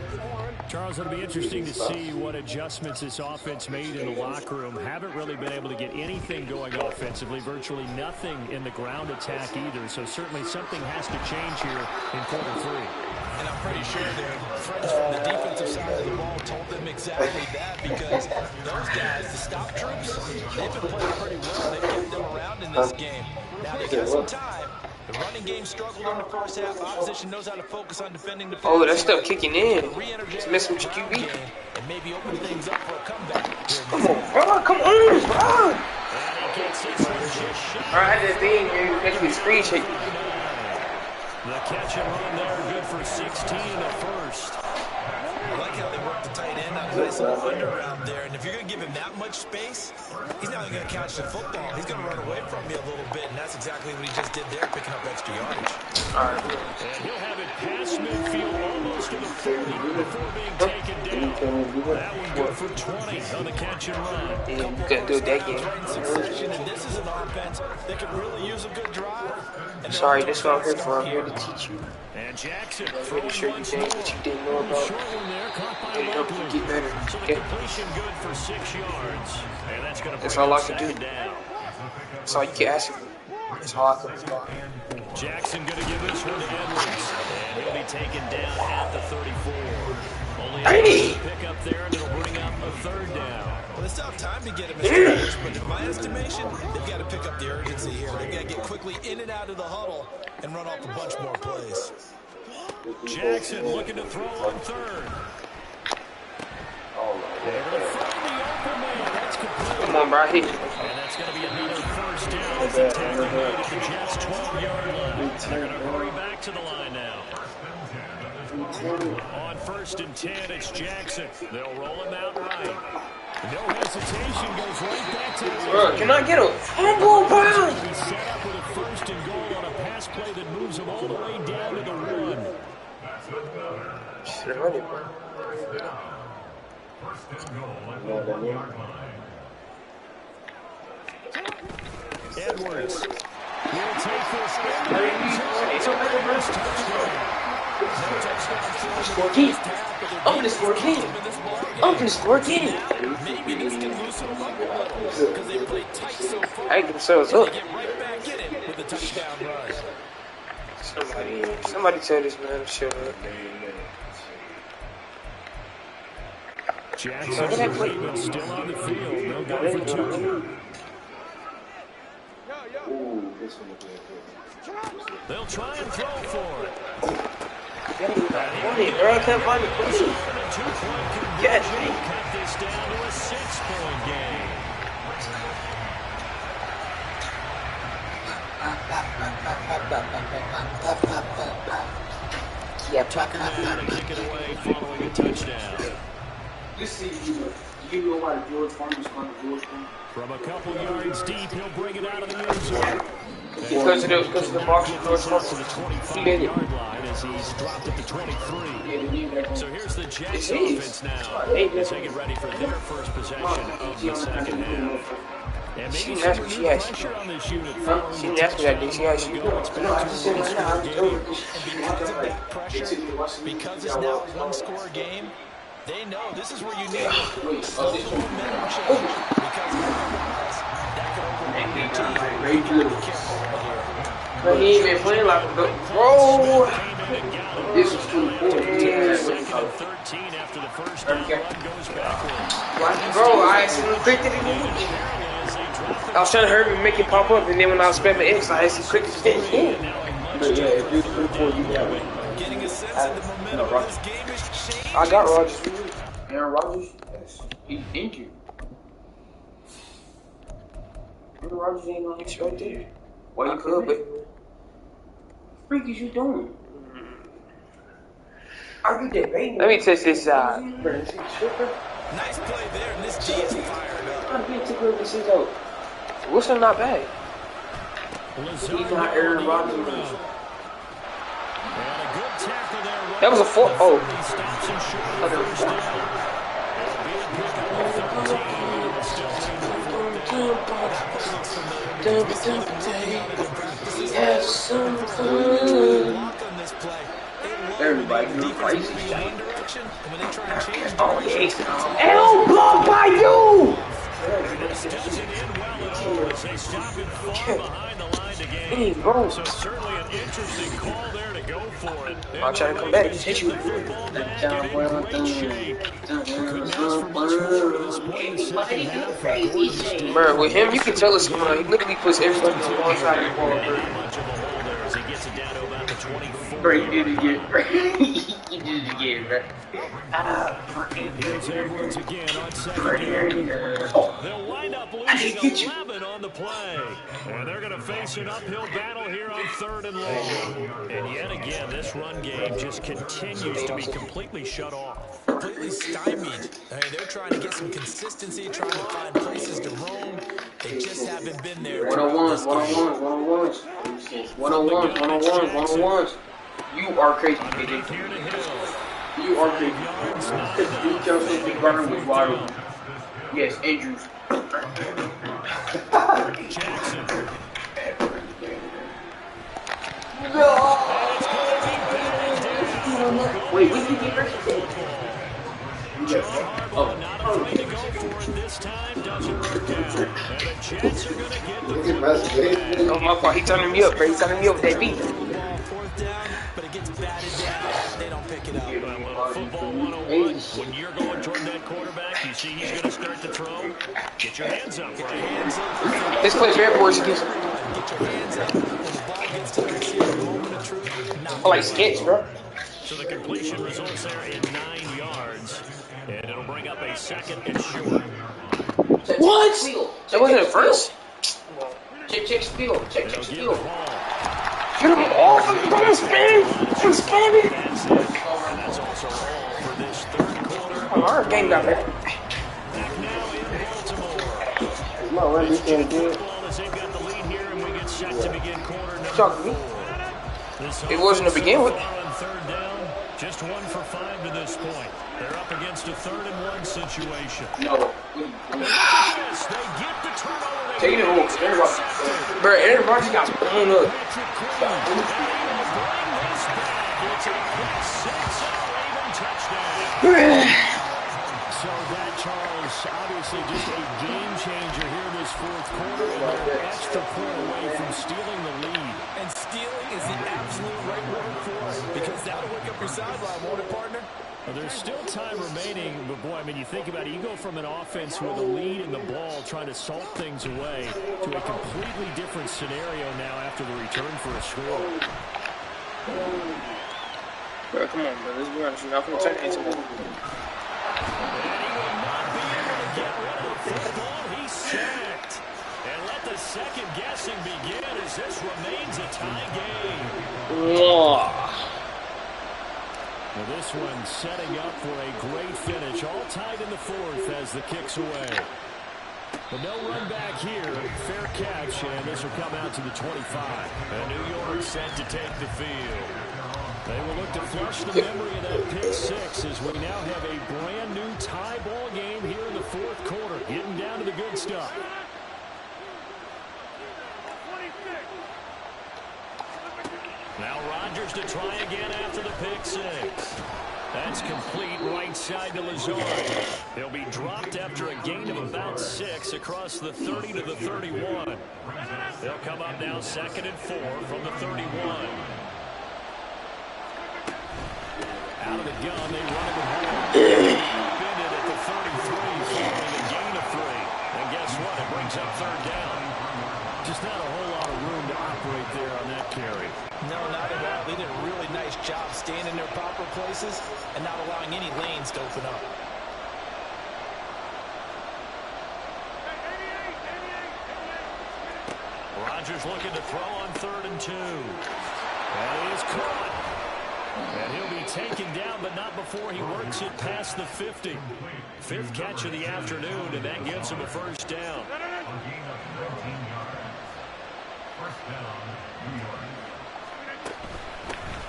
Charles, it'll be interesting to see what adjustments this offense made in the locker room. Haven't really been able to get anything going offensively, virtually nothing in the ground attack either. So certainly something has to change here in quarter 3. And I'm pretty sure their friends from the defensive side of the ball told them exactly that, because those guys, the stop troops, they've been playing pretty well. They've kept them around in this game. Now they got some time. The running game struggled in the first half. Opposition knows how to focus on defending the Oh, that stuff kicking in. It's messing with your QB. And maybe open things up for a comeback. Come on, bro. Come on, bro. I had that thing here making me screen shake. The catch and run there, good for 16 in the first. I like how they work the tight end on a nice little under route there. And if you're going to give him that much space, he's not only going to catch the football, he's going to run away from me a little bit. And that's exactly what he just did there, picking up extra yardage. All right. And he'll have it past midfield, almost to the 40 before being taken down. That one good for 20 on the catch and run. Yeah, we couldn't do it that game. And this is an offense that could really use a good drive. Sorry, this is what I'm here for. I'm here to teach you. And Jackson I'm sure you did what you didn't know about. And help you get better. Okay? Good for 6 yards. And that's all I can do. That's all you can ask for. That's all I can do. Jackson going to give this one to Edwards. And he'll be taken down at the 34. Only a pick up there, and it'll bring up a third down. Well, it's tough time to get him established, but in my estimation, they've got to pick up the urgency here. They've got to get quickly in and out of the huddle and run off a bunch more plays. Jackson looking to throw on third. Come on, bro. Hit. And that's going to be another first down as the tackle made at the Jets' 12-yard line. They're going to hurry back to the line now. On 1st and 10, it's Jackson. They'll roll him out right. No hesitation, goes right back to the bro, can I get a fumble, bro? He's set up with a 1st and goal on a pass play that moves him all the way down to the 1. Should have run it, bro. Edwards will take this. Score again. I'm gonna score again. I'm gonna score again. Maybe this can loosen them up a little because they played tight so far. I think themselves up. They get right back in it with a touchdown run. Somebody tell this man to shut up. Jackson still on the field. They'll go for 2. They'll try and throw for it. Bro, I can't find it. Yes. Cut this down to a 6-point game. Yeah, to kick it away following a touchdown. You know why George Farmer's called George Farmer? From a couple yards deep, he'll bring it out of the end zone. Because of the box of George Farmer. To the 25-yard line as he's dropped at the 23. So here's the Jets offense now. They're getting ready for their first possession of the second half. And She maybe asked some me, she renewed asked pressure on this unit. me. She didn't ask me that day. She asked you. No, I just said right now. I told her Because of that pressure, because it's now a one-score game, they know this is where you need to slow the momentum change. Because otherwise, that could overwhelm your team. You gotta be careful here. But he ain't been playing like a good bro. This is 24. Bro, I accidentally clicked it again. I was trying to hurry and make it pop up, and then when I was spamming X, I actually clicked it again. But yeah, if you're 24, you got it. Getting a sense of the momentum of this game is changing. I got Rodgers. Aaron Rodgers? Yes. He's injured. Aaron Rodgers ain't gonna expect it. Why you could, but what the freak is you doing? Are you debating? Let me test this out. Nice play there, and this G is fired up. I'm being tickler this is out. Wilson not bad. He's not Aaron Rodgers. That was a four. Oh. Have some fun. Everybody do crazy shit. Oh, yeah. L block by you! Hey, bro. So certainly an interesting call there to go for it. I'll try to come back. Just hit you. Bro, with him, you can tell us, man, he literally puts everybody to one side of the ball. Bro, he did it again. He did it again, bro. They'll wind up losing 11 on the play. And they're going to face an uphill battle here on 3rd and long. And yet again, this run game just continues to be completely shut off. Completely stymied. I mean, they're trying to get some consistency, trying to find places to roam. They just haven't been there. 101s, 101s, 101s. 101s, 101s, 101s. You are crazy, KJ. You are crazy. Because Duke Johnson Big Brother was wild. Yes, Andrews. Wait, when did he get hurt? Oh. Oh, my fault. He turning me up, bro. He turning me up with that beat. But it gets batted down. They don't pick it up. Football 101, when you're going toward that quarterback, you see he's going to start to throw. Get your hands up, right? This plays very portuguese. Get your hands up when the ball gets to the moment of truth. I like skits, bro. So the completion results there in 9 yards. And it'll bring up a 2nd and short. What? That wasn't a first? Check spiel. Check spiel. Get him off of him. I'm spamming. And that's also all for this 3rd quarter. Oh, our game got better. Back now in Baltimore. My run defense good. As they've got the lead here, and we get set to begin quarter number Talk to me. 4. It wasn't to begin with. On 3rd down, just 1 for 5 to this point. They're up against a 3rd and 1 situation. No. Yes, they get the turnover. Take it home. Bro, Aaron Rodgers got blown up. So that, Charles, obviously just a game changer here in this 4th quarter. And they're an extra point away from stealing the lead. And stealing is the absolute right word for it. Because that'll wake up your sideline, won't it, partner? Well, there's still time remaining, but boy, I mean, you think about it, you go from an offense with a lead in the ball, trying to salt things away, to a completely different scenario now after the return for a score. Bro, come on, bro. Let's be honest. You're not going to turn it into that. He's sacked. And let the second guessing begin as this remains a tie game. Well, this one setting up for a great finish. All tied in the 4th as the kick's away. But no run back here. Fair catch, and this will come out to the 25. And New York set to take the field. They will look to flush the memory of that pick 6 as we now have a brand new tie ball game here in the 4th quarter. Getting down to the good stuff. Now Rodgers to try again after the pick six. That's complete right side to Lazard. He'll be dropped after a gain of about 6 across the 30 to the 31. They'll come up now 2nd and 4 from the 31. Out of the gun, they run it with Hall. Bended at the 33 following a gain of 3. And guess what? It brings up 3rd down. Just not a whole lot of room to operate there on that carry. No, not at all. They did a really nice job staying in their proper places and not allowing any lanes to open up. Rodgers looking to throw on 3rd and 2. And he is caught. And he'll be taken down, but not before he works it past the 50. 5th catch of the afternoon, and that gives him a 1st down.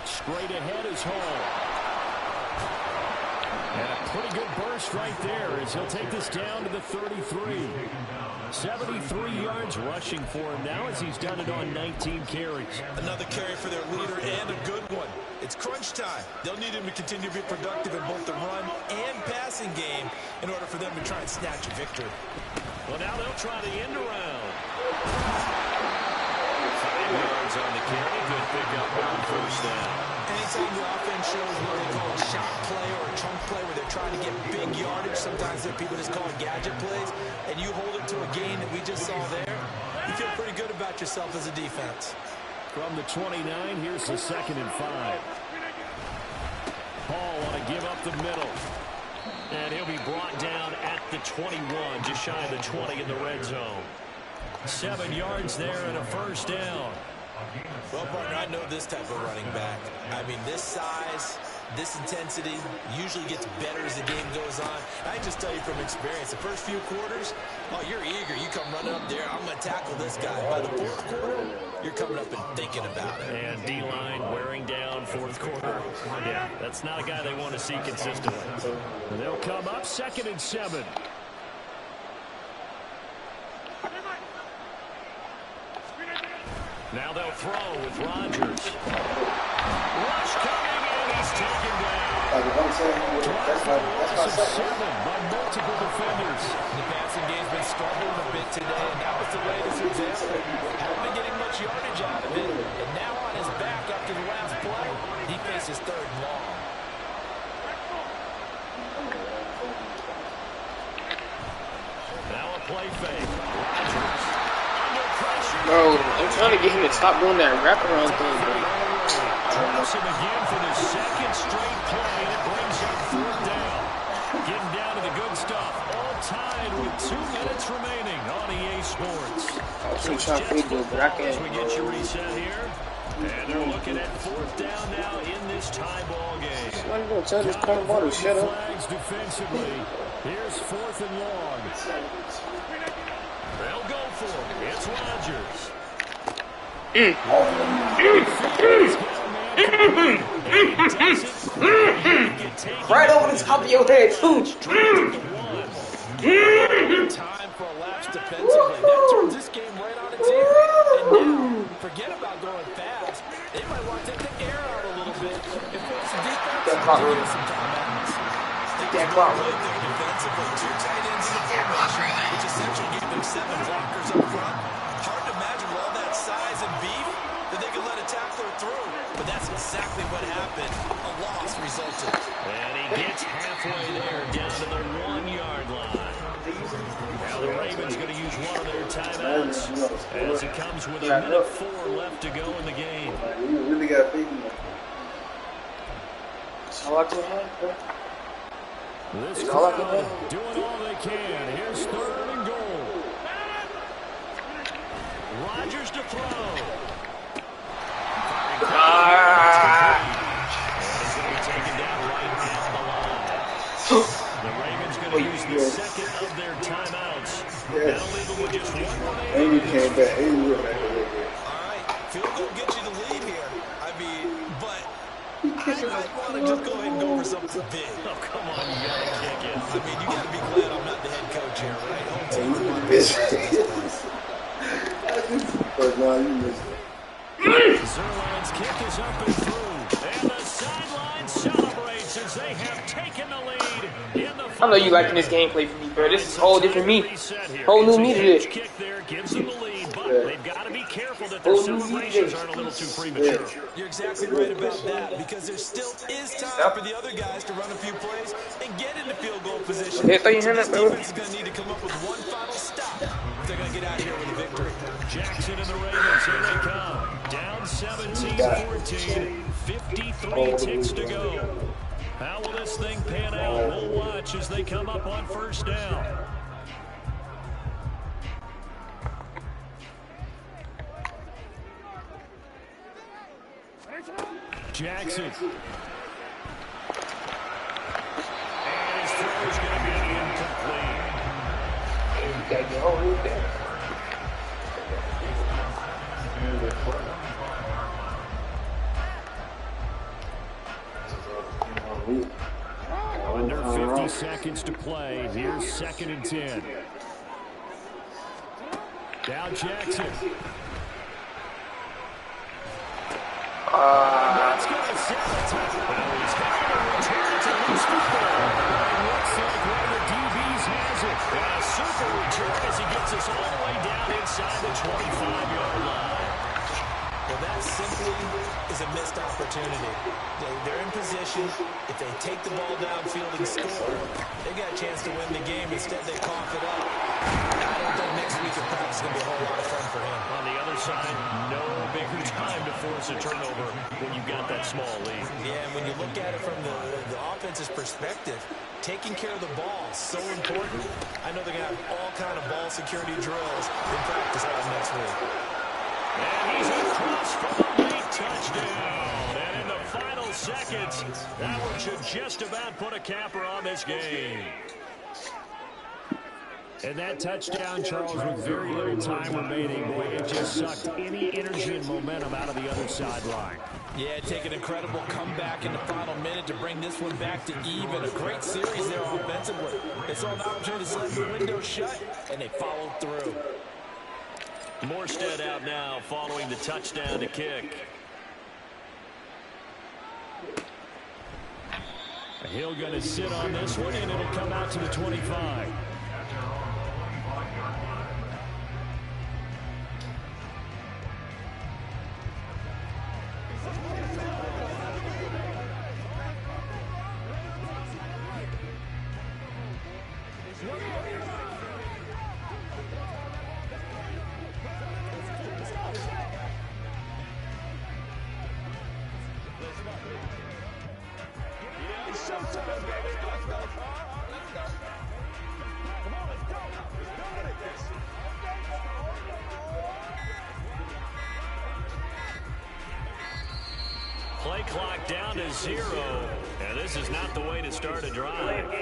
Straight ahead is Hall. And a pretty good burst right there as he'll take this down to the 33. 73 yards rushing for him now as he's done it on 19 carries. Another carry for their leader and a good one. It's crunch time. They'll need him to continue to be productive in both the run and passing game in order for them to try and snatch a victory. Well, now they'll try the end around. 5 yards on the carry. Good pickup on 1st down. Anytime the offense shows what they call a shot play or a chunk play where they're trying to get big yardage, sometimes people just call it gadget plays, and you hold it to a gain that we just saw there, you feel pretty good about yourself as a defense. From the 29, here's the 2nd and 5. Hall want to give up the middle. And he'll be brought down at the 21, just shy of the 20 in the red zone. 7 yards there and a 1st down. Well, partner, I know this type of running back. I mean, this size, this intensity usually gets better as the game goes on. I just tell you from experience, the first few quarters, oh, you're eager. You come running up there, I'm going to tackle this guy. By the 4th quarter, you're coming up and thinking about it. And D-line wearing down 4th quarter. Yeah, that's not a guy they want to see consistently. They'll come up 2nd and 7. Now they'll throw with Rodgers. Rush coming, and he's taken down. That's my 7 by multiple defenders. The passing game's been struggling a bit today, and that was the latest example. Haven't been getting much yardage out of it, and now on his back after the last play, he faces 3rd and long. Now a play fake. Rodgers. Bro, I'm trying to get him to stop doing that wraparound thing, bro. Drops him again for the 2nd straight play, and it brings up 4th down. Getting down to the good stuff. All tied with 2 minutes remaining on EA Sports. I'm trying to do, but I can't. As we get you reset here, and they're looking at 4th down now in this tie ball game. What are you doing? Tell this corner ball to shut up. Flags defensively. Here's 4th and long. They'll go for it. It's Rodgers. Right over the top of your head, too. Time for a lapse defensively. That turns this game right on its ear. And now, forget about going fast. They might want to take the air out a little bit and force the defense to give some timeouts. That clock. Defensively, 2 tight ends in the formation, which essentially gave them 7 blockers up front. Hard to imagine with all that size and beef that they could let a tackler through. But that's exactly what happened. A loss resulted. And he gets halfway there, down to the 1-yard line. Now the Ravens going to use one of their timeouts as it comes with a minute 4 left to go in the game. You really got to think. That's all I can have, bro. This crowd doing all they can. Here's 3rd and goal. Rodgers to throw. He's going to be taken down right at the line. The Ravens going to use the 2nd of their timeouts. That'll leave them with just 1 remaining. Amy came back. Amy went back. All right, field goal gets you the lead here. I mean, but I want to just go ahead and go for something big. Oh, come on, you got to kick it. I mean, you got to be glad I'm not the head coach here, right? Home team. Zerline's kick is up and through. And the sideline celebrates as they have taken the lead in the I know you liking this gameplay for me, bro. This is whole different me. Whole new me to this. Kick there gives them the lead, but they've got to be careful that their celebrations aren't a little too premature. You're exactly right about that, because there still is time for the other guys to run a few plays and get into field goal position. So this defense is going to need to come up with one final stop if they're going to get out of here with a victory. Jackson and the Ravens, here they come. Down 17-14, 53 ticks to go. How will this thing pan out? We'll watch as they come up on first down. Jackson. And his throw is going to be incomplete. You got to get hold of that. Under 50 seconds to play. Here's 2nd and 10. Down Jackson. That's going to set the time. He's got to return to loose football. It looks like one of the DBs has it. A super return as he gets us all the way down inside the 25-yard line. Well, that simply is a missed opportunity. They're in position. If they take the ball downfield and score, they got a chance to win the game. Instead, they cough it up. I don't think next week in practice is going to be a whole lot of fun for him. On the other side, no bigger time to force a turnover when you've got that small lead. Yeah, and when you look at it from the offense's perspective, taking care of the ball is so important. I know they're going to have all kind of ball security drills in practice next week. And he's across for the late touchdown. And in the final seconds, that one should just about put a capper on this game. And that touchdown, Charles, with very little time remaining, boy, it just sucked any energy and momentum out of the other sideline. Yeah, take an incredible comeback in the final minute to bring this one back to even. A great series there offensively. They saw an opportunity to slam the window shut, and they followed through. Morstead out now following the touchdown to kick. Hill going to sit on this one, and it'll come out to the 25. Play clock down to 0. And this is not the way to start a drive.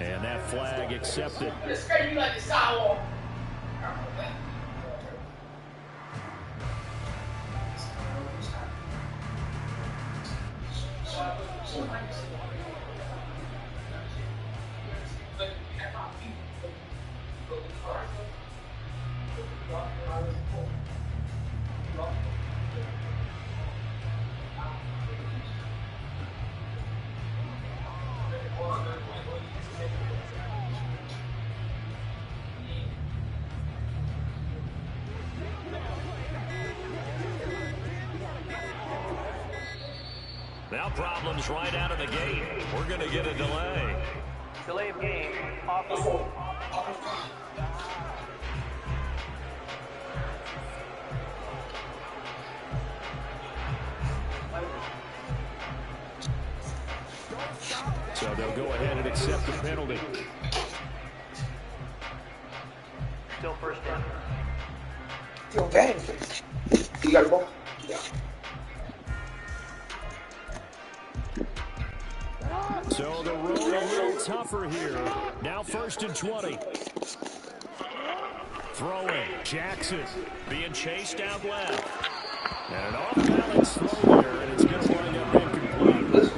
And that flag accepted. Let's scrape you like the sidewalk. Now problems right out of the gate. We're going to get a delay. Delay of game. Offense. So they'll go ahead and accept the penalty. Still first down. Okay. You got the ball? Yeah. So the road a little tougher here. Now 1st and 20. Throwing. Jackson being chased out left. And an off-balance throw there, and it's going to wind up incomplete.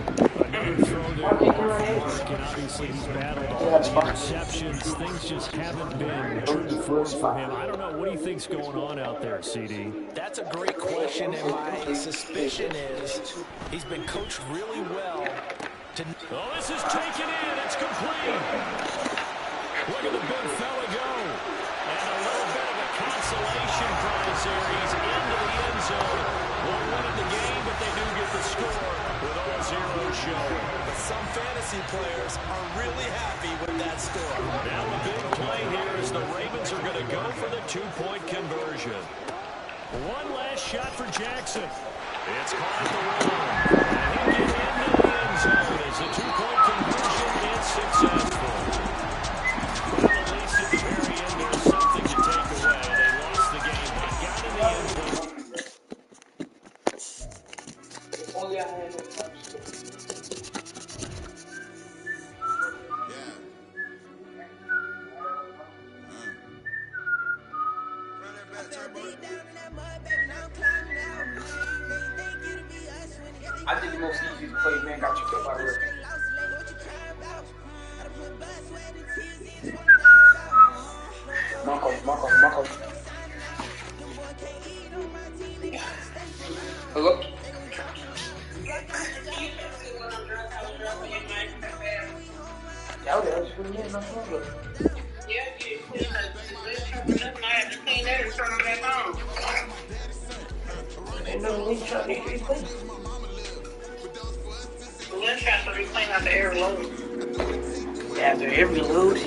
Another throw there off the mark, and obviously he's battled all the interceptions. Things just haven't been true to form for him. I don't know. What do you think's going on out there, CD? That's a great question, and my suspicion is he's been coached really well. Oh, this is taken in. It's complete. Look at the big fella go. And a little bit of a consolation prize here. He's into the end zone. Won't win the game, but they do get the score with all zeros showing. But some fantasy players are really happy with that score. Now the big play here is the Ravens are going to go for the 2-point conversion. One last shot for Jackson. It's caught at the rim. And he'll get into the end zone as the 2-point conversion is successful. Well, at least at the very end, there's something to take away. They lost the game, but got in the end zone. Only I had no touch. I think the most easy to play man got you killed by real. Marco. Hello? Yeah, that's pretty good. No problem. Yeah, I have to clean that and turn them back on. Ain't no leak trying to get clean. The lens has to be cleaned after every load. After every load?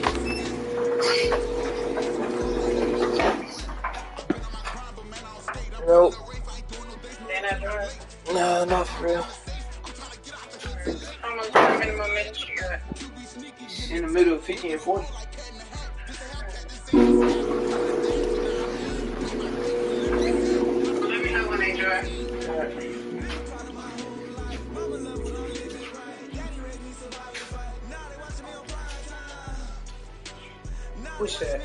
Nope. Then I drive. No, not for real. How much minimum minutes you got? In the middle of 50 and 40. Let me know when they drive. What's that?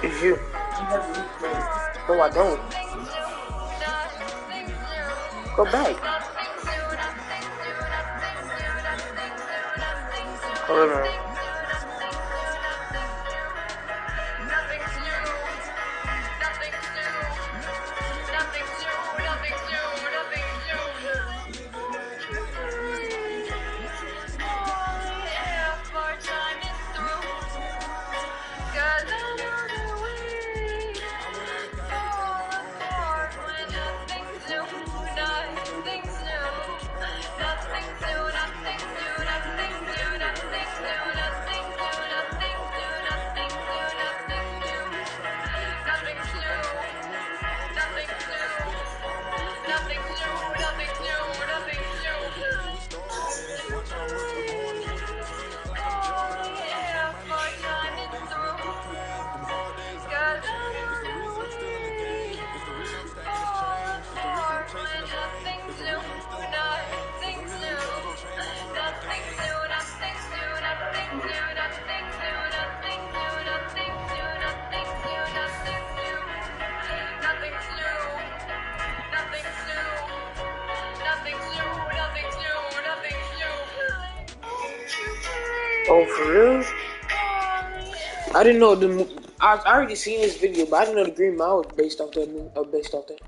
It's you. No, I don't. Go back. Hold on. Oh, for real? I didn't know the. I already seen this video, but I didn't know the Green Mile was based off that. Based off that.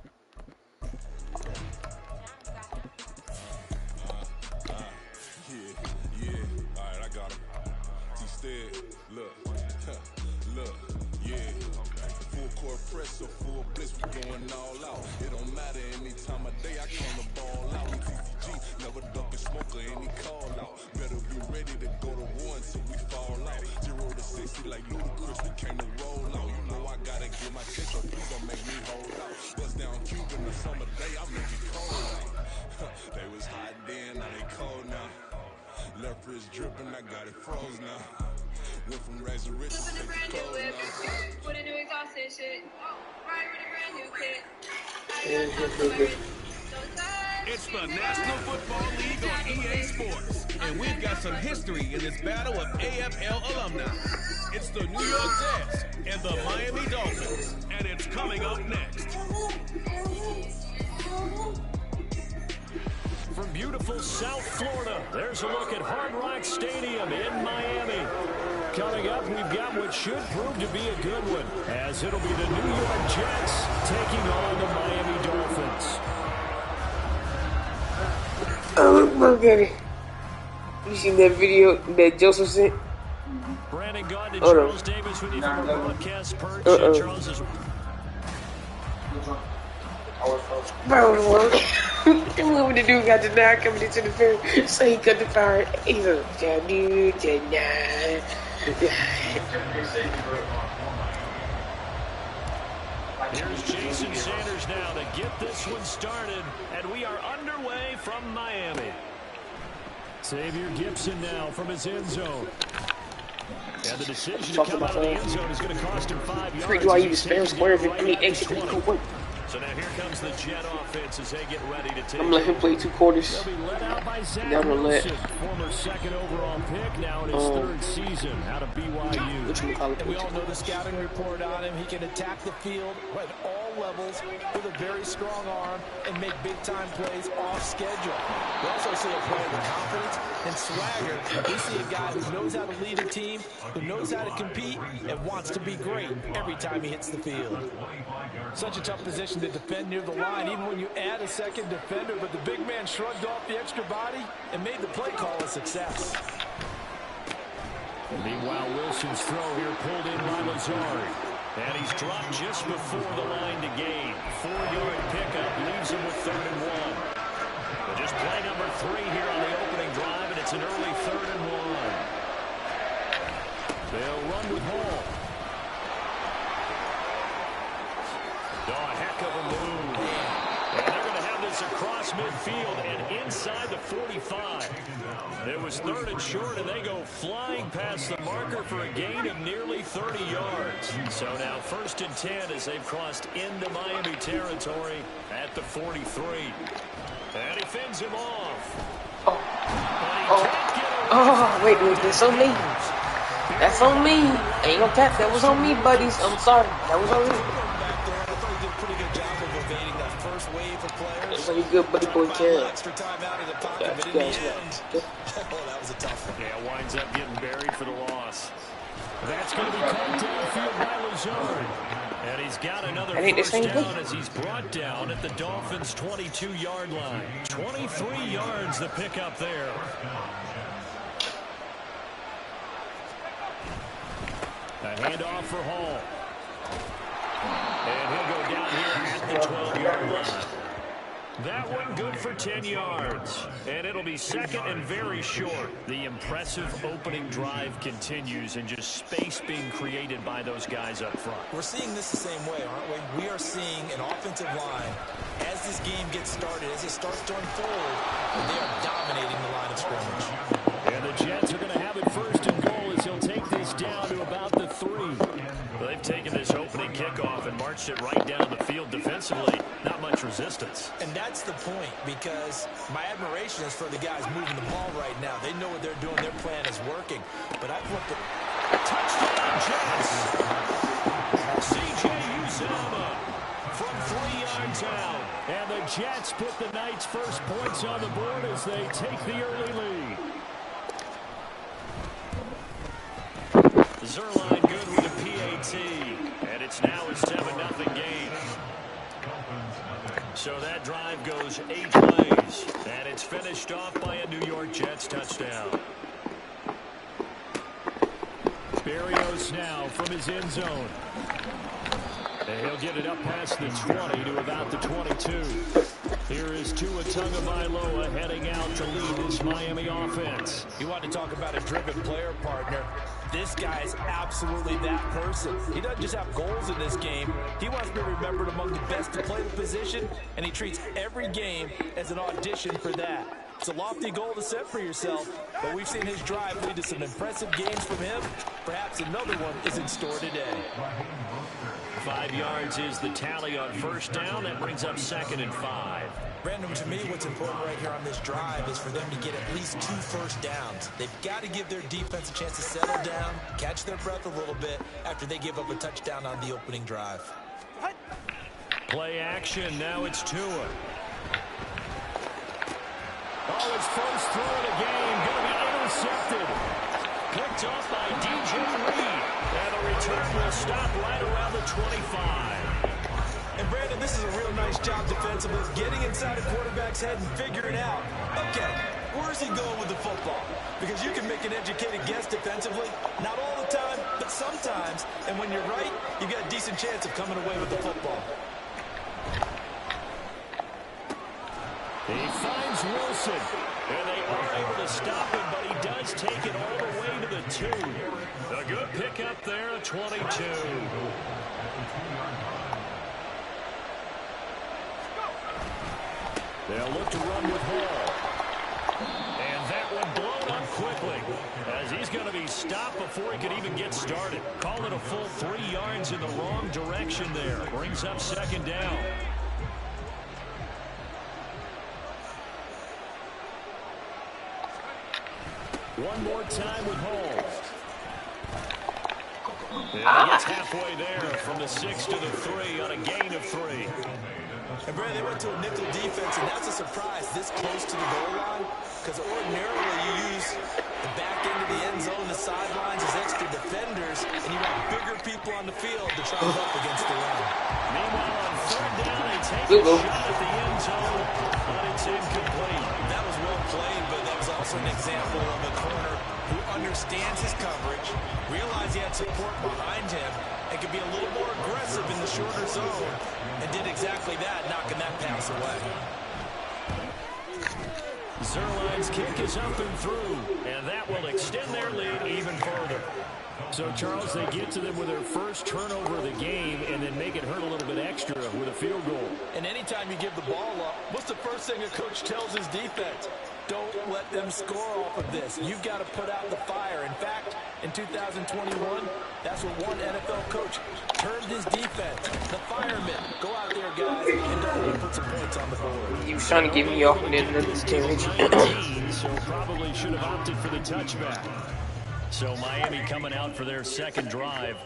court press, so full bliss, we going all out. It don't matter any time of day, I come to ball out. TCG, never ducking smoker, any call out. Better be ready to go to war until we fall out. 0 to 60 like Ludacris, we came to roll out. You know I gotta get my check, so please don't make me hold out. Bust down Cuban a summer day, I make it cold out. They was hot then, now they cold now. Left wrist dripping, I got it froze now. Went from rags to riches, take the clothes now. With a new exhaust and shit. Right with a brand new kit. I got top to my wrist. It's the National Football League on EA Sports, and we've got some history in this battle of AFL alumni. It's the New York Jets and the Miami Dolphins, and it's coming up next. From beautiful South Florida, there's a look at Hard Rock Stadium in Miami. Coming up, we've got what should prove to be a good one, as it'll be the New York Jets taking on the Miami Dolphins. Oh, look at it. You seen that video that Joseph sent? Brandon Gaudin and Charles Davis with you from our broadcast perch. Charles is... Bro, when the dude got denied coming into the field, so he cut the fire. He's like, dude, denied. Here's Jason Sanders now to get this one started, and we are underway from Miami. Xavier Gibson now from his end zone. And the decision to come out of the end zone is going to cost him 5 yards. Do I use spare square if it exit? So now here comes the Jet offense as they get ready to take. I'm gonna let him play 2 quarters. They'll be led out by Zach Wilson, former 2nd overall pick, now in his 3rd season out of BYU. And we all know the scouting report on him. He can attack the field at all levels with a very strong arm and make big-time plays off schedule. We also see a player with confidence and swagger. We see a guy who knows how to lead a team, who knows how to compete, and wants to be great every time he hits the field. Such a tough position to defend near the line, even when you add a 2nd defender, but the big man shrugged off the extra body and made the play call a success. Meanwhile, Wilson's throw here pulled in by Lazard. And he's dropped just before the line to gain. 4-yard pickup leaves him with 3rd and 1. But just play number 3 here on the opening drive, and it's an early 3rd and 1. They'll run with Hall. Oh, a heck of a move. And they're going to have this across midfield and inside the 45. It was 3rd and short, and they go flying past the marker for a gain of nearly 30 yards. So now 1st and 10 as they've crossed into Miami territory at the 43. And he fends him off. Wait, that's on me. That's on me. Ain't no cap. That was on me, buddies. I'm sorry. That was on me. Wave of players. So you good, buddy boy, kid. Extra time out of the pocket, but in the end, that was a tough one. Yeah, winds up getting buried for the loss. That's going to be caught downfield by Lazard. And he's got another first down as he's brought down at the Dolphins' 22-yard line. 23 yards the pickup there. A handoff for Hall. And he'll go down here at the 12-yard line. That one good for 10 yards. And it'll be 2nd and very short. The impressive opening drive continues and just space being created by those guys up front. We're seeing this the same way, aren't we? We are seeing an offensive line as this game gets started, as it starts to unfold, they are dominating the line of scrimmage. And the Jets are going to have it 1st and goal as he'll take this down to about the 3. Well, they've taken this opening kickoff and marched it right down the field defensively. Not much resistance. And that's the point, because my admiration is for the guys moving the ball right now. They know what they're doing. Their plan is working. But I flipped it. Touchdown, Jets! C.J. Uzomah from 3 yards out. And the Jets put the Knights' first points on the board as they take the early lead. Zerline good with a PAT, and it's now a 7-0 game. So that drive goes 8 plays, and it's finished off by a New York Jets touchdown. Berrios now from his end zone. And he'll get it up past the 20 to about the 22. Here is Tua Tagovailoa heading out to lead this Miami offense. You want to talk about a driven player, partner. This guy is absolutely that person. He doesn't just have goals in this game. He wants to be remembered among the best to play the position, and he treats every game as an audition for that. It's a lofty goal to set for yourself, but we've seen his drive lead to some impressive games from him. Perhaps another one is in store today. 5 yards is the tally on first down. That brings up 2nd and 5. Brandon, to me, what's important right here on this drive is for them to get at least 2 first downs. They've got to give their defense a chance to settle down, catch their breath a little bit after they give up a touchdown on the opening drive. Play action. Now it's Tua. Oh, his first throw of the game going to be intercepted. Picked off by DJ Reed. And the return will stop right around the 25. And Brandon, this is a real nice job defensively, getting inside a quarterback's head and figuring out, okay, where's he going with the football? Because you can make an educated guess defensively, not all the time, but sometimes. And when you're right, you've got a decent chance of coming away with the football. He finds Wilson, and they are able to stop him, but he does take it all the way to the 2. A good pickup there at 22. They'll look to run with Hall. And that one blown up quickly, as he's going to be stopped before he could even get started. Call it a full 3 yards in the wrong direction there. Brings up 2nd down. One more time with Hall. And he gets halfway there from the 6 to the 3 on a gain of 3. And Brandon, they went to a nickel defense, and that's a surprise this close to the goal line, because ordinarily you use the back end of the end zone, the sidelines as extra defenders, and you want bigger people on the field to try to up against the run. Meanwhile, on 3rd down, they take a shot at the end zone, but it's incomplete. That was well played, but that was also an example of a corner who understands his coverage, realized he had support behind him, and could be a little more aggressive in the shorter zone, and did exactly that, knocking that pass away. Zerline's kick is up and through, and that will extend their lead even further. So, Charles, they get to them with their first turnover of the game and then make it hurt a little bit extra with a field goal. And anytime you give the ball up, what's the first thing a coach tells his defense? Don't let them score off of this. You've got to put out the fire. In fact, in 2021, that's what one NFL coach termed his defense. The firemen. Go out there, guys, and don't put some points on the board. He was trying to get me off and then this damage. So probably should have opted for the touchback. So Miami coming out for their second drive.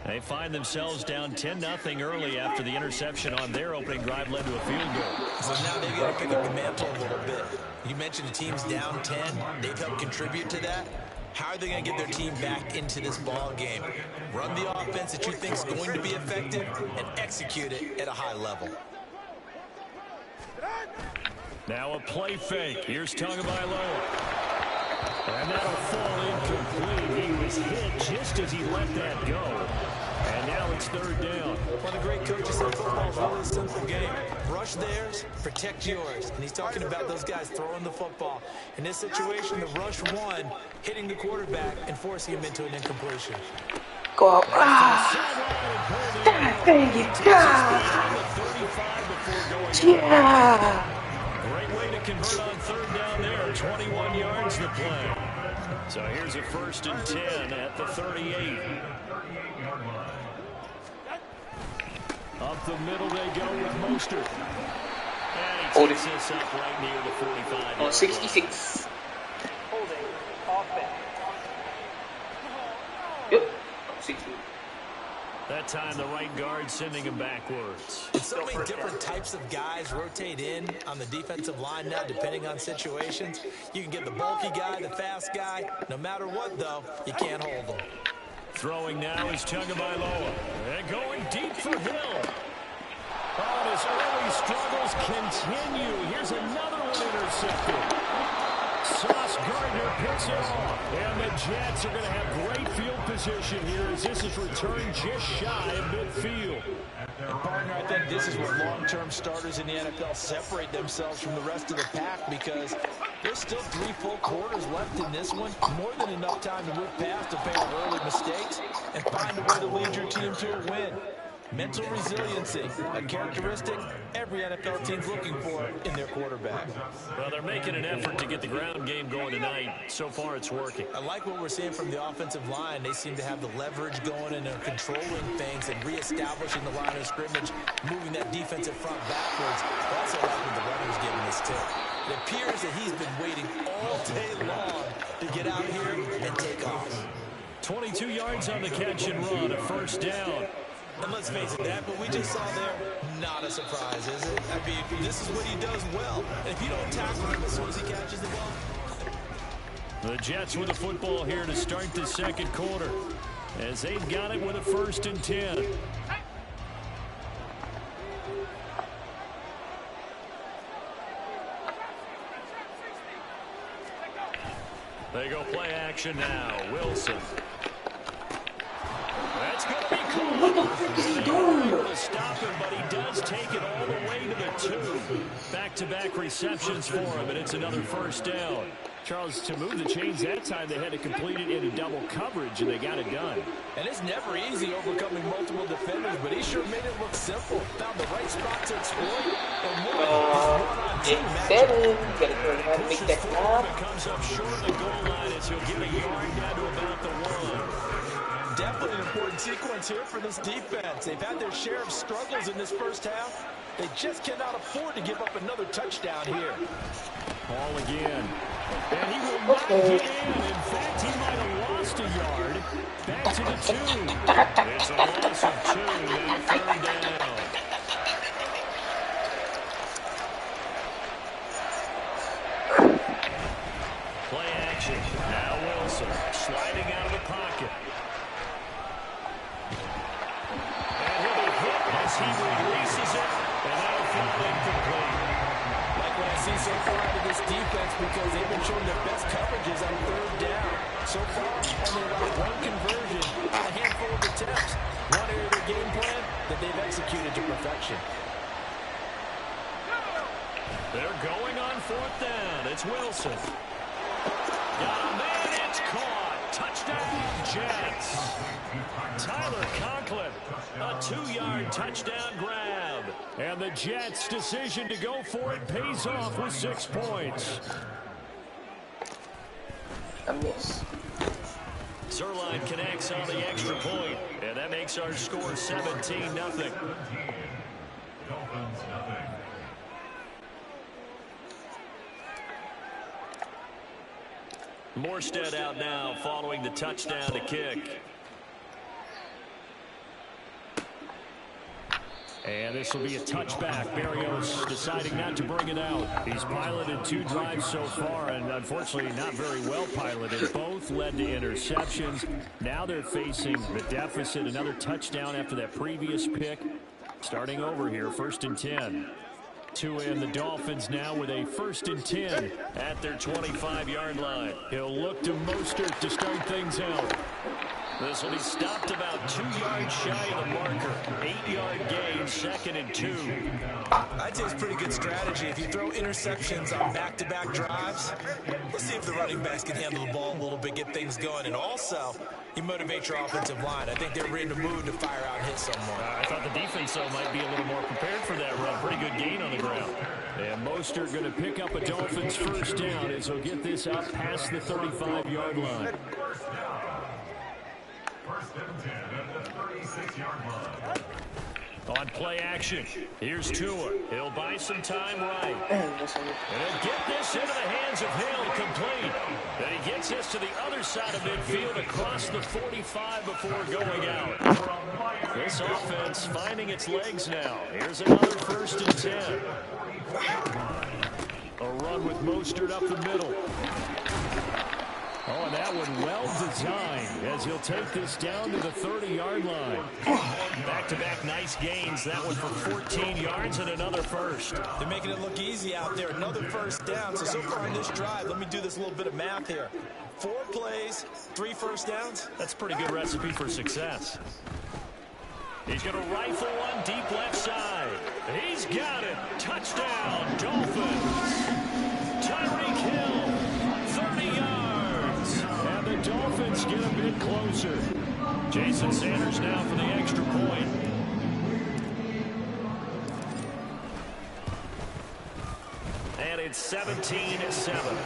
They find themselves down 10-0 early after the interception on their opening drive led to a field goal. So now they've got to pick up the mantle a little bit. You mentioned the team's down 10. They've helped contribute to that. How are they going to get their team back into this ball game? Run the offense that you think is going to be effective and execute it at a high level. Now a play fake. Here's Tagovailoa. And that'll fall incomplete. He was hit just as he let that go. And now it's 3rd down. One of the great coaches in football is really a simple game. Rush theirs, protect yours. And he's talking about those guys throwing the football. In this situation, the rush one, hitting the quarterback and forcing him into an incompletion. Go out. Dang it. Yeah. Great way to convert on 3rd down there. 21 yards to play. So here's a 1st and 10 at the 38. Up the middle they go with Mostert. And he takes this up right near the 45. On 66. Holding offense. Yep. 60. That time the right guard sending him backwards. So many different types of guys rotate in on the defensive line now, depending on situations. You can get the bulky guy, the fast guy. No matter what, though, you can't hold them. Throwing now is Tagovailoa. And going deep for Hill. Oh, his early struggles continue. Here's another one intercepted. Sauce Gardner picks it off. And the Jets are going to have great field position here as this is returned just shy of midfield. And partner, I think this is where long-term starters in the NFL separate themselves from the rest of the pack because there's still 3 full quarters left in this one. More than enough time to move past a pair of early mistakes and find a way to lead your team to a win. Mental resiliency, a characteristic every NFL team's looking for in their quarterback. Well, they're making an effort to get the ground game going tonight. So far, it's working. I like what we're seeing from the offensive line. They seem to have the leverage going, and they're controlling things and reestablishing the line of scrimmage, moving that defensive front backwards. I also like what the runner's giving us, too. It appears that he's been waiting all day long to get out here and take off. 22 yards on the catch and run, a first down. And let's face it, that what we just saw there, not a surprise, is it? I mean, this is what he does well. And if you don't tackle him as soon as he catches the ball. The Jets with the football here to start the second quarter as they've got it with a 1st and 10. They go play action now. Wilson. That's going to be caught. What the frick is he doing? To stop him, but he does take it all the way to the 2. Back-to-back receptions for him, and it's another first down. Charles, to move the chains that time, they had to complete it in a double coverage, and they got it done. And it's never easy overcoming multiple defenders, but he sure made it look simple. Found the right spot to exploit. And It's 7. You gotta learn how to make that stop. Comes up short of the goal line as he'll get a yard down to about the 1. Definitely an important sequence here for this defense. They've had their share of struggles in this first half. They just cannot afford to give up another touchdown here. Ball again. And he will not get in. In fact, he might have lost a yard. Back to the 2. It's a loss of 2. Now 3rd down. Play action. Now Wilson sliding out of the pocket. And he'll be hit as he releases it. And that'll fall incomplete. Like what I see so far out of this defense because they've been showing their best coverages on 3rd down. So far, only about 1 conversion on a handful of attempts. One area of their game plan that they've executed to perfection. They're going on 4th down. It's Wilson. Got a man. It's caught. Touchdown, Jets. Tyler Conklin, a 2-yard touchdown grab. And the Jets' decision to go for it pays off with 6 points. A miss. Zerline connects on the extra point, and that makes our score 17-0. Morstead out now following the touchdown to kick. And this will be a touchback. Berrios deciding not to bring it out. He's piloted 2 drives so far, and unfortunately not very well piloted. Both led to interceptions. Now they're facing the deficit. Another touchdown after that previous pick. Starting over here, 1st and 10. 2 in. The Dolphins now with a 1st and 10 at their 25-yard line. He'll look to Mostert to start things out. This will be stopped about 2 yards shy of the marker. 8-yard gain, 2nd and 2. I'd say it's pretty good strategy. If you throw interceptions on back-to-back drives, let's see if the running backs can handle the ball a little bit, get things going. And also, you motivate your offensive line. I think they're ready to move to fire out and hit someone. I thought the defense, though, might be a little more prepared for that run. Pretty good gain on the ground. And Mostert going to pick up a Dolphins 1st down as he'll get this up past the 35-yard line. 1st and 10 at the 36-yard line. On play action, here's Tua. He'll buy some time right. And he'll get this into the hands of Hill, complete. And he gets this to the other side of midfield across the 45 before going out. This offense finding its legs now. Here's another 1st and 10. A run with Mostert up the middle. Oh, and that one well designed as he'll take this down to the 30-yard line. Back-to-back nice gains. That one for 14 yards and another first. They're making it look easy out there. Another first down. So far in this drive, let me do this little bit of math here. 4 plays, 3 first downs. That's a pretty good recipe for success. He's going to rifle one deep left side. He's got it. Touchdown, Dolphins. Tyreek Hill, 30 yards. And the Dolphins get a bit closer. Jason Sanders now for the extra point. And it's 17-7.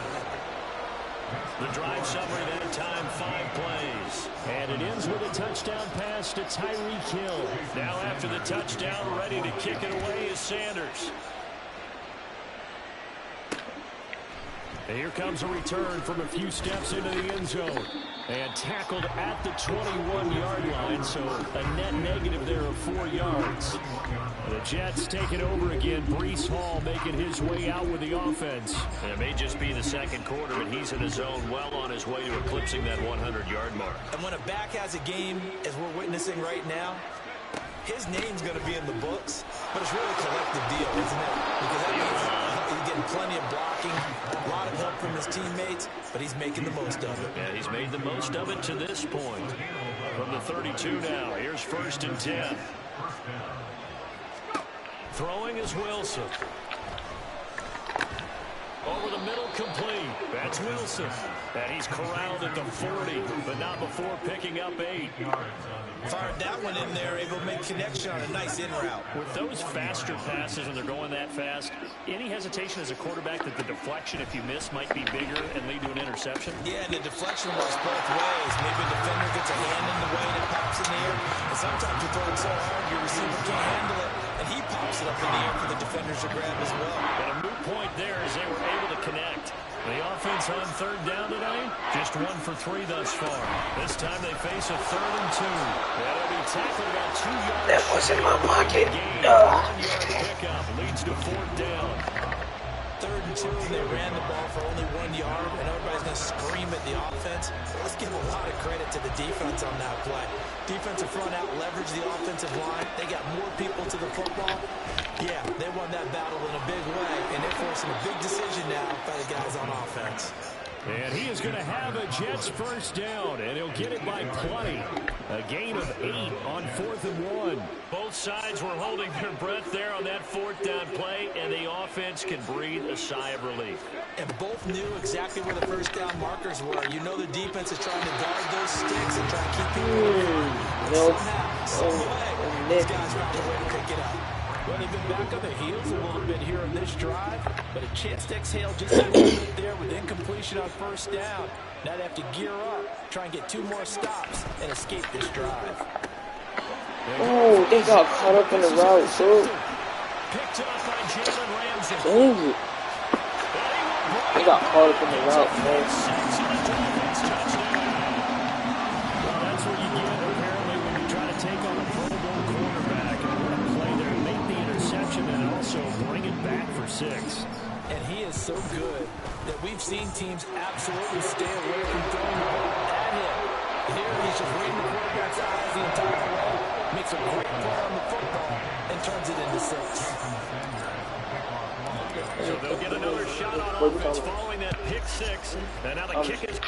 The drive summary that time, 5 plays. And it ends with a touchdown pass to Tyreek Hill. Now after the touchdown, ready to kick it away is Sanders. And here comes a return from a few steps into the end zone. And tackled at the 21-yard line, so a net negative there of 4 yards. The Jets take it over again. Breece Hall making his way out with the offense. And it may just be the second quarter, but he's in his zone, well on his way to eclipsing that 100-yard mark. And when a back has a game, as we're witnessing right now, his name's going to be in the books, but it's really a collective deal, isn't it? Because that means he's getting plenty of blocking, a lot of help from his teammates, but he's making the most of it. Yeah, he's made the most of it to this point. From the 32 now, here's 1st and 10. Throwing is Wilson. Over the middle, complete. That's Wilson. And he's corralled at the 40, but not before picking up 8. Fired that one in there, able to make connection on a nice in route. With those faster passes when they're going that fast, any hesitation as a quarterback that the deflection, if you miss, might be bigger and lead to an interception? Yeah, and the deflection works both ways. Maybe a defender gets a hand in the way and it pops in the air. And sometimes you throw it so hard your receiver can't handle it, and he pops it up in the air for the defenders to grab as well. But a moot point there as they were able to connect. The offense on 3rd down today, just 1 for 3 thus far. This time they face a 3rd and 2. That'll be tackled about 2 yards. That was in my pocket. 1-yard pickup leads to 4th down. 3rd and 2, and they ran the ball for only 1 yard, and everybody's going to scream at the offense. Let's give a lot of credit to the defense on that play. Defensive front out leveraged the offensive line. They got more people to the football. Yeah, they won that battle in a big way, and they're forcing a big decision now by the guys on offense. And he is going to have a Jets 1st down, and he'll get it by plenty. A gain of 8 on 4th and 1. Both sides were holding their breath there on that 4th down play, and the offense can breathe a sigh of relief. And both knew exactly where the 1st down markers were. You know the defense is trying to guard those sticks and try to keep people in. Somehow, some way, these guys found a way to pick it up. Well, they've been back on their heels a little bit here in this drive, but a chance to exhale just a little bit there with incompletion on 1st down. Now they have to gear up, try and get 2 more stops, and escape this drive. Oh, they got caught up in the route, too. Picked up by Jalen Ramsey. Dang it. They got caught up in the route, man. Well, that's what you get, apparently, when you try to take on a Pro Bowl quarterback. And what a play there. Make the interception and also bring it back for 6. And he is so good that we've seen teams absolutely stay away from throwing the ball at him. Here he's just reading the quarterback's eyes the entire way, makes a great play on the football, and turns it into 6. So they'll get another shot on offense following that pick 6. And now the kick is